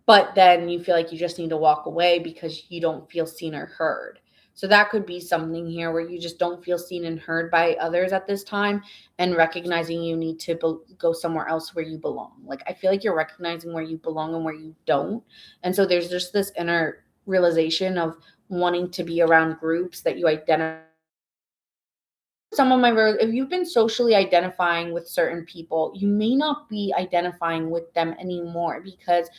but then you feel like you just need to walk away because you don't feel seen or heard. So that could be something here where you just don't feel seen and heard by others at this time, and recognizing you need to go somewhere else where you belong. Like I feel like you're recognizing where you belong and where you don't. And so there's just this inner realization of wanting to be around groups that you identify. Some of my if you've been socially identifying with certain people, you may not be identifying with them anymore because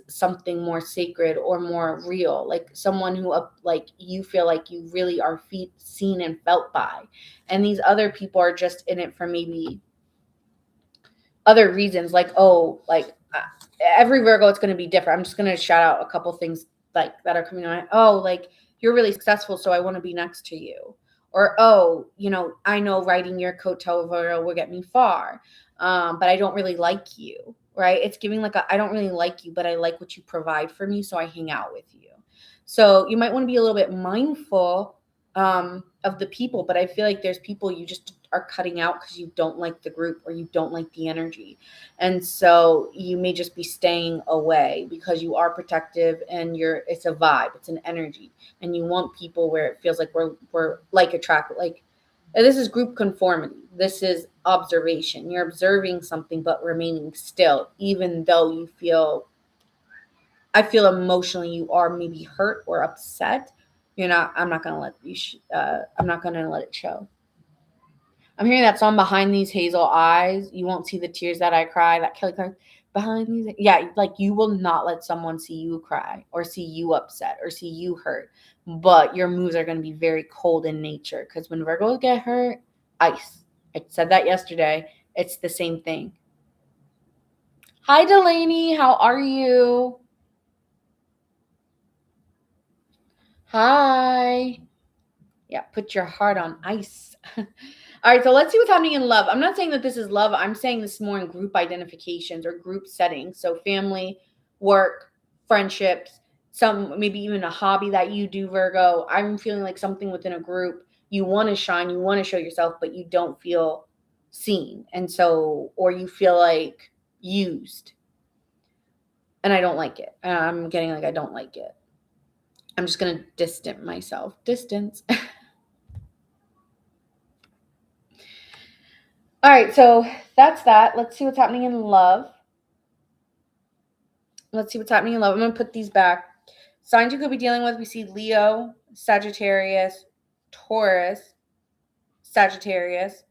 something more sacred or more real, like someone who like you feel like you really are seen and felt by, and these other people are just in it for maybe other reasons, like, oh, like every Virgo, it's going to be different. I'm just going to shout out a couple things like that are coming to mind. Oh, like you're really successful, so I want to be next to you. Or, oh, I know riding your coattail will get me far, but I don't really like you, right? It's giving like I don't really like you, but I like what you provide for me, so I hang out with you. So you might want to be a little bit mindful of the people, but I feel like there's people you just are cutting out because you don't like the group or you don't like the energy. And so you may just be staying away because you are protective and it's a vibe, it's an energy. And you want people where it feels like we're like attracted, like this is group conformity. This is observation. You're observing something but remaining still, even though I feel emotionally you are maybe hurt or upset. I'm not gonna let I'm not gonna let it show. I'm hearing that song, Behind These Hazel Eyes. You won't see the tears that I cry. That Kelly Clarkson. Behind these, yeah, like you will not let someone see you cry or see you upset or see you hurt. But your moves are going to be very cold in nature because when Virgos get hurt, ice. I said that yesterday. It's the same thing. Hi, Delaney. How are you? Hi. Yeah, put your heart on ice. All right, so let's see what's happening in love. I'm not saying that this is love. I'm saying this more in group identifications or group settings. So family, work, friendships, some maybe even a hobby that you do, Virgo. I'm feeling like something within a group. You want to shine, you want to show yourself, but you don't feel seen. And so, or you feel like used. And I don't like it. I'm getting like I don't like it. I'm just going to distance myself. Distance. All right, so that's that. Let's see what's happening in love. Let's see what's happening in love. I'm going to put these back. Signs you could be dealing with, we see Leo, Sagittarius, Taurus, Sagittarius,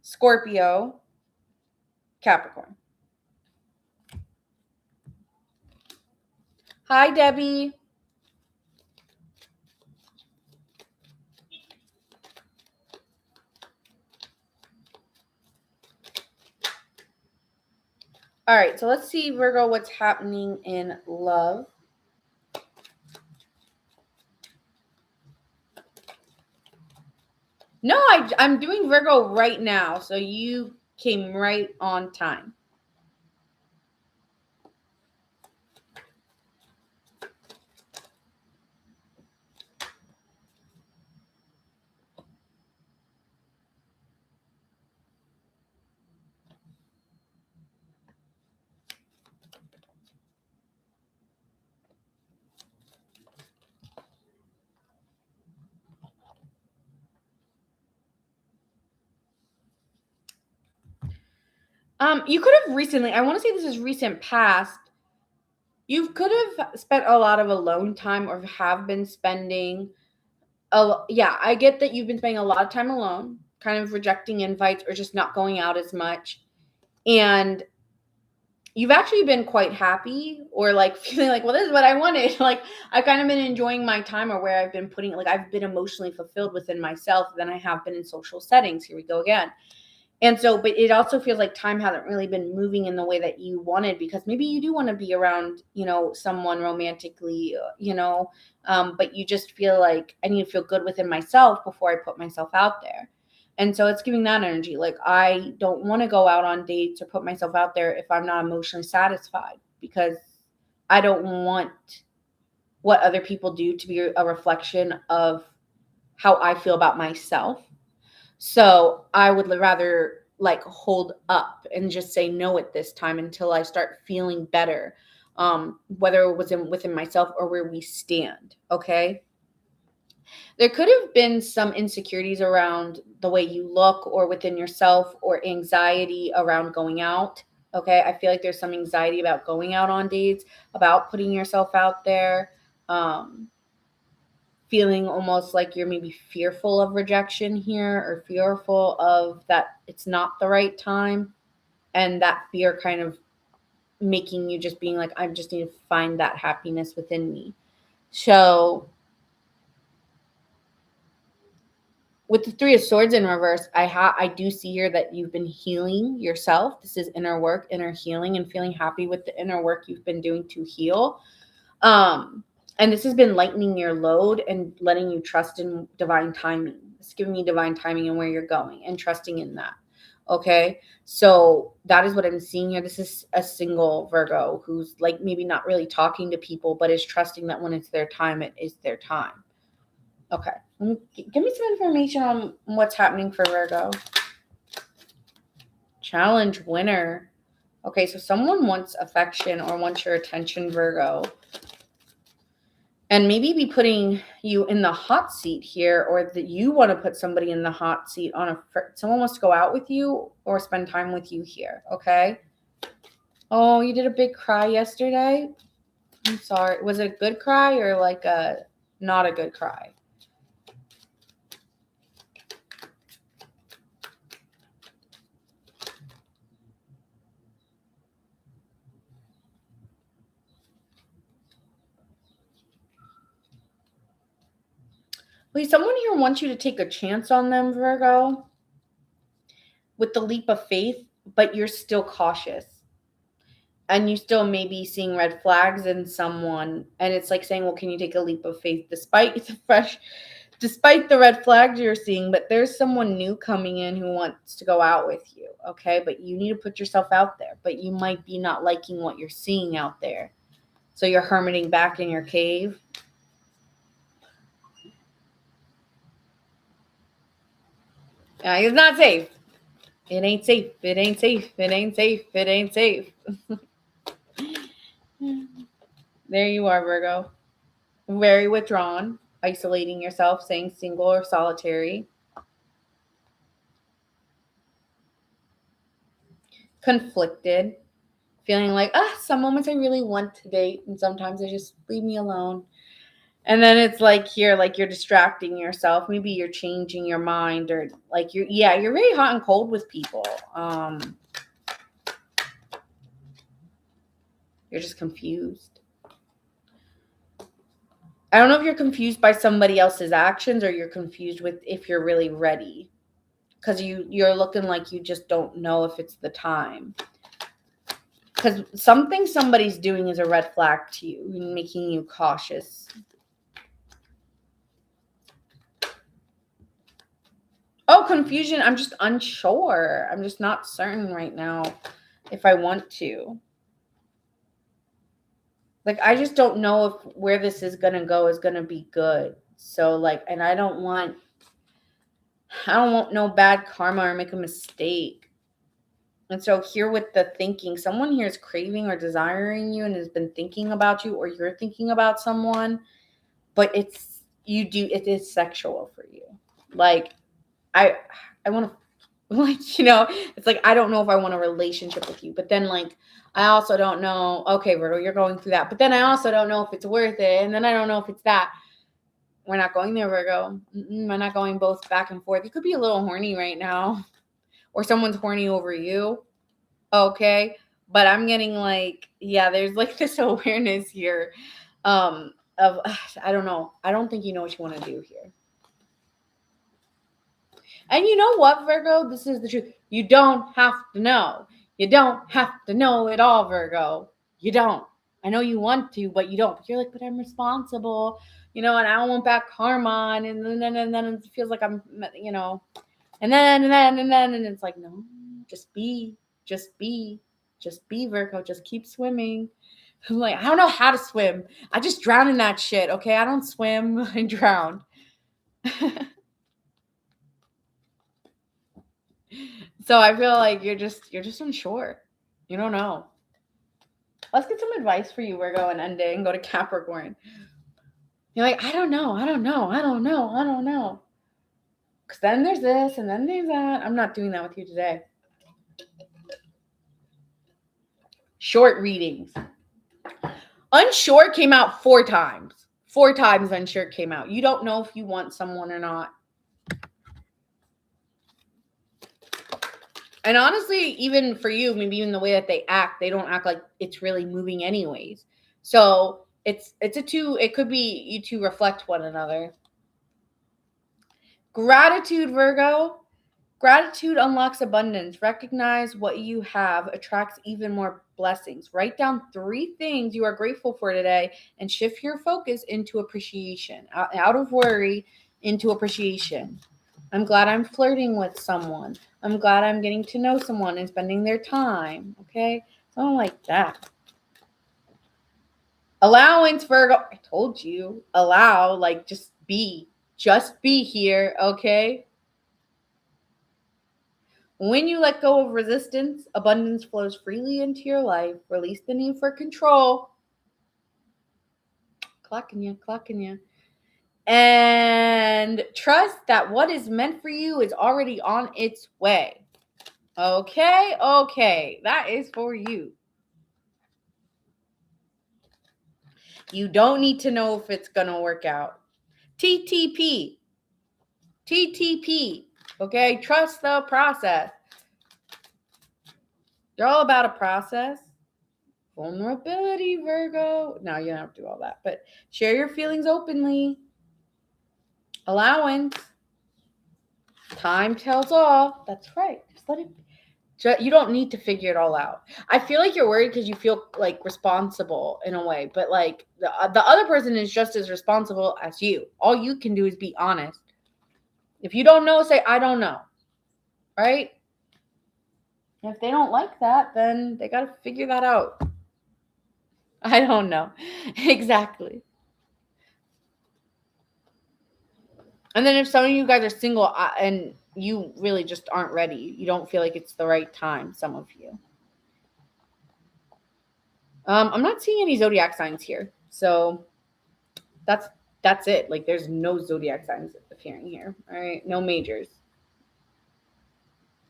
Scorpio, Capricorn. Hi, Debbie. All right, so let's see, Virgo, what's happening in love. No, I'm doing Virgo right now, so you came right on time. You could have recently, I want to say this is recent past, you could have spent a lot of alone time or have been spending yeah, I get that you've been spending a lot of time alone, kind of rejecting invites or just not going out as much. And you've actually been quite happy or like feeling like, well, this is what I wanted. Like I've kind of been enjoying my time or where I've been putting, like I've been emotionally fulfilled within myself than I have been in social settings. Here we go again. And so, but it also feels like time hasn't really been moving in the way that you wanted because maybe you do want to be around, someone romantically, but you just feel like I need to feel good within myself before I put myself out there. And so it's giving that energy. Like I don't want to go out on dates or put myself out there if I'm not emotionally satisfied because I don't want what other people do to be a reflection of how I feel about myself. So I would rather like hold up and just say no at this time until I start feeling better, whether it was within myself or where we stand. Okay. There could have been some insecurities around the way you look or within yourself or anxiety around going out. Okay. I feel like there's some anxiety about going out on dates, about putting yourself out there, feeling almost like you're maybe fearful of rejection here or fearful of that it's not the right time. And that fear kind of making you just being like, I just need to find that happiness within me. So with the Three of Swords in reverse, I do see here that you've been healing yourself. This is inner work, inner healing, and feeling happy with the inner work you've been doing to heal. And this has been lightening your load and letting you trust in divine timing. It's giving you divine timing and where you're going and trusting in that. Okay. So that is what I'm seeing here. This is a single Virgo who's like maybe not really talking to people, but is trusting that when it's their time, it is their time. Okay. Give me some information on what's happening for Virgo. Challenge winner. Okay, so someone wants affection or wants your attention, Virgo. And maybe be putting you in the hot seat here, or that you want to put somebody in the hot seat on someone wants to go out with you or spend time with you here, okay? Oh, you did a big cry yesterday? I'm sorry. Was it a good cry or like a not a good cry? Wait, someone here wants you to take a chance on them, Virgo, with the leap of faith, but you're still cautious. And you still may be seeing red flags in someone. And it's like saying, well, can you take a leap of faith despite the red flags you're seeing? But there's someone new coming in who wants to go out with you, okay? But you need to put yourself out there. But you might be not liking what you're seeing out there. So you're hermiting back in your cave. It's not safe. It ain't safe. It ain't safe. It ain't safe. It ain't safe. There you are, Virgo. Very withdrawn, isolating yourself, saying single or solitary. Conflicted, feeling like, some moments I really want to date, and sometimes I just leave me alone. And then it's like here, like you're distracting yourself. Maybe you're changing your mind, or like you're very hot and cold with people. You're just confused. I don't know if you're confused by somebody else's actions or you're confused with if you're really ready. Because you're looking like you just don't know if it's the time. Because something somebody's doing is a red flag to you, making you cautious. Oh, confusion. I'm just unsure. I'm just not certain right now if I want to. Like, I just don't know if where this is going to go is going to be good. So, like, and I don't want no bad karma or make a mistake. And so here with the thinking, someone here is craving or desiring you and has been thinking about you, or you're thinking about someone, but it is sexual for you. Like, I want to, like, it's like, I don't know if I want a relationship with you, but then like, I also don't know, okay, Virgo, you're going through that, but then I also don't know if it's worth it. And then I don't know if it's that. We're not going there, Virgo. We're not going both back and forth. You could be a little horny right now, or someone's horny over you. Okay. But I'm getting like, yeah, there's like this awareness here of, I don't know. I don't think you know what you want to do here. And you know what, Virgo? This is the truth. You don't have to know. You don't have to know it all, Virgo. You don't. I know you want to, but you don't. But you're like, but I'm responsible, and I don't want back karma. And then it feels like I'm, and then it's like, no, just be, Virgo. Just keep swimming. I'm like, I don't know how to swim. I just drown in that shit. Okay. I don't swim. I drown. So I feel like you're just unsure. You don't know. Let's get some advice for you, Virgo, and end it and go to Capricorn. You're like, I don't know. Because then there's this and then there's that. I'm not doing that with you today. Short readings. Unsure came out 4 times. 4 times unsure came out. You don't know if you want someone or not. And honestly, even for you, maybe even the way that they don't act like it's really moving anyways. So it's a 2, it could be you two reflect one another. Gratitude, Virgo. Gratitude unlocks abundance. Recognize what you have attracts even more blessings. Write down 3 things you are grateful for today and shift your focus into appreciation. Out of worry into appreciation. I'm glad I'm flirting with someone. I'm glad I'm getting to know someone and spending their time. Okay? Something like that. Allowance, Virgo. I told you. Allow, like just be. Just be here, okay? When you let go of resistance, abundance flows freely into your life. Release the need for control. Clocking you. And trust that what is meant for you is already on its way. Okay. That is for you. You don't need to know if it's going to work out. TTP. Okay, trust the process. You're all about a process. Vulnerability, Virgo. No, you don't have to do all that, but share your feelings openly. Allowance. Time tells all. That's right. Just let it. You don't need to figure it all out. I feel like you're worried because you feel like responsible in a way, but like the other person is just as responsible as you. All you can do is be honest. If you don't know, say, I don't know. Right? If they don't like that, then they got to figure that out. I don't know. Exactly. And then if some of you guys are single and you really just aren't ready, you don't feel like it's the right time, some of you. I'm not seeing any zodiac signs here. So that's it. Like there's no zodiac signs appearing here. All right. No majors.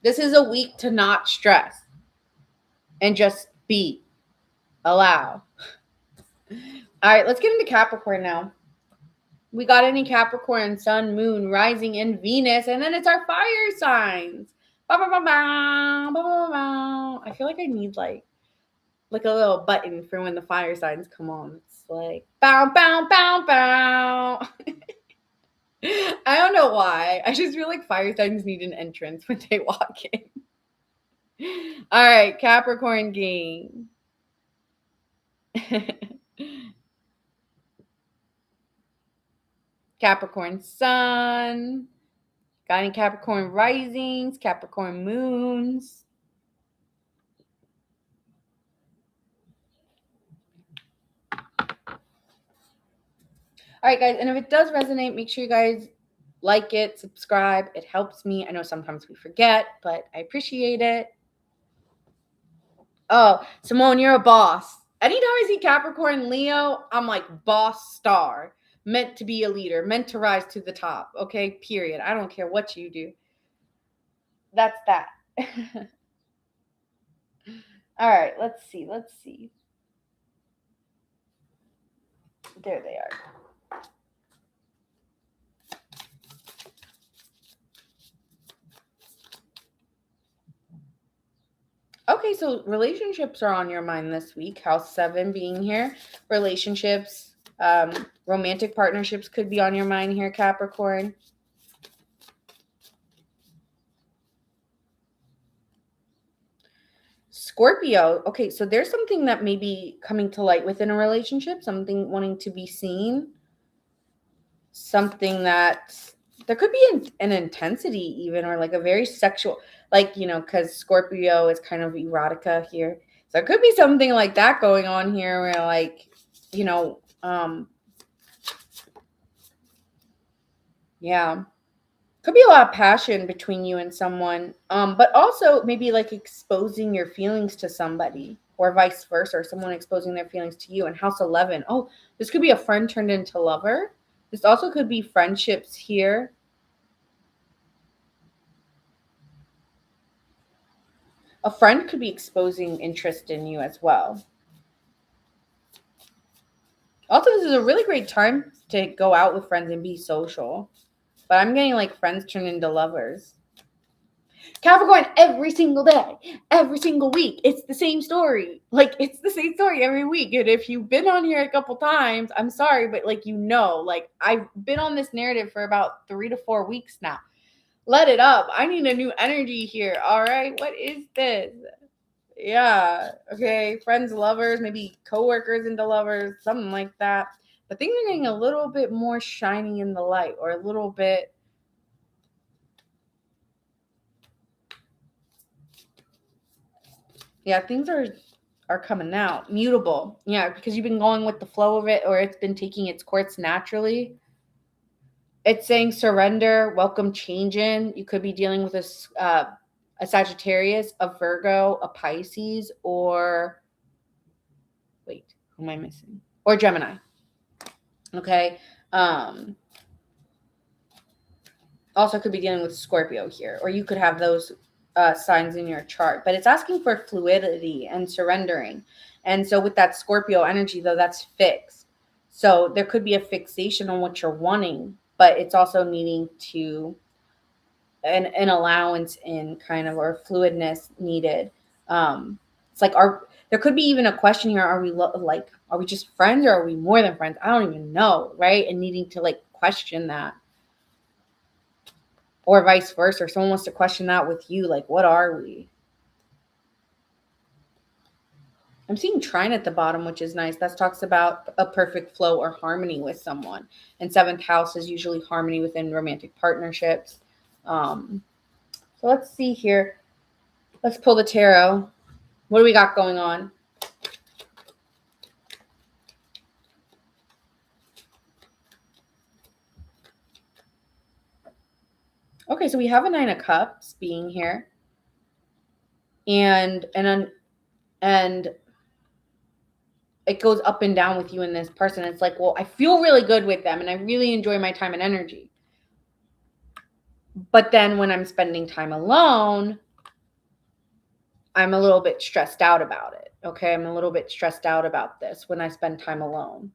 This is a week to not stress and just be. Allow. All right, let's get into Capricorn now. We got any Capricorn, Sun, Moon, Rising, and Venus, and then it's our fire signs. I feel like I need like a little button for when the fire signs come on. It's like bow, bow, bow, bow. I don't know why. I just feel like fire signs need an entrance when they walk in. All right, Capricorn gang. Capricorn sun. Got any Capricorn risings, Capricorn moons? All right, guys. And if it does resonate, make sure you guys like it, subscribe. It helps me. I know sometimes we forget, but I appreciate it. Oh, Simone, you're a boss. Anytime I see Capricorn, Leo, I'm like boss star. Meant to be a leader, meant to rise to the top. Okay, period. I don't care what you do. That's that. All right, let's see. There they are. Okay, so relationships are on your mind this week. House 7 being here. Relationships, romantic partnerships could be on your mind here, Capricorn. Scorpio. Okay, so there's something that may be coming to light within a relationship, something wanting to be seen, something that there could be an intensity even, or like a very sexual, like, because Scorpio is kind of erotica here. So it could be something like that going on here where like, yeah. Could be a lot of passion between you and someone, but also maybe like exposing your feelings to somebody or vice versa, or someone exposing their feelings to you. And House 11, oh, this could be a friend turned into lover. This also could be friendships here. A friend could be exposing interest in you as well. Also, this is a really great time to go out with friends and be social. But I'm getting like friends turn into lovers. Capricorn, every single day, every single week, it's the same story. Like, it's the same story every week. And if you've been on here a couple times, I'm sorry, but like, like I've been on this narrative for about 3 to 4 weeks now. Let it up. I need a new energy here. All right. What is this? Yeah. Okay. Friends, lovers, maybe coworkers into lovers, something like that. But things are getting a little bit more shiny in the light, or a little bit. Yeah, things are coming out. Mutable. Yeah, because you've been going with the flow of it, or it's been taking its course naturally. It's saying surrender, welcome change in. You could be dealing with a Sagittarius, a Virgo, a Pisces, or wait, who am I missing? Or Gemini. Okay. Also could be dealing with Scorpio here, or you could have those signs in your chart. But it's asking for fluidity and surrendering. And so with that Scorpio energy, though, that's fixed. So there could be a fixation on what you're wanting, but it's also needing to an allowance in kind of, or fluidness needed. It's like, there could be even a question here: are we just friends, or are we more than friends? I don't even know, right? And needing to like question that, or vice versa. Or someone wants to question that with you, like, what are we? I'm seeing trine at the bottom, which is nice. That talks about a perfect flow or harmony with someone. And seventh house is usually harmony within romantic partnerships. So let's see here. Let's pull the tarot. What do we got going on? Okay, so we have a 9 of Cups being here. And it goes up and down with you and this person. It's like, well, I feel really good with them and I really enjoy my time and energy. But then when I'm spending time alone, I'm a little bit stressed out about it. Okay, I'm a little bit stressed out about this when I spend time alone.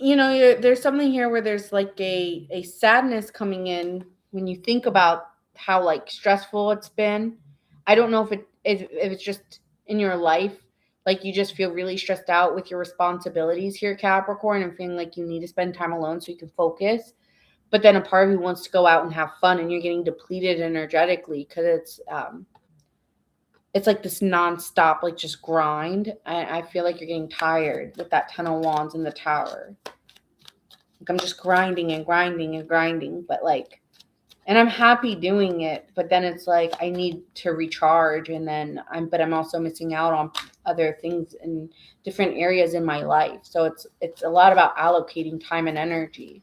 You know, there's something here where there's like a sadness coming in when you think about how like stressful it's been. I don't know if it's just in your life, like you just feel really stressed out with your responsibilities here, Capricorn, and feeling like you need to spend time alone so you can focus. But then a part of you wants to go out and have fun, and you're getting depleted energetically because it's like this nonstop, like just grind. I feel like you're getting tired with that 10 of Wands in the Tower. Like I'm just grinding and grinding and grinding, but like, and I'm happy doing it. But then it's like I need to recharge, and then I'm also missing out on other things in different areas in my life. So it's a lot about allocating time and energy.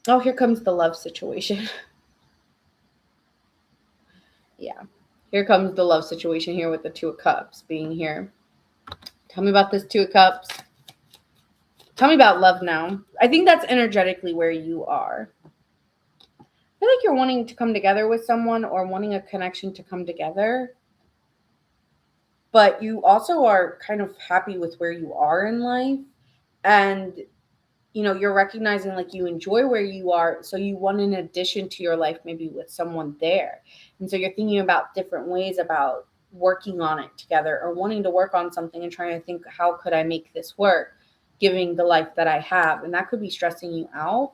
Oh, here comes the love situation. Yeah. Here comes the love situation here with the 2 of Cups being here. Tell me about this 2 of Cups. Tell me about love now. I think that's energetically where you are. I feel like you're wanting to come together with someone, or wanting a connection to come together. But you also are kind of happy with where you are in life. And you're recognizing like you enjoy where you are, so you want an addition to your life, maybe with someone there. And so you're thinking about different ways about working on it together, or wanting to work on something and trying to think, how could I make this work, giving the life that I have? And that could be stressing you out.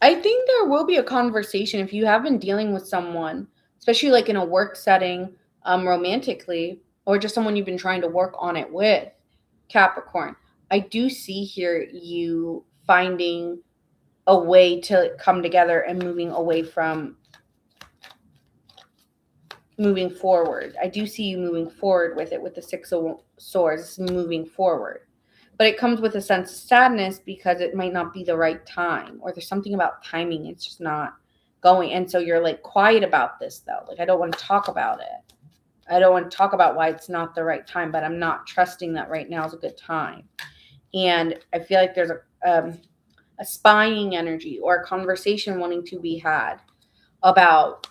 I think there will be a conversation if you have been dealing with someone, especially like in a work setting, romantically, or just someone you've been trying to work on it with, Capricorn. I do see here you finding a way to come together and moving away from moving forward. I do see you moving forward with it with the Six of Swords, moving forward. But it comes with a sense of sadness because it might not be the right time, or there's something about timing. It's just not going. And so you're like quiet about this though. Like, I don't want to talk about it. I don't want to talk about why it's not the right time, but I'm not trusting that right now is a good time. And I feel like there's a spying energy or a conversation wanting to be had about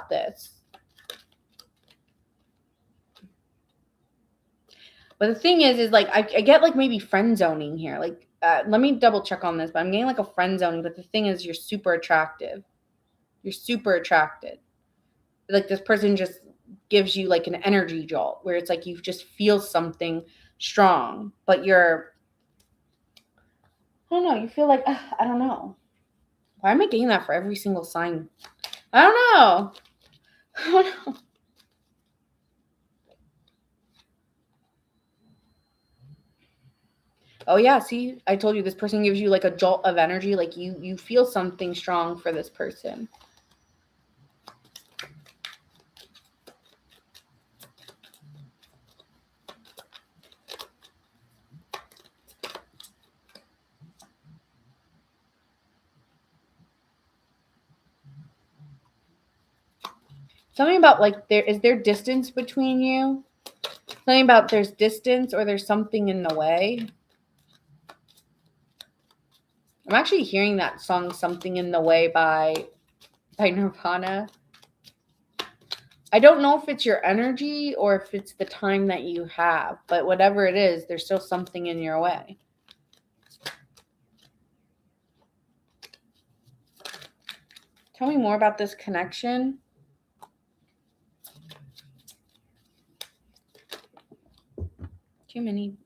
this. But the thing is like I get like maybe friend zoning here. Like, let me double check on this, but I'm getting like a friend zoning. But the thing is, you're super attractive. You're super attracted. Like, this person just gives you like an energy jolt where it's like you just feel something strong, but you're, I don't know, you feel like, I don't know. Why am I getting that for every single sign? I don't know. I don't know. Oh yeah, see, I told you this person gives you like a jolt of energy, like you feel something strong for this person. Something about like is there distance between you? Something about there's distance or there's something in the way. I'm actually hearing that song "Something in the Way" by Nirvana. I don't know if it's your energy or if it's the time that you have, but whatever it is, there's still something in your way. Tell me more about this connection. Too many.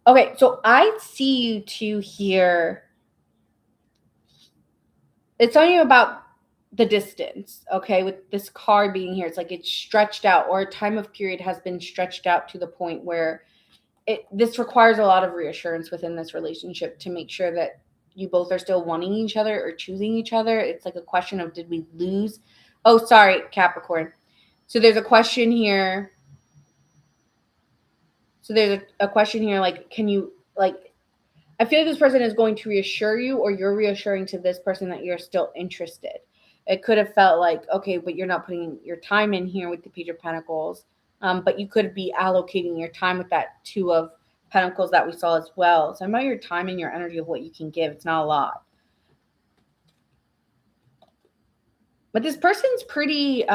Okay, so I see you two here. It's telling you about the distance, okay, with this card being here. It's like it's stretched out, or a time of period has been stretched out to the point where this requires a lot of reassurance within this relationship to make sure that you both are still wanting each other or choosing each other. It's like a question of, did we lose? Oh, sorry, Capricorn. So there's a question here. So there's a question here, like, can you, like, I feel like this person is going to reassure you, or you're reassuring to this person that you're still interested. It could have felt like, okay, but you're not putting your time in here with the Page of Pentacles. But you could be allocating your time with that Two of Pentacles that we saw as well. So about your time and your energy of what you can give. It's not a lot. But this person's pretty,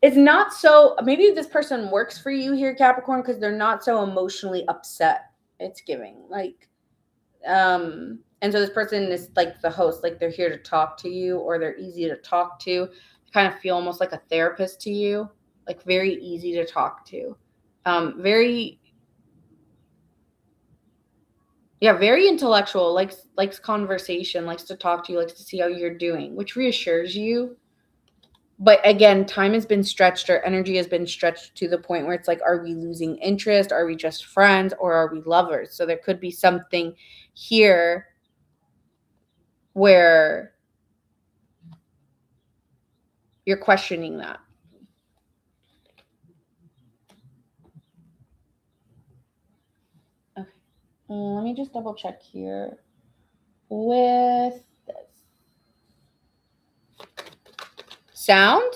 it's not so, maybe this person works for you here, Capricorn, because they're not so emotionally upset. It's giving like, and so this person is like the host, like they're here to talk to you, or they're easy to talk to. Kind of feel almost like a therapist to you, like very easy to talk to. Very intellectual, likes conversation, likes to talk to you, likes to see how you're doing, which reassures you. But again, time has been stretched, or energy has been stretched to the point where it's like, are we losing interest? Are we just friends, or are we lovers? So there could be something here where you're questioning that. Okay. Let me just double check here with this. Sound?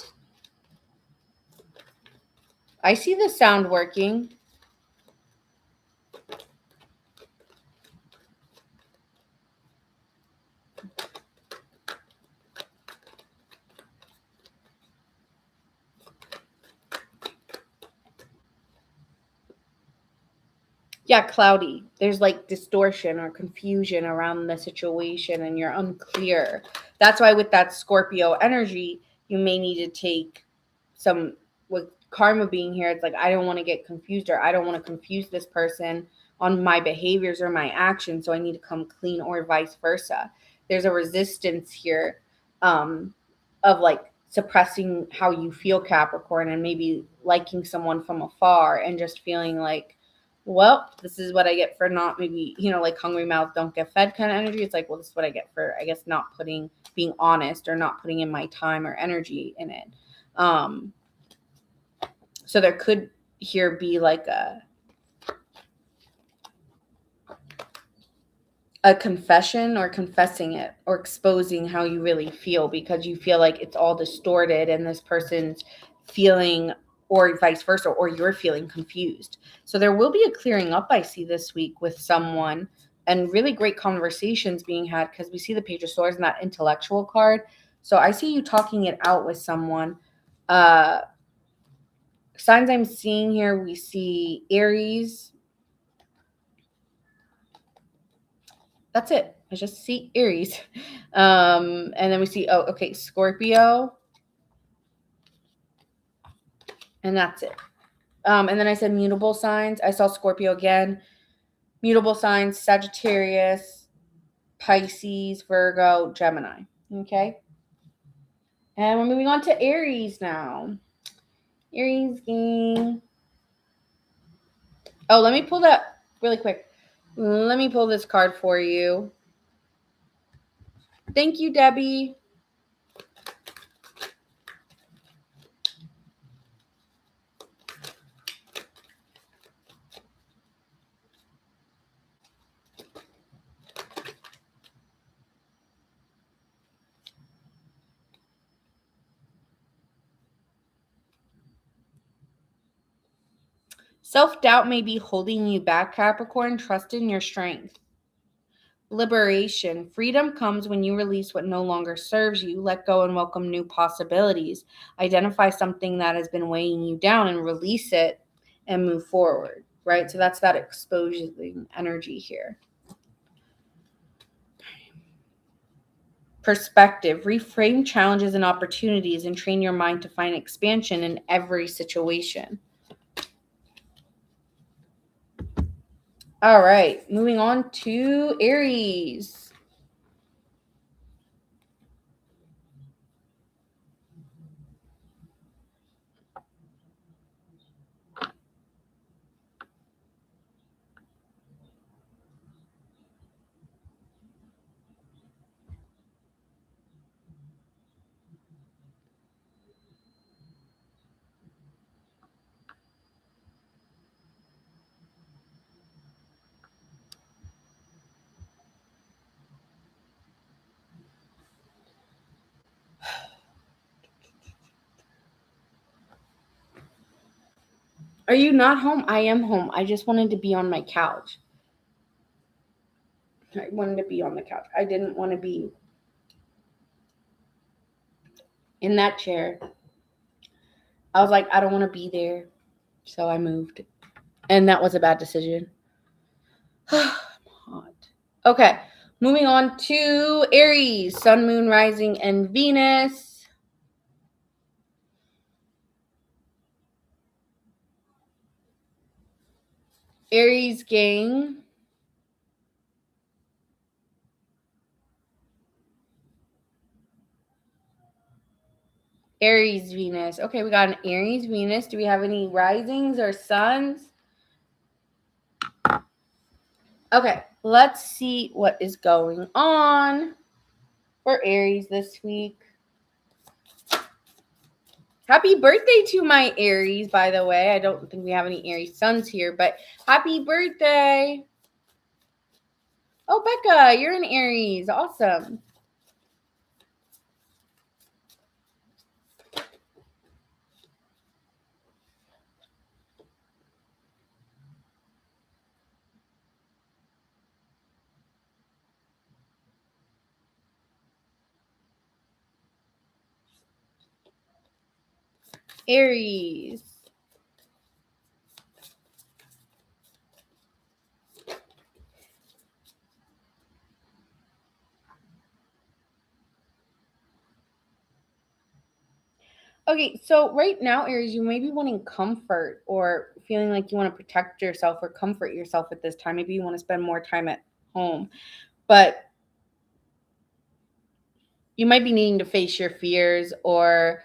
I see the sound working. Yeah, cloudy. There's like distortion or confusion around the situation and you're unclear. That's why with that Scorpio energy, you may need to take some, with karma being here, it's like, I don't want to get confused, or I don't want to confuse this person on my behaviors or my actions, so I need to come clean, or vice versa. There's a resistance here of like suppressing how you feel, Capricorn, and maybe liking someone from afar and just feeling like, well, this is what I get for not, maybe, like hungry mouth don't get fed kind of energy. It's like, well, this is what I get for, I guess, not being honest or not putting in my time or energy in it. So there could here be like a confession, or confessing it, or exposing how you really feel, because you feel like it's all distorted and this person's feeling, or vice versa, or you're feeling confused. So there will be a clearing up, I see, this week with someone, and really great conversations being had, because we see the Page of Swords and that intellectual card. So I see you talking it out with someone. Signs I'm seeing here, we see Aries. That's it. I just see Aries. And then we see, Scorpio. And that's it. And then I said mutable signs. I saw Scorpio again. Mutable signs, Sagittarius, Pisces, Virgo, Gemini. Okay. And we're moving on to Aries now. Aries gang. Oh, let me pull that really quick. Let me pull this card for you. Thank you, Debbie. Self-doubt may be holding you back, Capricorn. Trust in your strength. Liberation. Freedom comes when you release what no longer serves you, let go and welcome new possibilities. Identify something that has been weighing you down and release it and move forward, right? So that's that exposing energy here. Perspective. Reframe challenges and opportunities and train your mind to find expansion in every situation. All right, moving on to Aries. Are you not home? I am home. I just wanted to be on my couch. I wanted to be on the couch. I didn't want to be in that chair. I was like, I don't want to be there. So I moved. And that was a bad decision. I'm hot. Okay. Moving on to Aries, Sun, Moon, Rising, and Venus. Aries gang. Aries Venus. Okay, we got an Aries Venus. Do we have any risings or suns? Okay, let's see what is going on for Aries this week. Happy birthday to my Aries, by the way. I don't think we have any Aries suns here, but happy birthday. Oh, Becca, you're an Aries. Awesome. Aries. Okay, so right now, Aries, you may be wanting comfort or feeling like you want to protect yourself or comfort yourself at this time. Maybe you want to spend more time at home, but you might be needing to face your fears or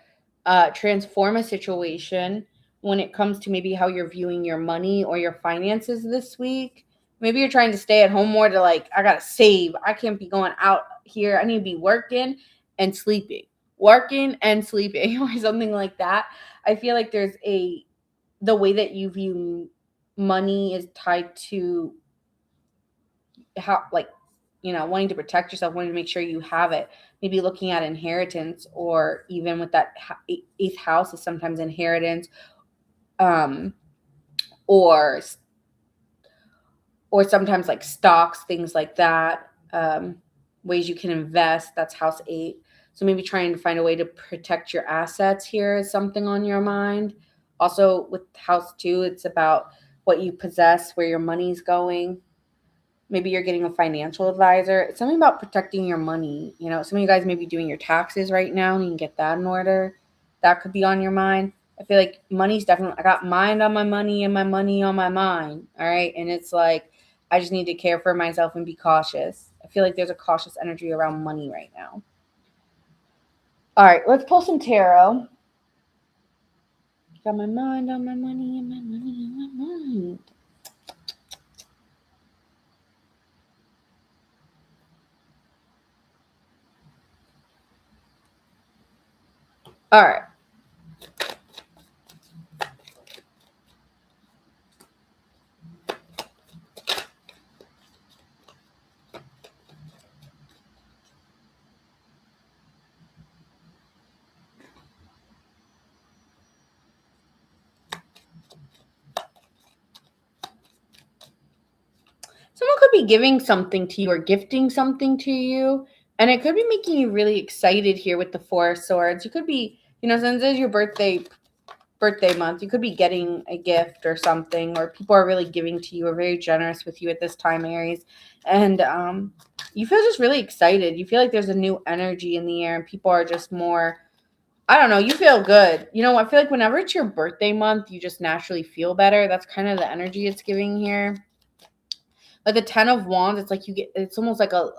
transform a situation when it comes to maybe how you're viewing your money or your finances this week. Maybe you're trying to stay at home more to like, I gotta save. I can't be going out here. I need to be working and sleeping, or something like that. I feel like the way that you view money is tied to how, like, wanting to protect yourself, wanting to make sure you have it. Maybe looking at inheritance, or even with that eighth house is sometimes inheritance, um, or sometimes like stocks, things like that. Ways you can invest. That's house 8. So maybe trying to find a way to protect your assets here is something on your mind. Also with house 2, it's about what you possess, where your money's going. Maybe you're getting a financial advisor. It's something about protecting your money. Some of you guys may be doing your taxes right now and you can get that in order. That could be on your mind. I feel like money's definitely, I got mind on my money and my money on my mind. All right. And it's like, I just need to care for myself and be cautious. I feel like there's a cautious energy around money right now. All right. Let's pull some tarot. Got my mind on my money and my money on my mind. All right. Someone could be giving something to you or gifting something to you, and it could be making you really excited here with the 4 of Swords. You could be, since it's your birthday month, you could be getting a gift or something, or people are really giving to you or very generous with you at this time, Aries. And you feel just really excited. You feel like there's a new energy in the air and people are just more, I don't know, you feel good. I feel like whenever it's your birthday month, you just naturally feel better. That's kind of the energy it's giving here. Like the 10 of Wands, it's like it's almost like a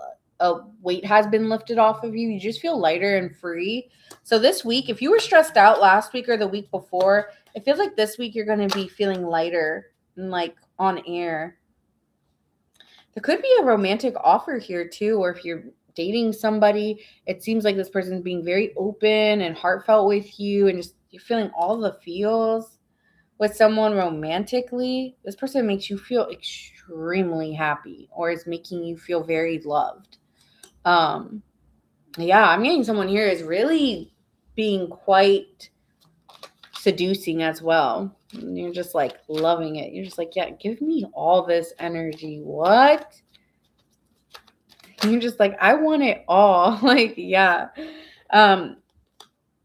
weight has been lifted off of you. You just feel lighter and free. So this week, if you were stressed out last week or the week before, it feels like this week you're going to be feeling lighter and like on air. There could be a romantic offer here too, or if you're dating somebody, it seems like this person's being very open and heartfelt with you, and just you're feeling all the feels with someone romantically. This person makes you feel extremely happy or is making you feel very loved. Yeah, I'm getting someone here is really being quite seducing as well. And you're just like loving it. You're just like, yeah, give me all this energy. What? And you're just like, I want it all. Like, yeah.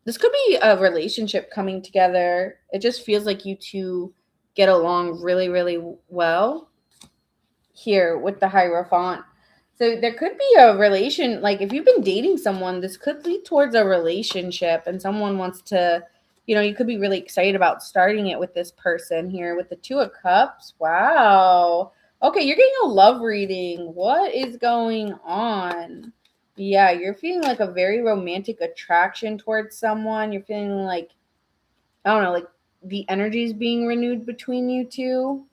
This could be a relationship coming together. It just feels like you two get along really, really well here with the Hierophant. So there could be a relation, like if you've been dating someone, this could lead towards a relationship and someone wants to, you could be really excited about starting it with this person here with the 2 of Cups. Wow. Okay, you're getting a love reading. What is going on? Yeah, you're feeling like a very romantic attraction towards someone. You're feeling like, I don't know, like the energy is being renewed between you two.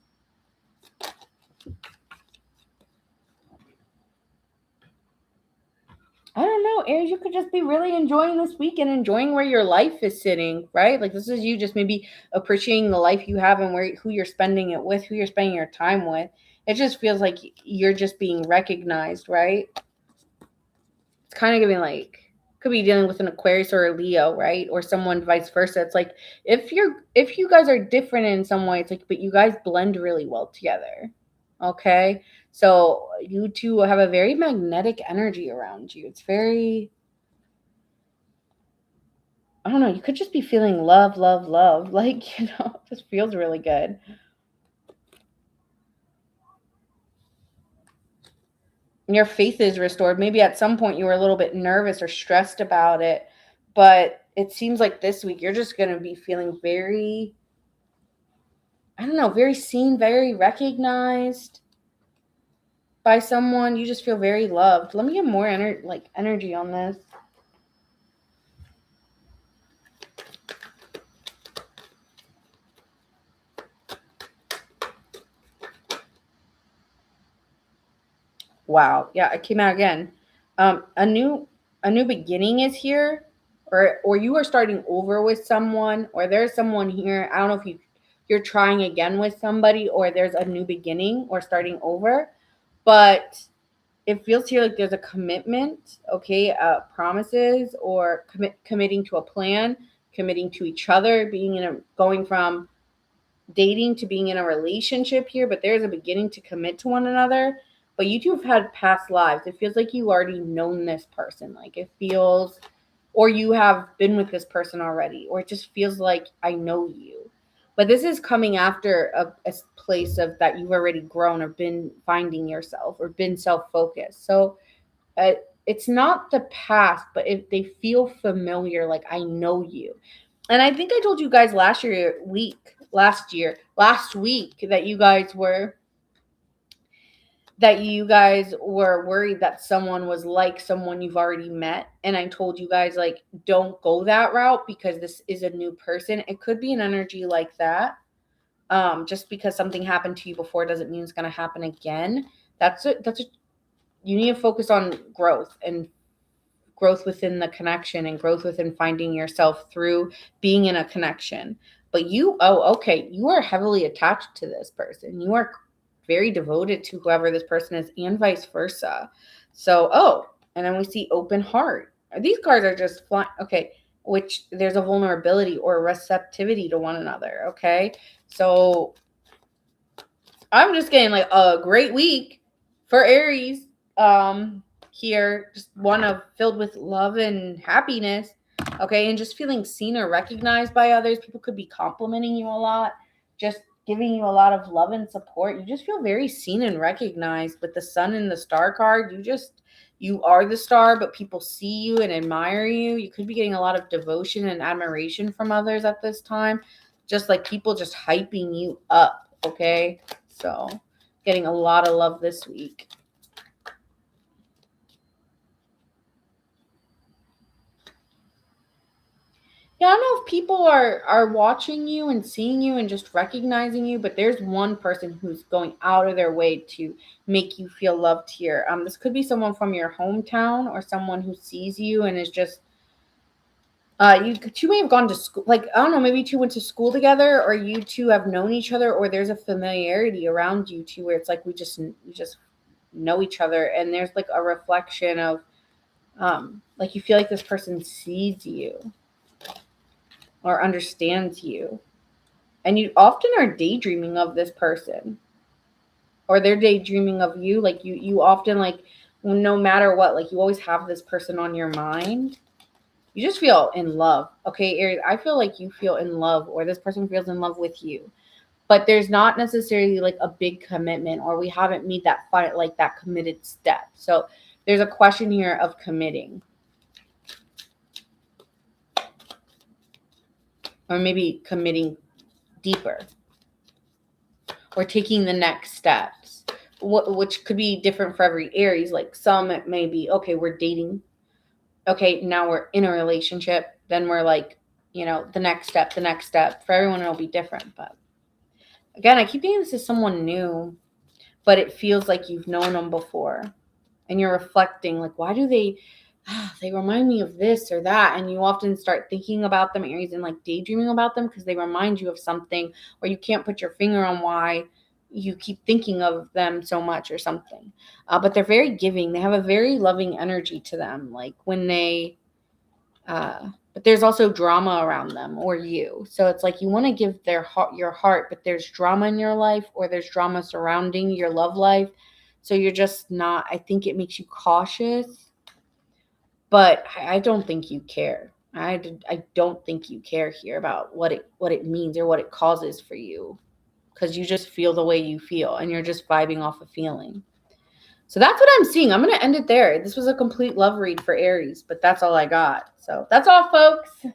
I don't know, Aries, you could just be really enjoying this week and enjoying where your life is sitting, right? Like this is you just maybe appreciating the life you have and who you're spending it with, who you're spending your time with. It just feels like you're just being recognized, right? It's kind of giving like, could be dealing with an Aquarius or a Leo, right? Or someone vice versa. It's like if you guys are different in some way, it's like, but you guys blend really well together. Okay. So you two have a very magnetic energy around you. It's very, I don't know, you could just be feeling love, love, love. Like, it just feels really good. Your faith is restored. Maybe at some point you were a little bit nervous or stressed about it, but it seems like this week you're just going to be feeling very, I don't know, very seen, very recognized by someone. You just feel very loved. Let me get more energy on this. Wow. Yeah, it came out again. A new beginning is here, or you are starting over with someone, or there's someone here. I don't know if you're trying again with somebody, or there's a new beginning or starting over, but it feels here like there's a commitment, okay, promises, or committing to a plan, committing to each other, going from dating to being in a relationship here, but there's a beginning to commit to one another. But you two have had past lives. It feels like you already known this person. Like it feels, or you have been with this person already, or it just feels like I know you. But this is coming after a place of that you've already grown or been finding yourself or been self-focused. So uh, it's not the past, but if they feel familiar, like I know you. And I think I told you guys last week that you guys were worried that someone was like someone you've already met. And I told you guys, like, don't go that route because this is a new person. It could be an energy like that. Just because something happened to you before doesn't mean it's going to happen again. You need to focus on growth and growth within the connection and growth within finding yourself through being in a connection. But you are heavily attached to this person. You are very devoted to whoever this person is and vice versa. So, and then we see open heart. These cards are just flying. Okay, which there's a vulnerability or receptivity to one another. Okay, so I'm just getting like a great week for Aries. Here, just one of filled with love and happiness. Okay, and just feeling seen or recognized by others. People could be complimenting you a lot, just giving you a lot of love and support. You just feel very seen and recognized. With the sun and the star card, you are the star, but people see you and admire you. You could be getting a lot of devotion and admiration from others at this time. Just like people just hyping you up, okay? So, getting a lot of love this week. Yeah, I don't know if people are watching you and seeing you and just recognizing you, but there's one person who's going out of their way to make you feel loved here. This could be someone from your hometown or someone who sees you and is just you two may have gone to school, like I don't know, maybe you two went to school together, or you two have known each other, or there's a familiarity around you two where it's like we just know each other, and there's like a reflection of like you feel like this person sees you or understands you. And you often are daydreaming of this person or they're daydreaming of you. Like you often like, no matter what, like you always have this person on your mind. You just feel in love. Okay, Aries, I feel like you feel in love or this person feels in love with you. But there's not necessarily like a big commitment or we haven't made that fight like that committed step. So there's a question here of committing. Or maybe committing deeper or taking the next steps, which could be different for every Aries. Like some, it may be, okay, we're dating. Okay, now we're in a relationship. Then we're like, the next step. For everyone, it'll be different. But again, I keep thinking this is someone new, but it feels like you've known them before. And you're reflecting, like, why do they remind me of this or that? And you often start thinking about them, Aries, and like daydreaming about them because they remind you of something, or you can't put your finger on why you keep thinking of them so much or something. But they're very giving. They have a very loving energy to them. Like when they, but there's also drama around them or you. So it's like you want to give your heart, but there's drama in your life or there's drama surrounding your love life. So you're just not, I think it makes you cautious, but I don't think you care. I don't think you care here about what it means or what it causes for you, because you just feel the way you feel and you're just vibing off a feeling. So that's what I'm seeing. I'm going to end it there. This was a complete love read for Aries, but that's all I got. So that's all, folks. So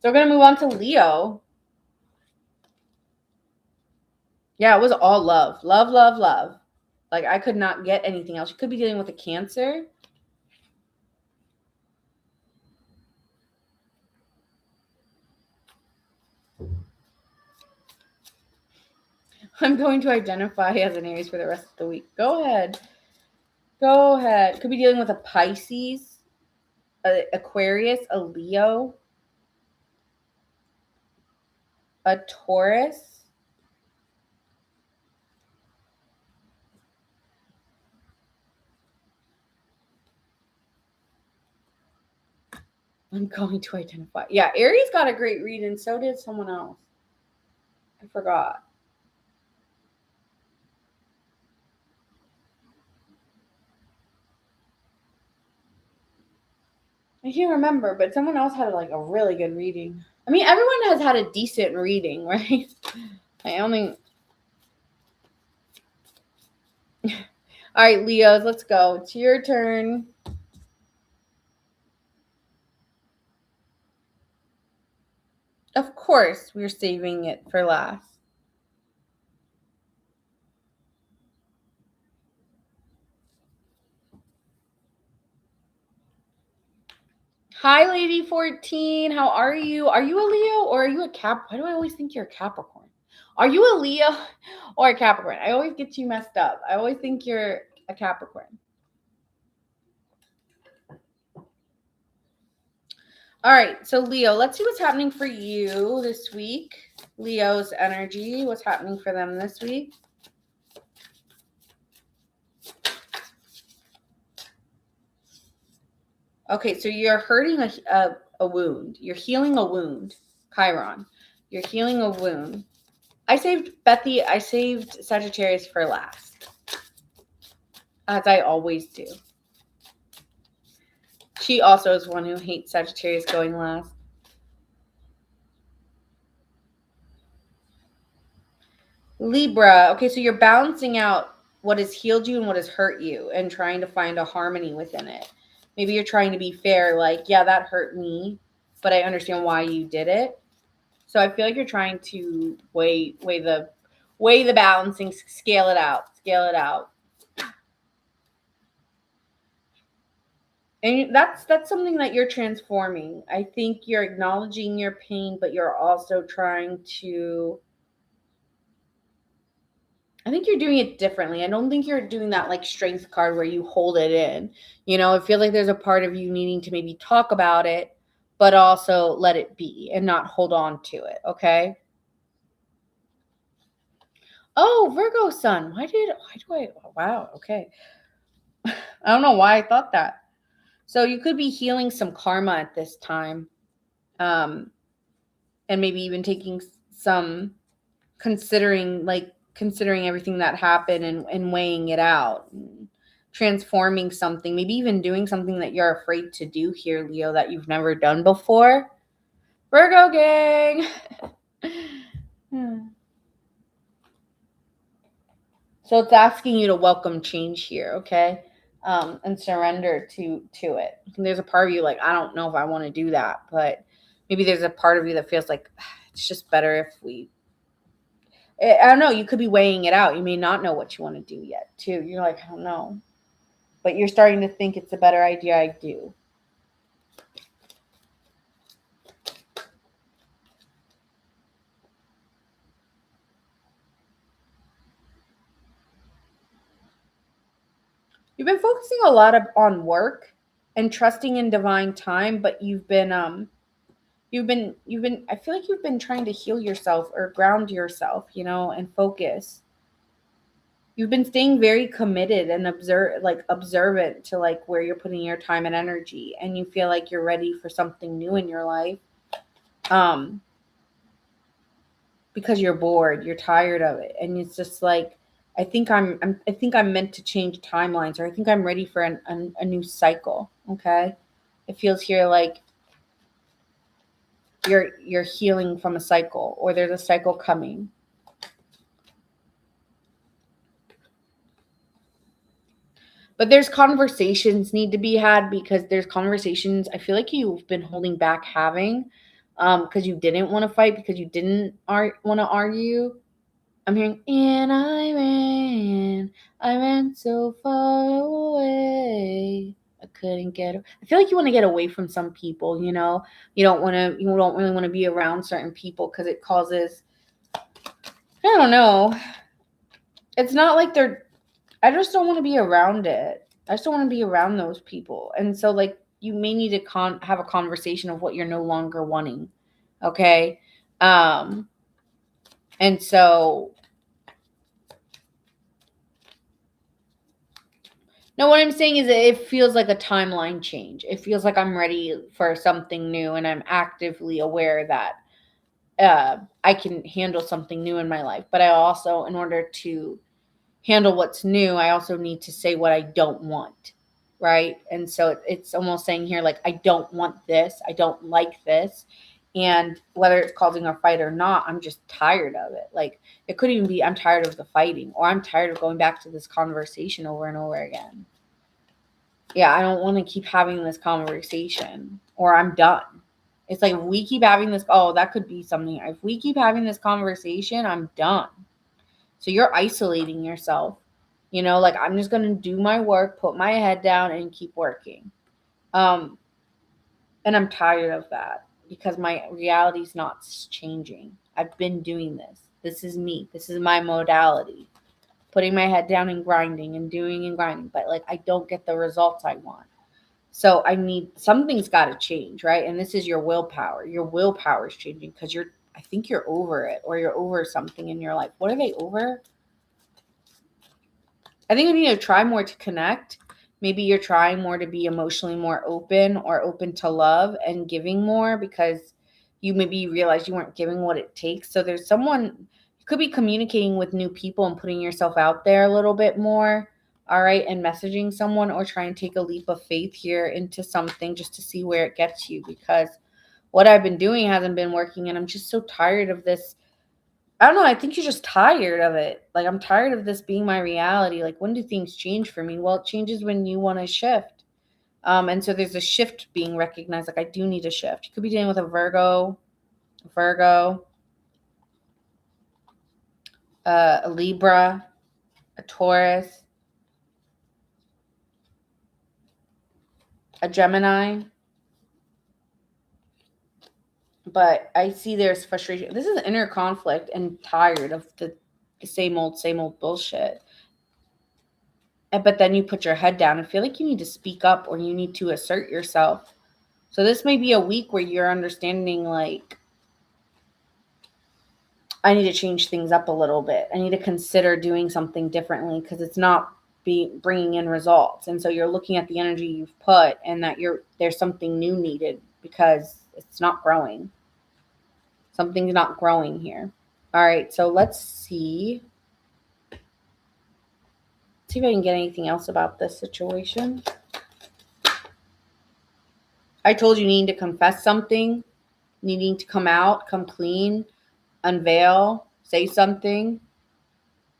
we're going to move on to Leo. Yeah, it was all love. Love, love, love. Like, I could not get anything else. You could be dealing with a Cancer. I'm going to identify as an Aries for the rest of the week. Go ahead. Go ahead. Could be dealing with a Pisces, a Aquarius, a Leo, a Taurus. I'm going to identify. Yeah, Aries got a great read, and so did someone else. I forgot. I can't remember, but someone else had like a really good reading. I mean, everyone has had a decent reading, right? I only. All right, Leos, let's go. It's your turn. Of course, we're saving it for last. Hi, Lady 14. How are you? Are you a Leo or are you a Cap? Why do I always think you're a Capricorn? Are you a Leo or a Capricorn? I always get you messed up. I always think you're a Capricorn. All right, so Leo, let's see what's happening for you this week. Leo's energy, what's happening for them this week? Okay, so you're hurting a wound. You're healing a wound, Chiron. You're healing a wound. I saved Sagittarius for last, as I always do. She also is one who hates Sagittarius going last. Libra. Okay, so you're balancing out what has healed you and what has hurt you and trying to find a harmony within it. Maybe you're trying to be fair, like, yeah, that hurt me, but I understand why you did it. So I feel like you're trying to weigh the balancing, scale it out. And that's something that you're transforming. I think you're acknowledging your pain, but you're also trying to. I think you're doing it differently. I don't think you're doing that like strength card where you hold it in. You know, I feel like there's a part of you needing to maybe talk about it, but also let it be and not hold on to it. Okay. Oh, Virgo sun. Wow. Okay. I don't know why I thought that. So you could be healing some karma at this time. And maybe even taking some considering everything that happened and weighing it out, and transforming something, maybe even doing something that you're afraid to do here, Leo, that you've never done before. Virgo gang. So it's asking you to welcome change here, okay? And surrender to it. And there's a part of you like, I don't know if I want to do that, but maybe there's a part of you that feels like it's just better if we. I don't know. You could be weighing it out. You may not know what you want to do yet, too. You're like, I don't know. But you're starting to think it's a better idea I do. You've been focusing a lot on work and trusting in divine time, but you've been I feel like you've been trying to heal yourself or ground yourself, and focus. You've been staying very committed and observant to like where you're putting your time and energy, and you feel like you're ready for something new in your life. Because you're bored, you're tired of it, and it's just like I think I'm meant to change timelines, or I think I'm ready for a new cycle. Okay, it feels here like you're healing from a cycle, or there's a cycle coming. But there's conversations need to be had, because there's conversations I feel like you've been holding back having, because you didn't want to fight, because you didn't want to argue. I'm hearing, and I ran so far away. I couldn't get. I feel like you want to get away from some people. You know, you don't really want to be around certain people because it causes. I don't know. It's not like they're. I just don't want to be around it. I just don't want to be around those people, and so like you may need to have a conversation of what you're no longer wanting. Okay, and so. No, what I'm saying is that it feels like a timeline change. It feels like I'm ready for something new, and I'm actively aware that I can handle something new in my life. But I also, in order to handle what's new, I also need to say what I don't want. Right. And so it's almost saying here, like, I don't want this. I don't like this. And whether it's causing a fight or not, I'm just tired of it. Like, it could even be I'm tired of the fighting, or I'm tired of going back to this conversation over and over again. Yeah, I don't want to keep having this conversation, or I'm done. It's like, if we keep having this, oh, that could be something. If we keep having this conversation, I'm done. So you're isolating yourself. You know, like, I'm just going to do my work, put my head down, and keep working. And I'm tired of that, because my reality's not changing. I've been doing this. This is me. This is my modality. Putting my head down and grinding and doing and grinding. But like, I don't get the results I want. So I need, something's got to change, right? And this is your willpower. Your willpower is changing because I think you're over it, or you're over something in your life. What are they over? I think we need to try more to connect. Maybe you're trying more to be emotionally more open, or open to love and giving more, because you maybe realize you weren't giving what it takes. So there's someone, you could be communicating with new people and putting yourself out there a little bit more. All right. And messaging someone, or try and take a leap of faith here into something just to see where it gets you, because what I've been doing hasn't been working. And I'm just so tired of this. I don't know. I think you're just tired of it. Like, I'm tired of this being my reality. Like, when do things change for me? Well, it changes when you want to shift. And so there's a shift being recognized. Like, I do need a shift. You could be dealing with a Virgo, a Libra, a Taurus, a Gemini. But I see there's frustration. This is inner conflict and tired of the same old bullshit. But then you put your head down and feel like you need to speak up, or you need to assert yourself. So this may be a week where you're understanding, like, I need to change things up a little bit. I need to consider doing something differently, because it's not bringing in results. And so you're looking at the energy you've put, and that there's something new needed, because it's not growing. Something's not growing here. All right, so let's see. See if I can get anything else about this situation. I told you needing to confess something, needing to come out, come clean, unveil, say something.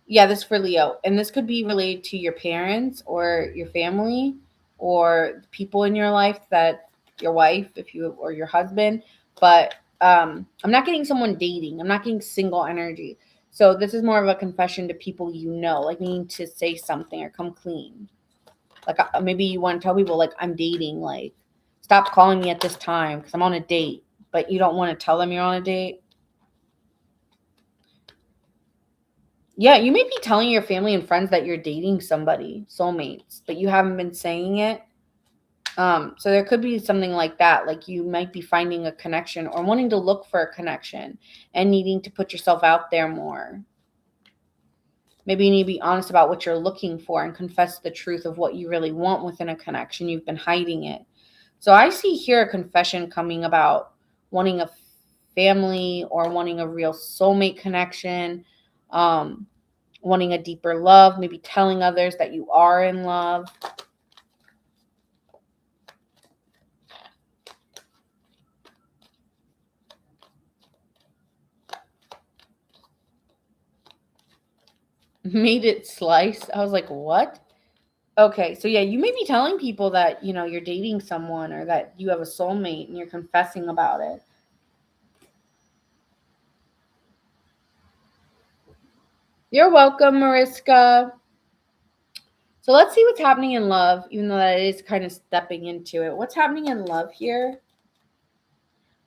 Yeah, this is for Leo. And this could be related to your parents, or your family, or people in your life, that your wife, or your husband. But I'm not getting someone dating. I'm not getting single energy. So this is more of a confession to people, like needing to say something or come clean. Like, maybe you want to tell people, like, I'm dating, like, stop calling me at this time because I'm on a date. But you don't want to tell them you're on a date. Yeah, you may be telling your family and friends that you're dating somebody, soulmates, but you haven't been saying it. So there could be something like that. Like, you might be finding a connection, or wanting to look for a connection, and needing to put yourself out there more. Maybe you need to be honest about what you're looking for, and confess the truth of what you really want within a connection. You've been hiding it. So I see here a confession coming about wanting a family, or wanting a real soulmate connection, wanting a deeper love, maybe telling others that you are in love. Made it slice. I was like, what? Okay, so yeah, you may be telling people that, you're dating someone or that you have a soulmate and you're confessing about it. You're welcome, Mariska. So let's see what's happening in love, even though that is kind of stepping into it. What's happening in love here?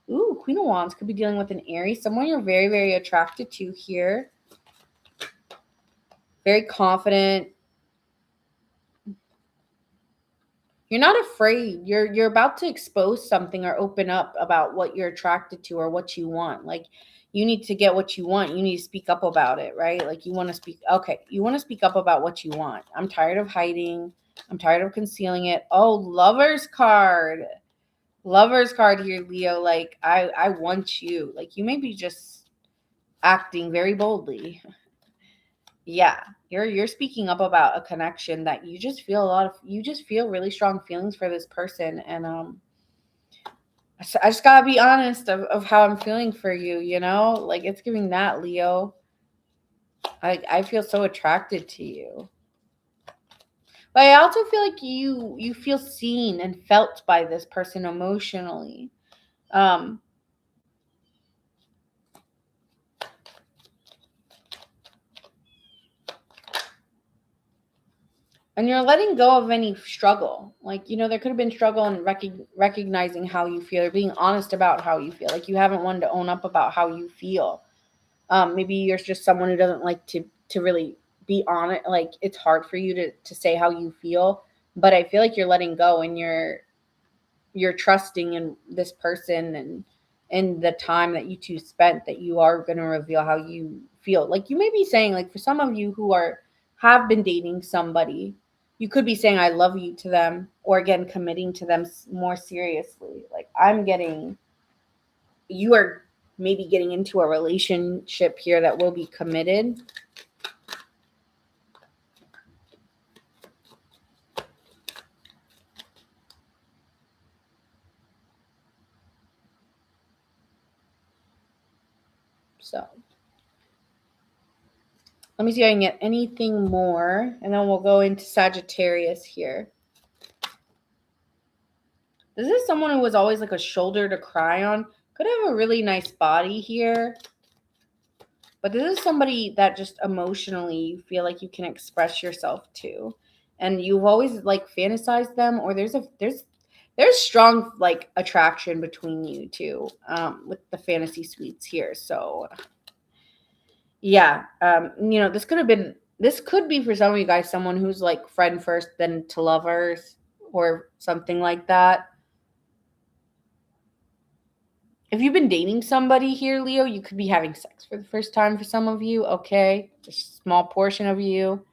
Ooh, Queen of Wands could be dealing with an Aries, someone you're very, very attracted to here. Very confident. You're not afraid. You're about to expose something or open up about what you're attracted to or what you want. Like, you need to get what you want. You need to speak up about it, right? Like, you want to speak. Okay, you want to speak up about what you want. I'm tired of hiding. I'm tired of concealing it. Oh, Lover's card. Lover's card here, Leo. Like, I want you. Like, you may be just acting very boldly. Yeah, you're speaking up about a connection that you just feel you just feel really strong feelings for this person. And I just gotta be honest of how I'm feeling for you, like, it's giving that, Leo. I feel so attracted to you, but I also feel like you feel seen and felt by this person emotionally. um and you're letting go of any struggle. Like, there could have been struggle in recognizing how you feel, or being honest about how you feel. Like, you haven't wanted to own up about how you feel. Maybe you're just someone who doesn't like to really be on it. Like, it's hard for you to say how you feel. But I feel like you're letting go, and you're trusting in this person, and in the time that you two spent, that you are going to reveal how you feel. Like, you may be saying, like, for some of you who have been dating somebody, you could be saying I love you to them, or again committing to them more seriously. Like, I'm getting, you are maybe getting into a relationship here that will be committed. So let me see if I can get anything more, and then we'll go into Sagittarius here. This is someone who was always like a shoulder to cry on. Could have a really nice body here. But this is somebody that just emotionally you feel like you can express yourself to. And you've always like fantasized them, or there's strong like attraction between you two, with the fantasy suites here. So yeah, this could be for some of you guys someone who's like friend first, then to lovers, or something like that. If you've been dating somebody here, Leo, you could be having sex for the first time for some of you, okay? Just a small portion of you.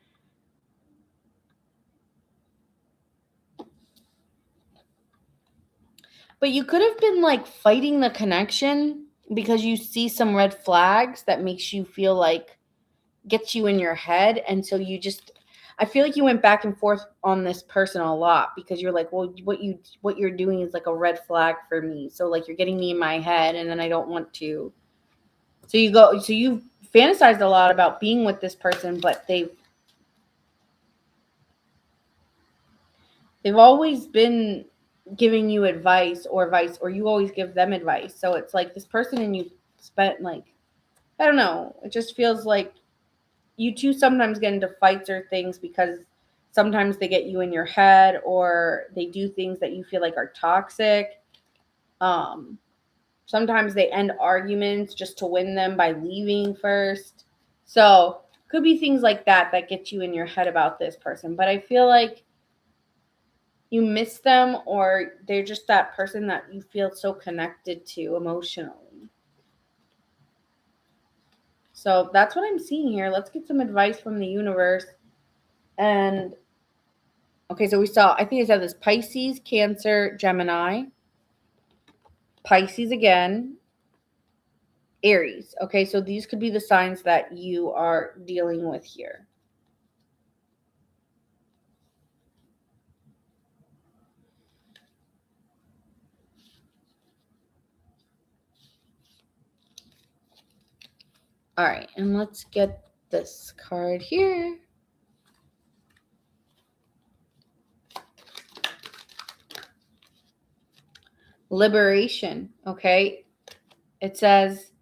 But you could have been like fighting the connection because you see some red flags that makes you feel like, gets you in your head. And so I feel like you went back and forth on this person a lot, because you're like, well, what you're doing is like a red flag for me. So like, you're getting me in my head, and then I don't want to. So you fantasized a lot about being with this person, but they've always been giving you advice, or you always give them advice. So it's like this person, and you spent like, I don't know, it just feels like you two sometimes get into fights or things because sometimes they get you in your head, or they do things that you feel like are toxic. Um, Sometimes they end arguments just to win them by leaving first. So could be things like that get you in your head about this person. But I feel like you miss them, or they're just that person that you feel so connected to emotionally. So that's what I'm seeing here. Let's get some advice from the universe. And okay, so I think I said this: Pisces, Cancer, Gemini, Pisces again, Aries. Okay, so these could be the signs that you are dealing with here. All right, and let's get this card here. Liberation, okay? It says,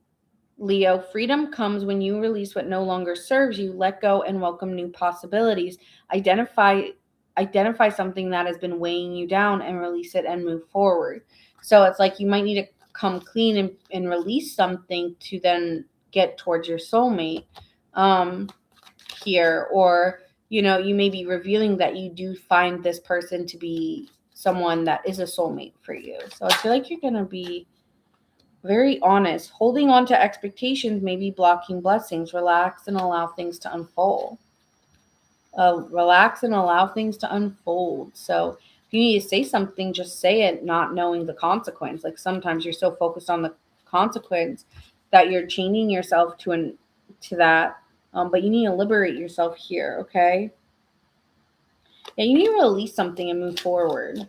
Leo, freedom comes when you release what no longer serves you, let go and welcome new possibilities. Identify something that has been weighing you down and release it and move forward. So it's like you might need to come clean and release something to then get towards your soulmate here. Or, you may be revealing that you do find this person to be someone that is a soulmate for you. So I feel like you're going to be very honest. Holding on to expectations may be blocking blessings. Relax and allow things to unfold. Relax and allow things to unfold. So if you need to say something, just say it, not knowing the consequence. Like sometimes you're so focused on the consequence that you're chaining yourself to that. But you need to liberate yourself here, okay? And you need to release something and move forward.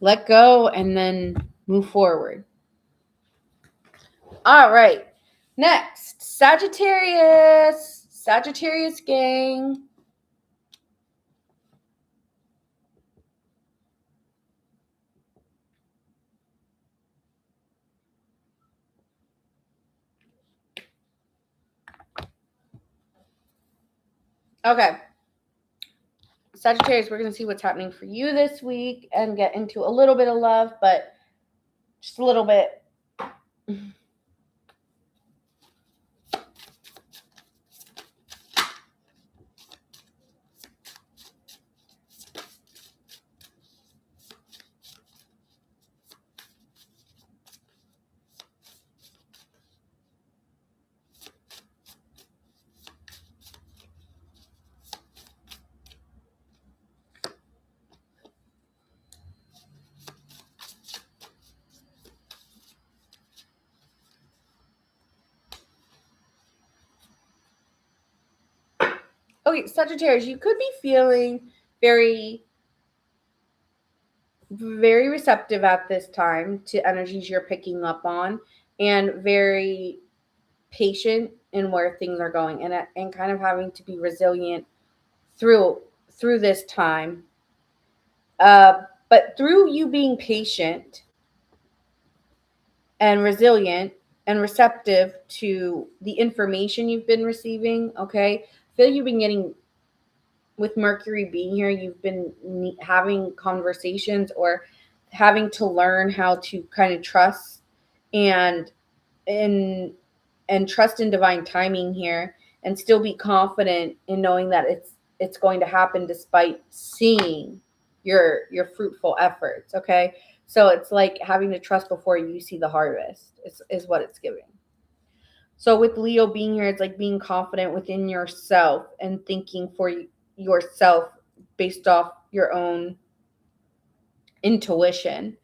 Let go and then move forward. All right. Next, Sagittarius. Sagittarius gang. Okay. Sagittarius, we're going to see what's happening for you this week and get into a little bit of love, but just a little bit. Okay, Sagittarius, you could be feeling very, very receptive at this time to energies you're picking up on and very patient in where things are going and kind of having to be resilient through this time. But through you being patient and resilient and receptive to the information you've been receiving, okay? I feel you've been getting, with Mercury being here, you've been having conversations or having to learn how to kind of trust and and trust in divine timing here and still be confident in knowing that it's going to happen despite seeing your fruitful efforts, okay? So it's like having to trust before you see the harvest is what it's giving. So with Leo being here, it's like being confident within yourself and thinking for yourself based off your own intuition.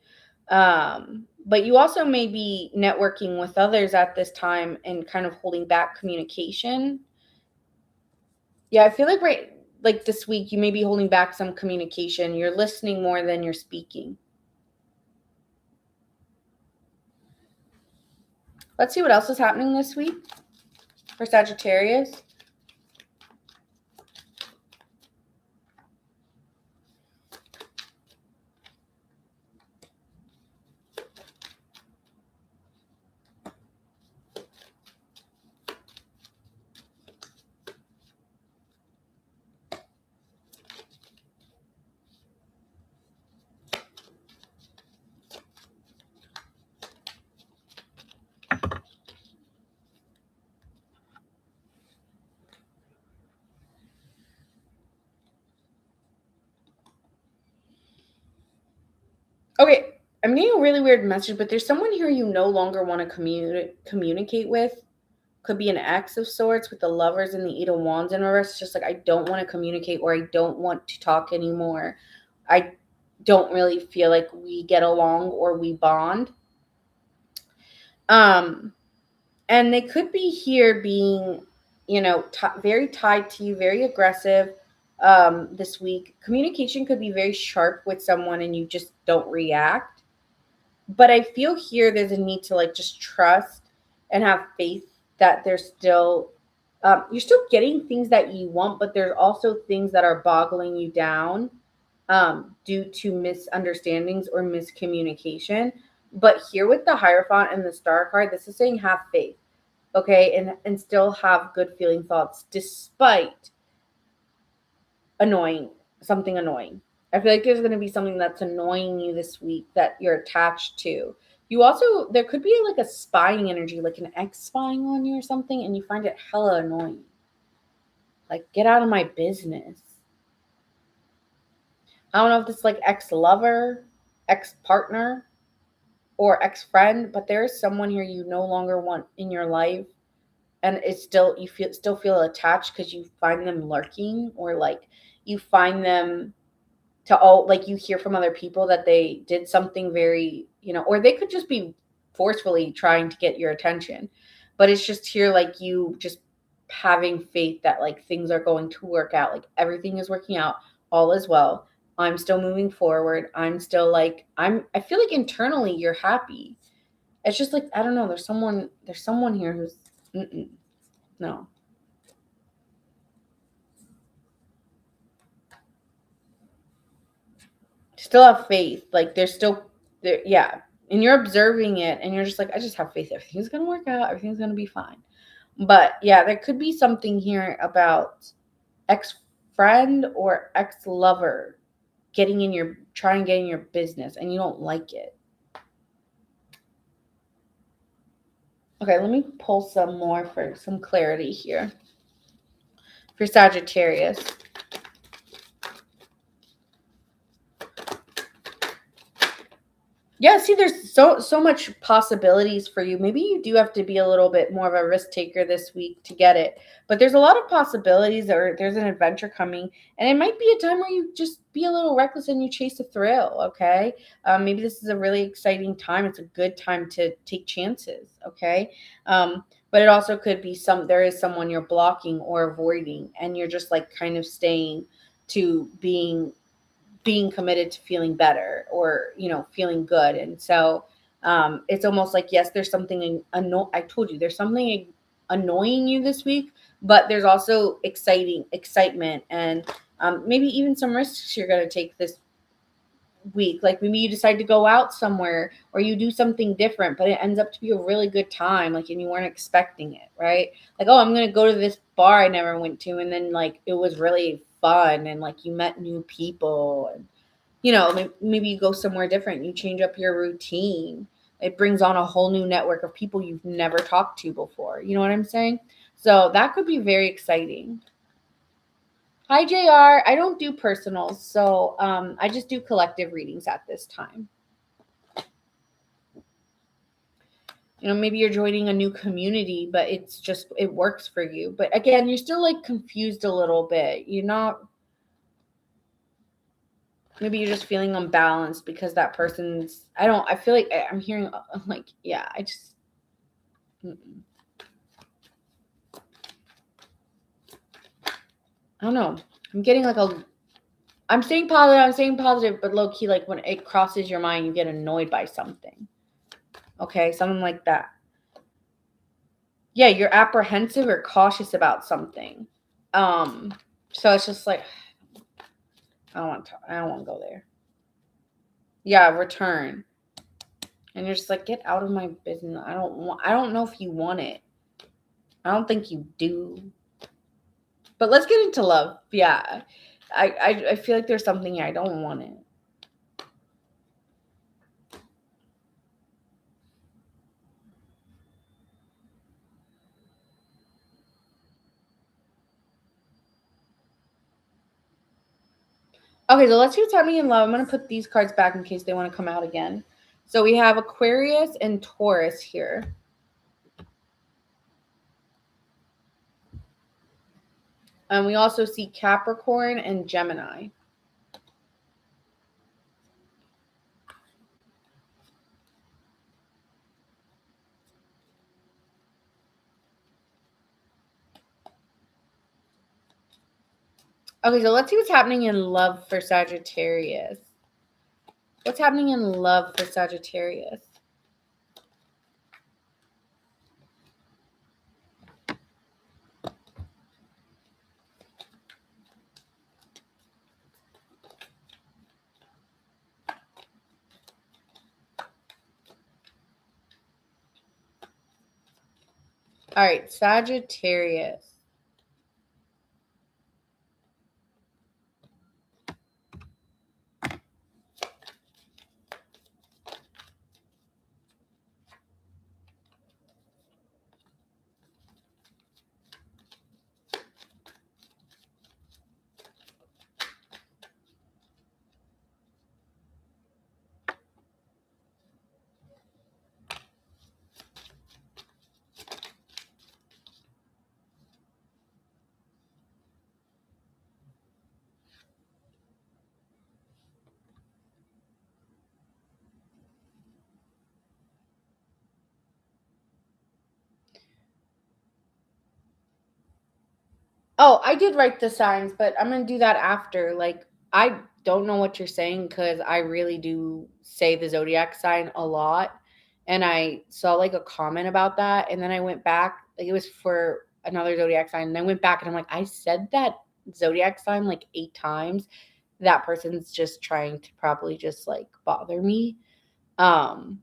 But you also may be networking with others at this time and kind of holding back communication. Yeah, I feel like this week you may be holding back some communication. You're listening more than you're speaking. Let's see what else is happening this week for Sagittarius. Okay, I'm getting a really weird message, but there's someone here you no longer want to communicate with. Could be an ex of sorts with the lovers and the 8 of Wands in reverse. It's just like, I don't want to communicate or I don't want to talk anymore. I don't really feel like we get along or we bond. And they could be here being, very tied to you, very aggressive this week. Communication could be very sharp with someone and you just don't react. But I feel here there's a need to like just trust and have faith that they're still You're still getting things that you want, but there's also things that are boggling you down due to misunderstandings or miscommunication. But here with the Hierophant and the Star card, this is saying have faith, okay, and still have good feeling thoughts despite annoying something annoying. I feel like there's going to be something that's annoying you this week that you're attached to. You also, there could be like a spying energy, like an ex spying on you or something, and you find it hella annoying. Like, get out of my business. I don't know if it's like ex lover, ex partner, or ex friend, but there is someone here you no longer want in your life, and it's still you feel attached because you find them lurking, or like you find them to all, like you hear from other people that they did something very, or they could just be forcefully trying to get your attention, but it's just here like you just having faith that like things are going to work out, like everything is working out, all is well. I'm still moving forward. I'm still like I feel like internally you're happy. It's just like I don't know, there's someone here who's no. Still have faith. Like there's still there, yeah. And you're observing it and you're just like, I just have faith. Everything's gonna work out, everything's gonna be fine. But yeah, there could be something here about ex friend or ex lover trying to get in your business and you don't like it. Okay, let me pull some more for some clarity here. For Sagittarius. Yeah, see, there's so much possibilities for you. Maybe you do have to be a little bit more of a risk taker this week to get it. But there's a lot of possibilities, or there's an adventure coming, and it might be a time where you just be a little reckless and you chase a thrill. Okay, maybe this is a really exciting time. It's a good time to take chances. Okay, but it also could be there is someone you're blocking or avoiding, and you're just like kind of staying to being committed to feeling better, or feeling good. And so it's almost like, yes, there's something I told you there's something annoying you this week, but there's also excitement, and maybe even some risks you're going to take this week. Like maybe you decide to go out somewhere or you do something different, but it ends up to be a really good time, like, and you weren't expecting it, right? Like, oh, I'm gonna go to this bar I never went to, and then like it was really fun, and like you met new people, and maybe you go somewhere different, you change up your routine. It brings on a whole new network of people you've never talked to before. You know what I'm saying? So that could be very exciting. Hi, JR. I don't do personals, so I just do collective readings at this time. Maybe you're joining a new community, but it works for you. But again, you're still like confused a little bit. You're not, maybe you're just feeling unbalanced because that person's, I feel like I'm hearing like, yeah, I just, mm-mm. I don't know. I'm getting like I'm staying positive, but low key, like when it crosses your mind, you get annoyed by something. Okay, something like that. Yeah, you're apprehensive or cautious about something. Um, so it's just like I don't want to go there. Yeah, return. And you're just like, get out of my business. I don't know if you want it. I don't think you do. But let's get into love. Yeah. I feel like there's something here. I don't want it. Okay, so let's see what's happening in love. I'm going to put these cards back in case they want to come out again. So we have Aquarius and Taurus here. And we also see Capricorn and Gemini. Okay, so let's see what's happening in love for Sagittarius. What's happening in love for Sagittarius? All right, Sagittarius. Oh, I did write the signs, but I'm gonna do that after. Like, I don't know what you're saying because I really do say the zodiac sign a lot. And I saw like a comment about that. And then I went back, like, it was for another zodiac sign. And I went back and I'm like, I said that zodiac sign like 8 times. That person's just trying to probably just like bother me. Um,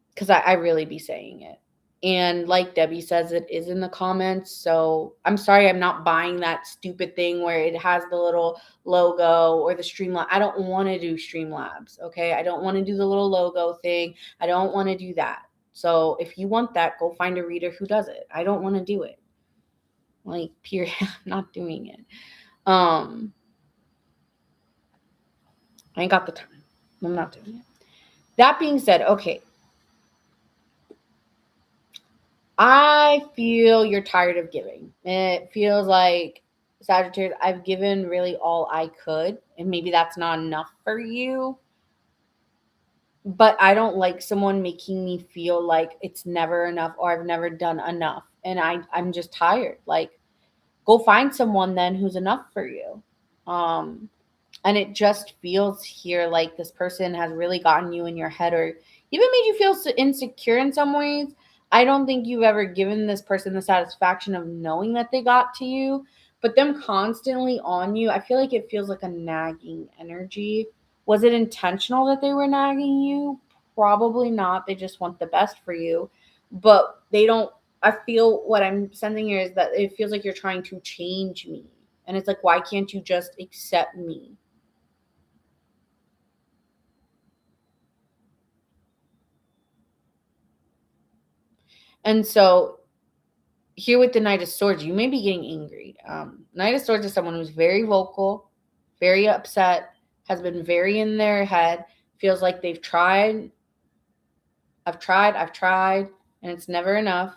because I really be saying it. And like Debbie says, it is in the comments. So I'm sorry, I'm not buying that stupid thing where it has the little logo or the Streamlabs. I don't want to do Streamlabs. Okay. I don't want to do the little logo thing. I don't want to do that. So if you want that, go find a reader who does it. I don't want to do it. Like, period. I'm not doing it. I ain't got the time. I'm not doing it. That being said, okay. I feel you're tired of giving. It feels like, Sagittarius, I've given really all I could, and maybe that's not enough for you. But I don't like someone making me feel like it's never enough or I've never done enough. And I'm just tired. Like, go find someone then who's enough for you. Um, and it just feels here like this person has really gotten you in your head or even made you feel so insecure in some ways. I don't think you've ever given this person the satisfaction of knowing that they got to you, but them constantly on you, I feel like it feels like a nagging energy. Was it intentional that they were nagging you? Probably not. They just want the best for you, but they don't. I feel what I'm sending here is that it feels like you're trying to change me. And it's like, why can't you just accept me? And so here with the Knight of Swords, you may be getting angry. Knight of Swords is someone who's very vocal, very upset, has been very in their head, feels like they've tried. I've tried, and it's never enough.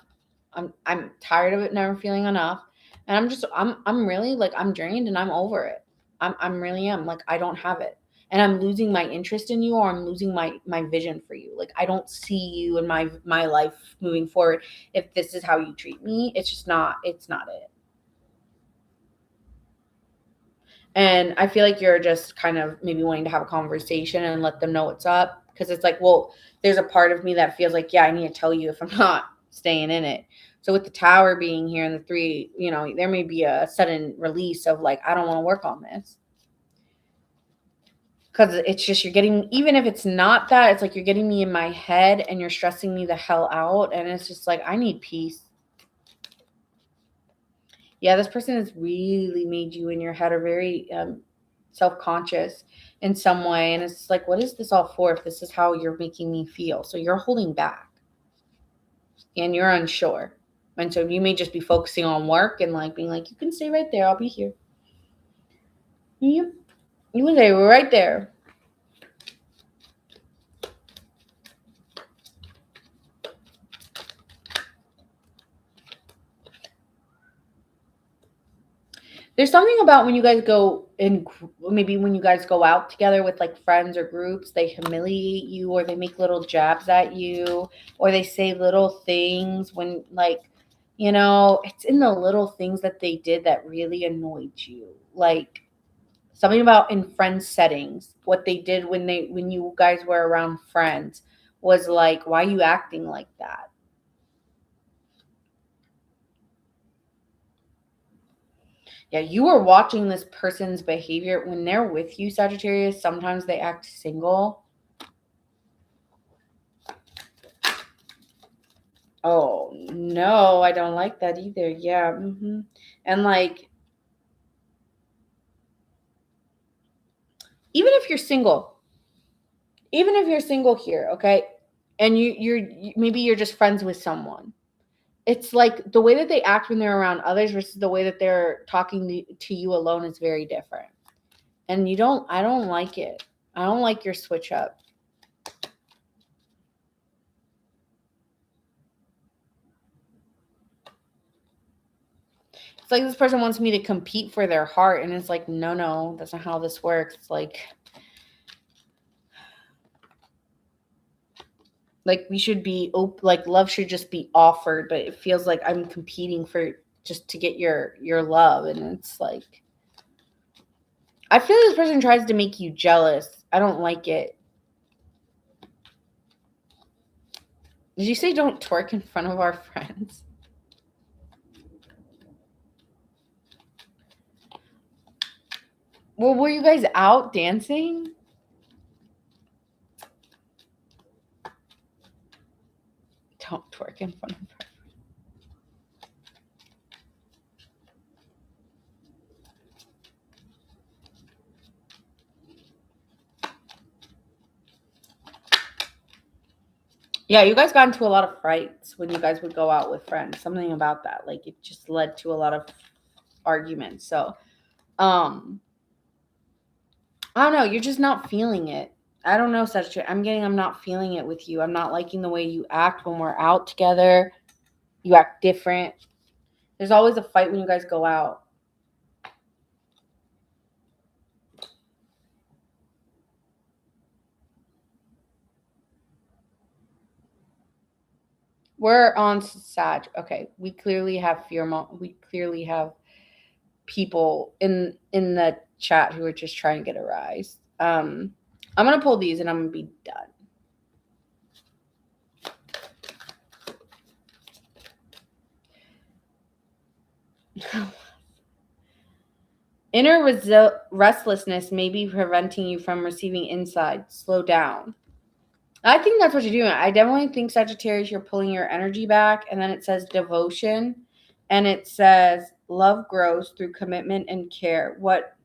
I'm tired of it never feeling enough. And I'm really like I'm drained and I'm over it. I'm really am. Like I don't have it. And I'm losing my interest in you or I'm losing my vision for you. Like I don't see you in my life moving forward if this is how you treat me. It's not it. And I feel like you're just kind of maybe wanting to have a conversation and let them know what's up. Because it's like, well, there's a part of me that feels like, yeah, I need to tell you if I'm not staying in it. So with the tower being here and the three, there may be a sudden release of like, I don't want to work on this. Because it's just, you're getting, even if it's not that, it's like you're getting me in my head and you're stressing me the hell out. And it's just like, I need peace. Yeah, this person has really made you in your head or very self-conscious in some way. And it's like, what is this all for if this is how you're making me feel? So you're holding back and you're unsure. And so you may just be focusing on work and like being like, you can stay right there. I'll be here. You can stay right there. There's something about when you guys go in, maybe when you guys go out together with like friends or groups, they humiliate you or they make little jabs at you or they say little things when like, it's in the little things that they did that really annoyed you. Like something about in friend settings, what they did when you guys were around friends was like, why are you acting like that? Yeah, you are watching this person's behavior when they're with you, Sagittarius. Sometimes they act single. Oh, no, I don't like that either. Yeah. And like, even if you're single, here, okay, and maybe you're just friends with someone, it's like the way that they act when they're around others versus the way that they're talking to you alone is very different. And I don't like it. I don't like your switch up. It's like this person wants me to compete for their heart, and it's like, no, that's not how this works. It's like we should be like love should just be offered, but it feels like I'm competing for just to get your love, and it's like I feel this person tries to make you jealous. I don't like it. Did you say don't twerk in front of our friends? Well, were you guys out dancing? Don't twerk in front of her. Yeah, you guys got into a lot of fights when you guys would go out with friends. Something about that. Like it just led to a lot of arguments. So, I don't know, you're just not feeling it. I don't know, I'm not feeling it with you. I'm not liking the way you act when we're out together. You act different. There's always a fight when you guys go out. We're on Sag. Okay, we clearly have we clearly have people in the chat who are just trying to get a rise. I'm gonna pull these and I'm gonna be done. Inner restlessness may be preventing you from receiving insight. Slow down. I think that's what you're doing. I definitely think, Sagittarius, you're pulling your energy back. And then it says devotion. And it says love grows through commitment and care. What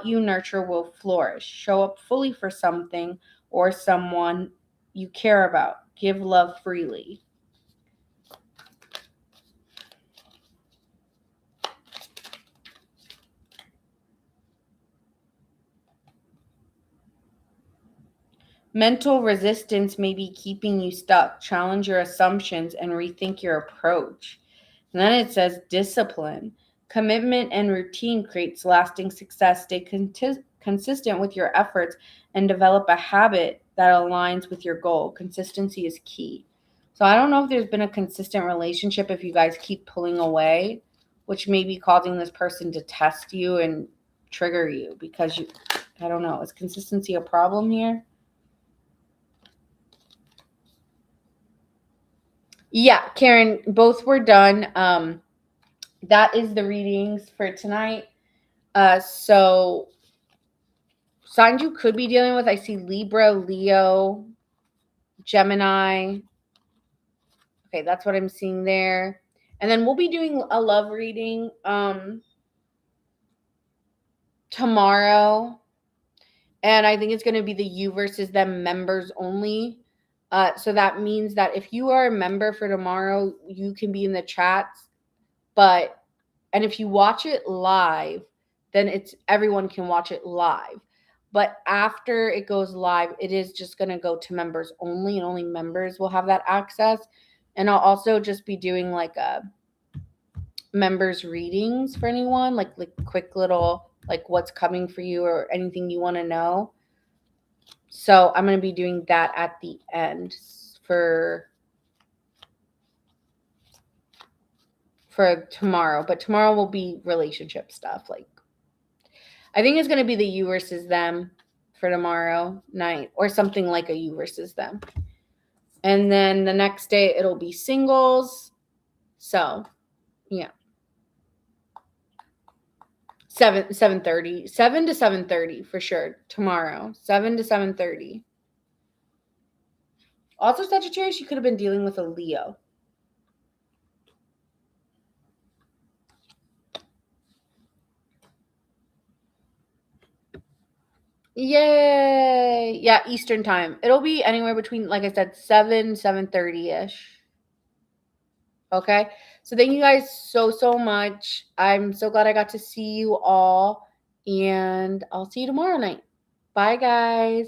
you nurture will flourish. Show up fully for something or someone you care about. Give love freely. Mental resistance may be keeping you stuck. Challenge your assumptions and rethink your approach. And then it says discipline. Commitment and routine creates lasting success. Stay consistent with your efforts and develop a habit that aligns with your goal. Consistency is key. So I don't know if there's been a consistent relationship if you guys keep pulling away, which may be causing this person to test you and trigger you because I don't know. Is consistency a problem here? Yeah, Karen, both were done. That is the readings for tonight. So signs you could be dealing with, I see Libra, Leo, Gemini. Okay, that's what I'm seeing there. And then we'll be doing a love reading tomorrow. And I think it's going to be the you versus them members only. So that means that if you are a member for tomorrow, you can be in the chats. And if you watch it live, then it's everyone can watch it live. But after it goes live, it is just going to go to members only, and only members will have that access. And I'll also just be doing like a members readings for anyone, like quick little like what's coming for you or anything you want to know. So I'm going to be doing that at the end for tomorrow, but tomorrow will be relationship stuff. Like I think it's going to be the you versus them for tomorrow night or something like a you versus them. And then the next day it'll be singles. So, yeah. 7:30, 7 to 7:30 for sure tomorrow. 7 to 7:30. Also, Sagittarius, you could have been dealing with a Leo. Yay! Yeah, Eastern time. It'll be anywhere between, like I said, 7:30ish. Okay. So thank you guys so much. I'm so glad I got to see you all. And I'll see you tomorrow night. Bye, guys.